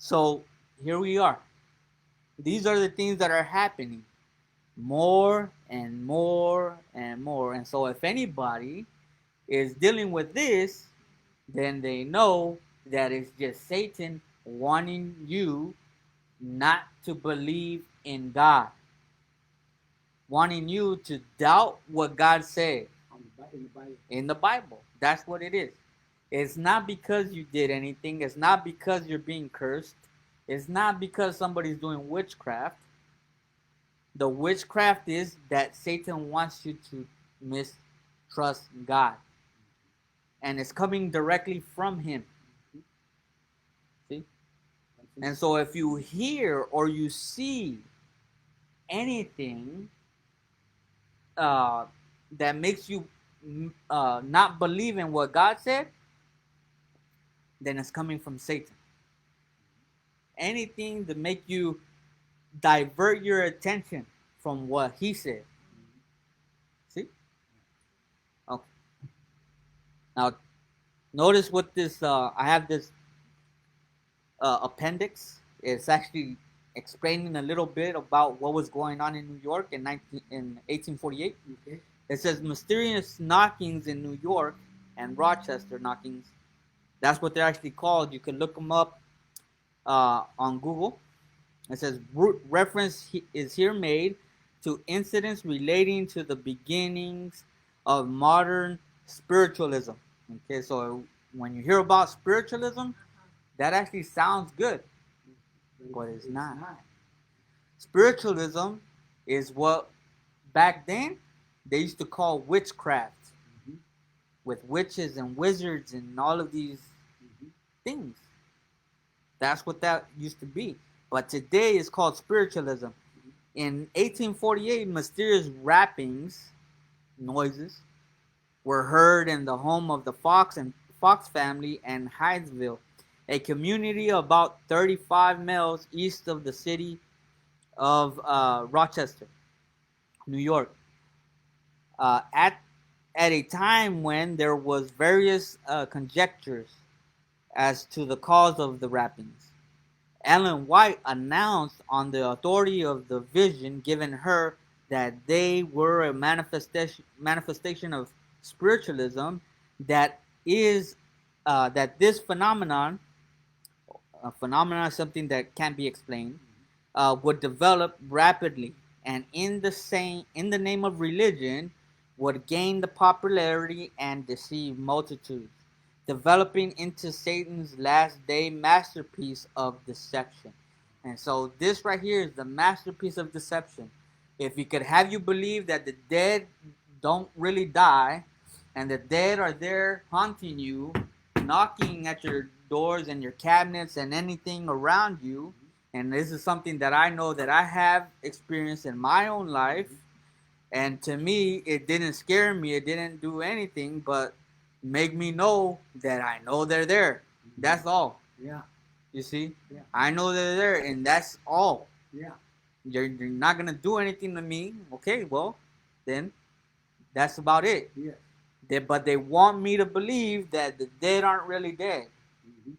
Speaker 1: So here we are. These are the things that are happening more and more and more. And so if anybody is dealing with this, then they know that it's just Satan wanting you not to believe in God, wanting you to doubt what God said
Speaker 2: in the Bible.
Speaker 1: in the Bible. That's what it is. It's not because you did anything. It's not because you're being cursed. It's not because somebody's doing witchcraft. The witchcraft is that Satan wants you to mistrust God. And it's coming directly from him. See? And so if you hear or you see anything that makes you not believe in what God said, then it's coming from Satan. Anything to make you divert your attention from what he said. See? Okay. Now, notice what this, I have this appendix. It's actually explaining a little bit about what was going on in New York in 1848.
Speaker 2: Okay.
Speaker 1: It says mysterious knockings in New York and Rochester knockings. That's what they're actually called. You can look them up on Google. It says reference is here made to incidents relating to the beginnings of modern spiritualism. Okay, so when you hear about spiritualism, that actually sounds good, but it's not. Spiritualism is what back then they used to call witchcraft, with witches and wizards and all of these things. That's what that used to be. But today it's called spiritualism. In 1848, mysterious rappings, noises, were heard in the home of the Fox family in Hydesville, a community about 35 miles east of the city of Rochester, New York. At a time when there was various conjectures as to the cause of the rappings. Ellen White announced on the authority of the vision given her that they were a manifestation of spiritualism, that is that this phenomenon, a phenomenon is something that can't be explained, would develop rapidly, and in the name of religion would gain the popularity and deceive multitudes, developing into Satan's last day masterpiece of deception. And so this right here is the masterpiece of deception. If he could have you believe that the dead don't really die, and the dead are there haunting you, knocking at your doors and your cabinets and anything around you, and this is something that I know that I have experienced in my own life, and to me it didn't scare me, it didn't do anything but make me know that I know they're there. That's all.
Speaker 2: Yeah.
Speaker 1: You see?
Speaker 2: Yeah.
Speaker 1: I know they're there, and that's all.
Speaker 2: Yeah.
Speaker 1: You're not gonna do anything to me. Okay, well, then that's about it.
Speaker 2: Yeah.
Speaker 1: But they want me to believe that the dead aren't really dead.
Speaker 2: Mm-hmm.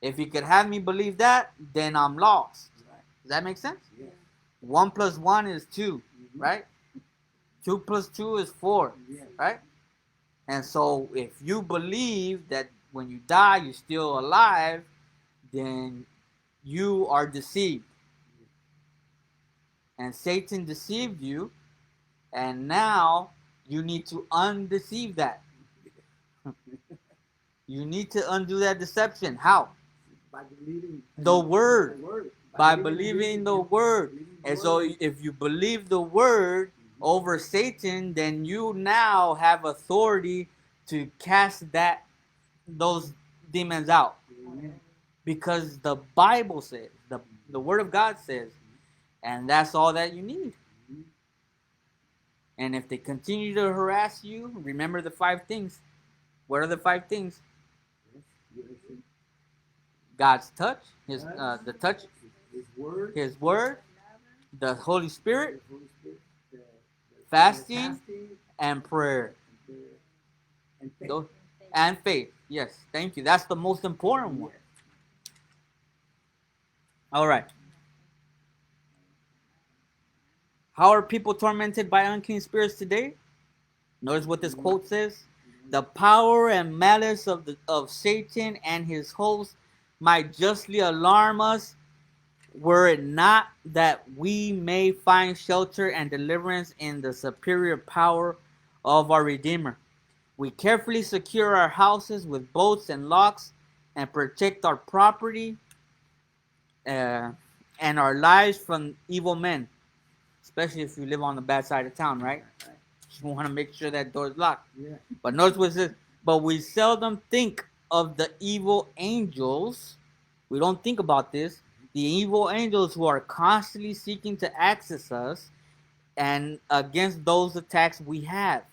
Speaker 1: If you could have me believe that, then I'm lost.
Speaker 2: Right.
Speaker 1: Does that make sense?
Speaker 2: Yeah.
Speaker 1: 1 + 1 is 2, right? 2 + 2 is 4, right? And so if you believe that when you die you're still alive, then you are deceived. And Satan deceived you, and now you need to undeceive that. You need to undo that deception. How?
Speaker 2: By believing
Speaker 1: the word. By believing the word. And so
Speaker 2: word.
Speaker 1: if you believe the word over Satan, then you now have authority to cast those demons out.
Speaker 2: Amen.
Speaker 1: Because the Bible says, the word of God says, and that's all that you need. And if they continue to harass you, remember the 5 things. What are the 5 things? God's touch, the touch, His word, the Holy Spirit, fasting, and prayer, and faith. Yes, thank you. That's the most important one. All right. How are people tormented by unclean spirits today? Notice what this quote says. The power and malice of Satan and his hosts might justly alarm us, were it not that we may find shelter and deliverance in the superior power of our Redeemer. We carefully secure our houses with bolts and locks and protect our property uh, and our lives from evil men, especially if you live on the bad side of town, right? You want to make sure that door is locked.
Speaker 2: Yeah.
Speaker 1: But notice what it says. But we seldom think of the evil angels. We don't think about this. The evil angels who are constantly seeking to access us and against those attacks we have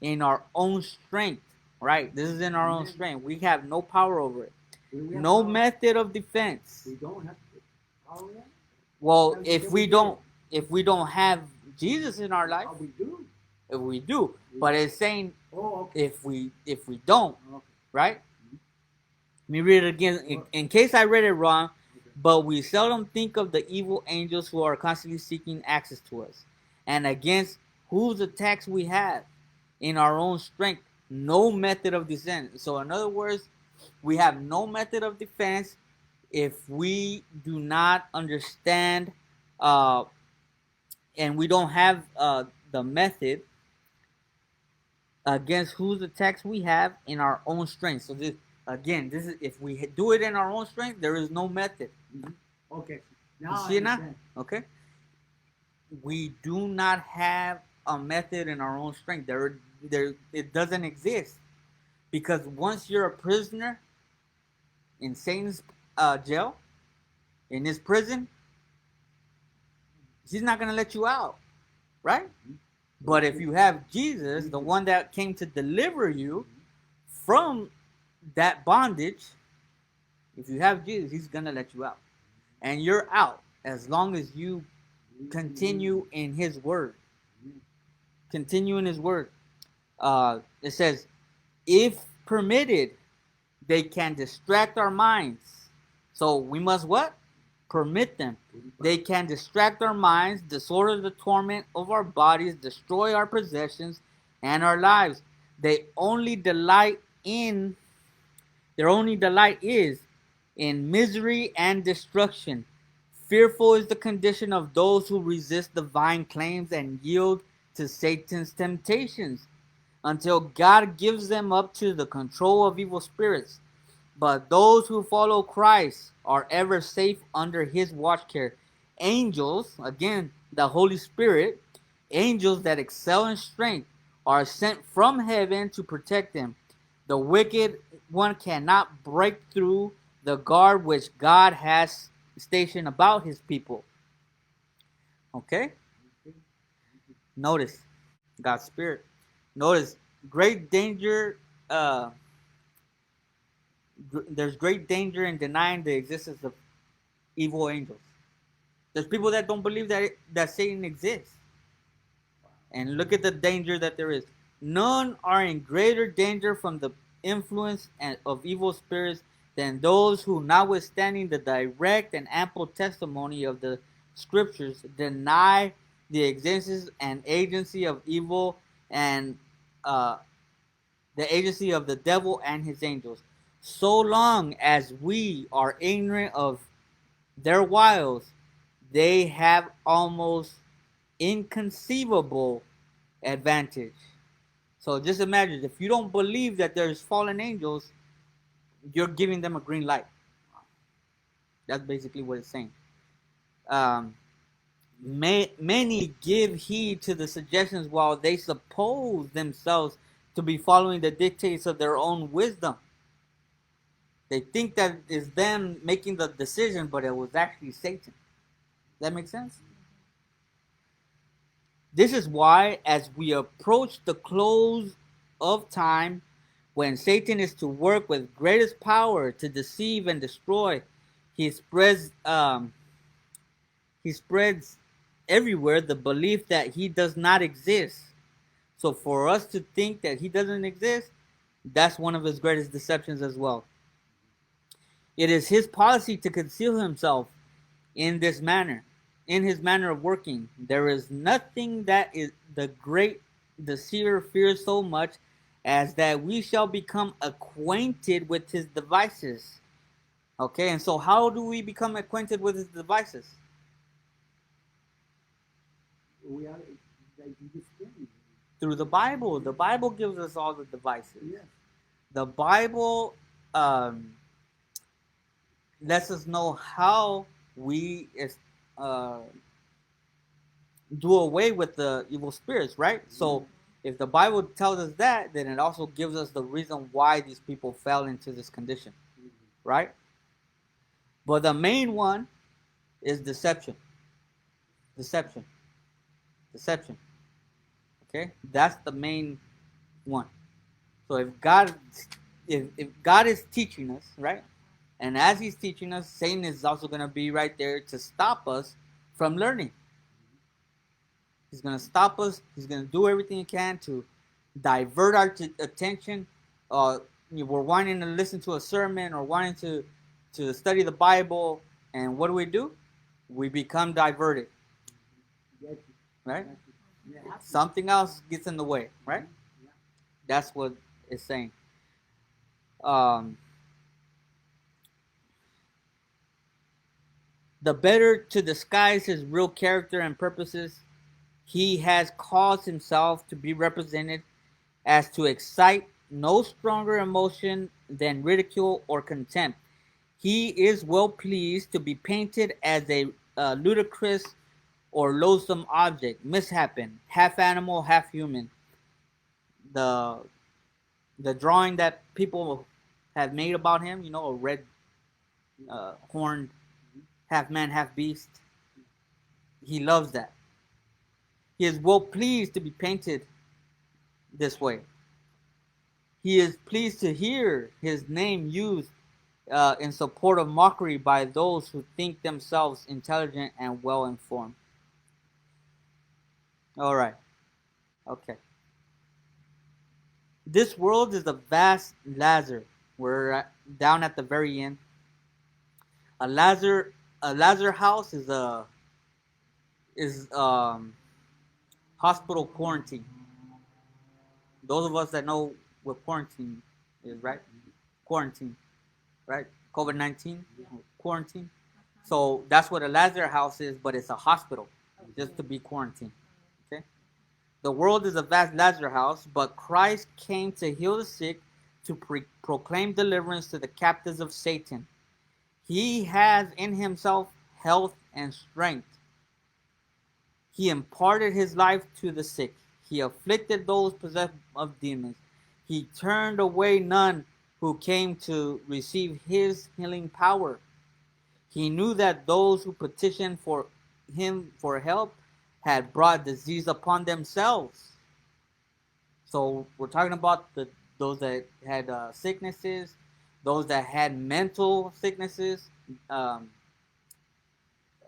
Speaker 1: in our own strength. Right? This is in our own strength. We have no power over it. No method of defense.
Speaker 2: We don't have power yet?
Speaker 1: Well, if we don't have Jesus in our life,
Speaker 2: We do.
Speaker 1: if we do, but it's saying
Speaker 2: Oh, okay.
Speaker 1: if we don't,
Speaker 2: Okay.
Speaker 1: right? Let me read it again in case I read it wrong. But we seldom think of the evil angels who are constantly seeking access to us, and against whose attacks we have in our own strength, no method of defense. So, in other words, we have no method of defense if we do not understand, and we don't have the method against whose attacks we have in our own strength. So this again, this is if we do it in our own strength, there is no method.
Speaker 2: Mm-hmm. Okay.
Speaker 1: You
Speaker 2: Now
Speaker 1: see
Speaker 2: I
Speaker 1: it now?
Speaker 2: understand.
Speaker 1: Okay. We do not have a method in our own strength. There, it doesn't exist because once you're a prisoner in Satan's jail, in his prison, he's not gonna let you out, right? But if you have Jesus, the one that came to deliver you from that bondage, if you have Jesus, he's gonna let you out, and you're out as long as you continue in his word. Continue in his word. It says, if permitted, they can distract our minds. So we must what? Permit them. They can distract our minds, disorder the torment of our bodies, destroy our possessions and our lives. They only delight in Their only delight is in misery and destruction. Fearful is the condition of those who resist divine claims and yield to Satan's temptations until God gives them up to the control of evil spirits. But those who follow Christ are ever safe under his watch care. Angels, again, the Holy Spirit, angels that excel in strength, are sent from heaven to protect them. The wicked one cannot break through the guard which God has stationed about his people. Okay? Notice God's Spirit. Notice great danger. There's great danger in denying the existence of evil angels. There's people that don't believe that Satan exists. And look at the danger that there is. None are in greater danger from the influence of evil spirits than those who, notwithstanding the direct and ample testimony of the scriptures, deny the existence and agency of evil and the agency of the devil and his angels. So long as we are ignorant of their wiles, they have almost inconceivable advantage. So just imagine if you don't believe that there's fallen angels, you're giving them a green light. That's basically what it's saying. Many give heed to the suggestions while they suppose themselves to be following the dictates of their own wisdom. They think that is them making the decision, but it was actually Satan. Does that make sense? This is why, as we approach the close of time, when Satan is to work with greatest power to deceive and destroy, he spreads everywhere the belief that he does not exist. So for us to think that he doesn't exist, that's one of his greatest deceptions as well. It is his policy to conceal himself in this manner, in his manner of working. There is nothing that is the great deceiver fears so much as that we shall become acquainted with his devices. Okay, and so how do we become acquainted with his devices?
Speaker 2: We are, like you explained.
Speaker 1: Through the Bible. The Bible gives us all the devices.
Speaker 2: Yes.
Speaker 1: The Bible lets us know how we uh, do away with the evil spirits, right? So if the Bible tells us that, then it also gives us the reason why these people fell into this condition, right? But the main one is deception. Deception. Deception. Okay? That's the main one. So if God is teaching us, right? And as he's teaching us, Satan is also going to be right there to stop us from learning. He's going to stop us. He's going to do everything he can to divert our attention. We're wanting to listen to a sermon or wanting to study the Bible, and what do? We become diverted, right? Something else gets in the way, right? That's what it's saying. The better to disguise his real character and purposes, he has caused himself to be represented as to excite no stronger emotion than ridicule or contempt. He is well pleased to be painted as a ludicrous or loathsome object, mishapen, half animal, half human. The the drawing that people have made about him, a red horned, half man, half beast. He loves that. He is well pleased to be painted this way. He is pleased to hear his name used in support of mockery by those who think themselves intelligent and well informed. All right. Okay. This world is a vast Lazar. We're down at the very end. A Lazar house is hospital quarantine. Those of us that know what quarantine is, right? Quarantine, right? COVID-19 quarantine. So that's what a Lazar house is, but it's a hospital, just to be quarantined. Okay. The world is a vast Lazar house, but Christ came to heal the sick, to proclaim deliverance to the captives of Satan. He has in himself health and strength. He imparted his life to the sick. He afflicted those possessed of demons. He turned away none who came to receive his healing power. He knew that those who petitioned for him for help had brought disease upon themselves. So we're talking about those that had sicknesses, those that had mental sicknesses, um,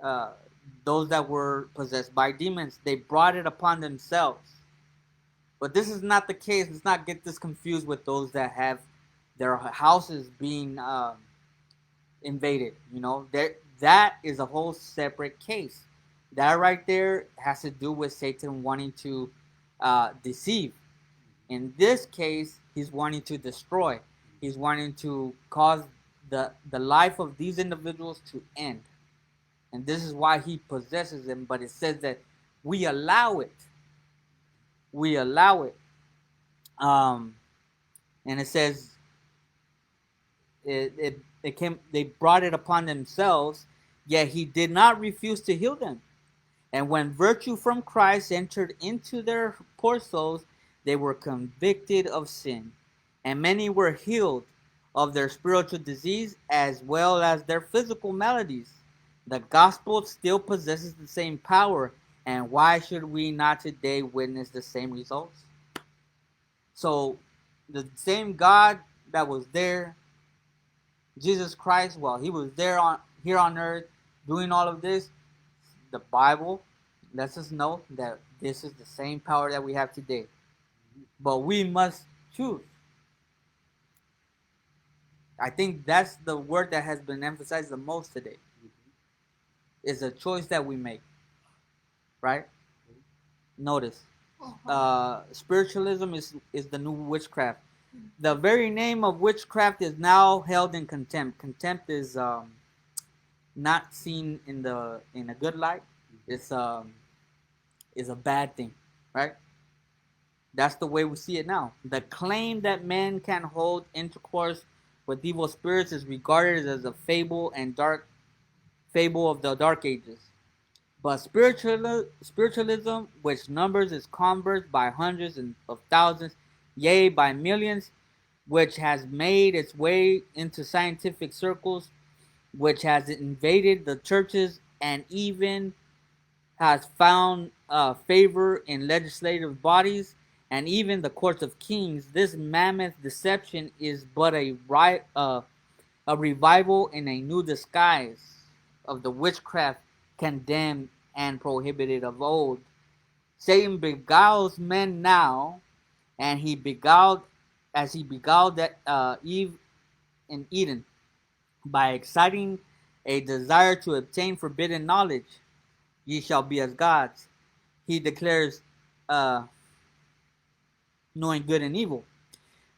Speaker 1: uh, those that were possessed by demons. They brought it upon themselves. But this is not the case. Let's not get this confused with those that have their houses being invaded. That is a whole separate case. That right there has to do with Satan wanting to deceive. In this case, he's wanting to destroy. He's wanting to cause the life of these individuals to end. And this is why he possesses them. But it says that we allow it. We allow it. And it says it came. They brought it upon themselves, yet he did not refuse to heal them. And when virtue from Christ entered into their poor souls, they were convicted of sin. And many were healed of their spiritual disease as well as their physical maladies. The gospel still possesses the same power. And why should we not today witness the same results? So, the same God that was there, Jesus Christ, while he was there here on earth doing all of this, the Bible lets us know that this is the same power that we have today. But we must choose. I think that's the word that has been emphasized the most today. It's a choice that we make, right? Notice, spiritualism is the new witchcraft. The very name of witchcraft is now held in contempt. Contempt is not seen in a good light. It's is a bad thing, right? That's the way we see it now. The claim that men can hold intercourse with evil spirits is regarded as a fable of the Dark Ages. But spiritualism, which numbers its converts by hundreds of thousands, yea, by millions, which has made its way into scientific circles, which has invaded the churches and even has found favor in legislative bodies and even the courts of kings. This mammoth deception is but a revival in a new disguise of the witchcraft condemned and prohibited of old. Satan beguiles men now, and he beguiled as he beguiled that Eve in Eden by exciting a desire to obtain forbidden knowledge. Ye shall be as gods. He declares, uh, knowing good and evil.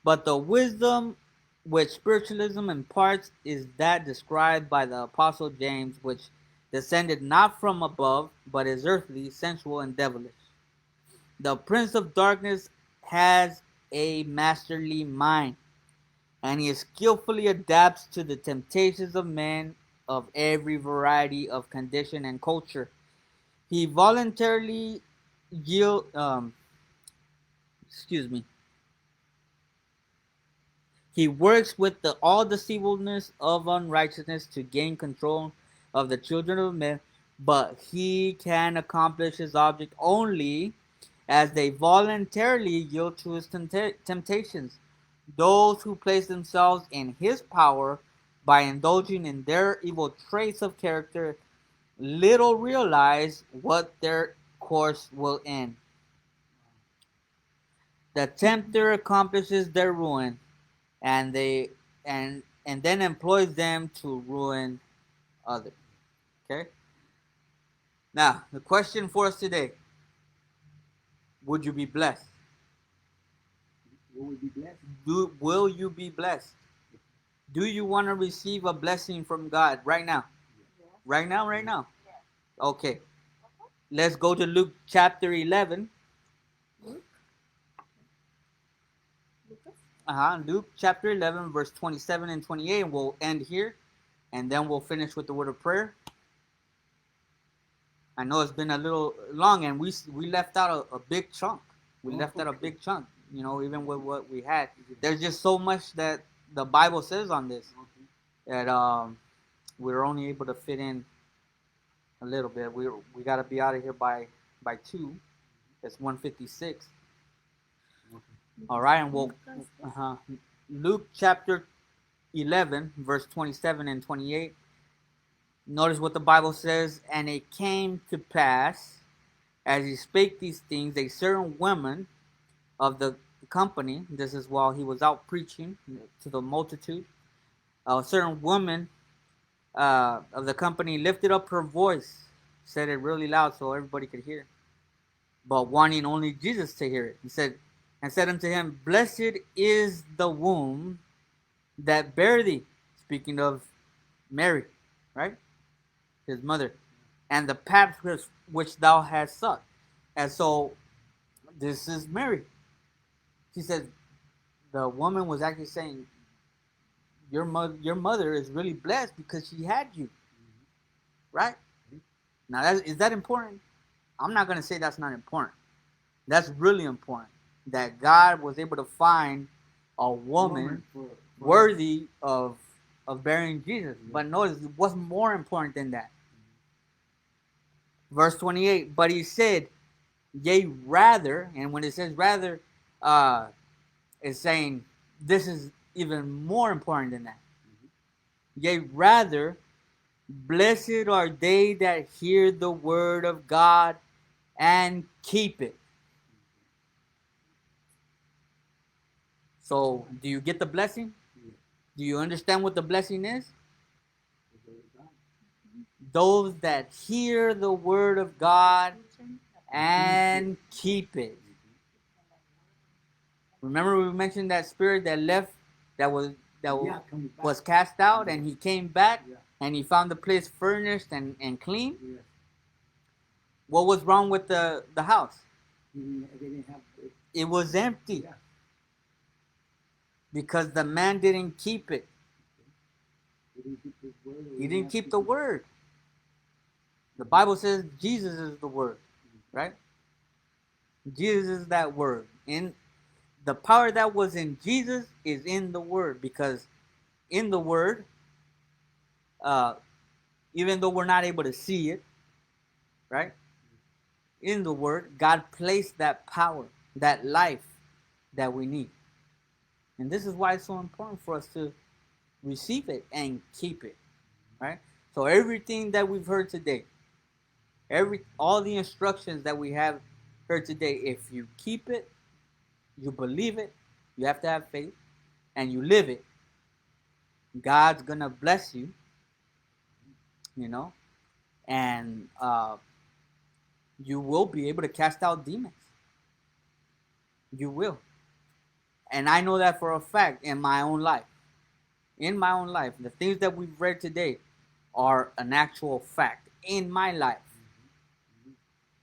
Speaker 1: But the wisdom which spiritualism imparts is that described by the Apostle James, which descended not from above, but is earthly, sensual, and devilish. The prince of darkness has a masterly mind, and he skillfully adapts to the temptations of men of every variety of condition and culture. He voluntarily yield, excuse me, he works with all deceivableness of unrighteousness to gain control of the children of men, but he can accomplish his object only as they voluntarily yield to his temptations. Those who place themselves in his power by indulging in their evil traits of character little realize what their course will end. The tempter accomplishes their ruin, and they and then employs them to ruin others. Okay. Now the question for us today: would you be blessed?
Speaker 2: Will we be blessed?
Speaker 1: Will you be blessed? Do you want to receive a blessing from God right now?
Speaker 3: Yes.
Speaker 1: Right now, right now.
Speaker 4: Yes.
Speaker 1: Okay. Let's go to Luke chapter 11.
Speaker 3: Luke? Lucas?
Speaker 1: Luke chapter 11, verse 27 and 28, and we'll end here, and then we'll finish with the word of prayer. I know it's been a little long, and we left out a big chunk. We left out a big chunk, even with what we had. There's just so much that the Bible says on this that we're only able to fit in a little bit. We got to be out of here by 2. It's 1:56. All right, and we'll Luke chapter 11, verse 27 and 28. Notice what the Bible says. And it came to pass, as he spake these things, a certain woman of the company, this is while he was out preaching to the multitude, a certain woman of the company lifted up her voice, said it really loud so everybody could hear, but wanting only Jesus to hear it. He said unto him, Blessed is the womb that bare thee, speaking of Mary, right? His mother, and the paps which thou hast sucked. And so this is Mary. She said the woman was actually saying, your mother is really blessed because she had you, right? Now, is that important? I'm not going to say that's not important. That's really important. That God was able to find a woman worthy of bearing Jesus. But notice, what's more important than that? Verse 28, but he said, yea, rather, and when it says rather, it's saying this is even more important than that. Yea, rather, blessed are they that hear the word of God and keep it. So, do you get the blessing? Do you understand what the blessing is? those that hear the word of God and keep it. Remember we mentioned that spirit that left, that was
Speaker 2: coming back.
Speaker 1: was cast out, and he came back,
Speaker 2: Yeah.
Speaker 1: and he found the place furnished and clean.
Speaker 2: Yes.
Speaker 1: What was wrong with the house?
Speaker 2: They didn't have it.
Speaker 1: It was empty
Speaker 2: Yeah.
Speaker 1: because the man didn't keep it.
Speaker 2: They didn't keep his word.
Speaker 1: He didn't keep the word. The Bible says Jesus is the word, right? Jesus is that word. In the power that was in Jesus is in the word, because in the word, even though we're not able to see it, right? In the word, God placed that power, that life that we need. And this is why it's so important for us to receive it and keep it, right? So everything that we've heard today, all the instructions that we have heard today, if you keep it, you believe it, you have to have faith, and you live it, God's gonna bless you, and you will be able to cast out demons. You will. And I know that for a fact in my own life. In my own life, the things that we've read today are an actual fact in my life.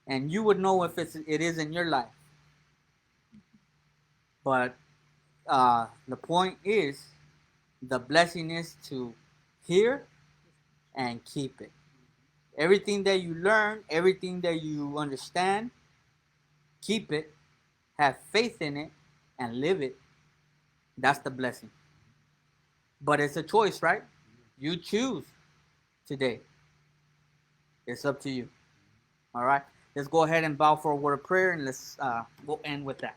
Speaker 1: And you would know if it is in your life. But the point is, the blessing is to hear and keep it. Everything that you learn, everything that you understand, keep it, have faith in it, and live it. That's the blessing. But it's a choice, right? You choose today. It's up to you. All right? Let's go ahead and bow for a word of prayer, and let's go end with that.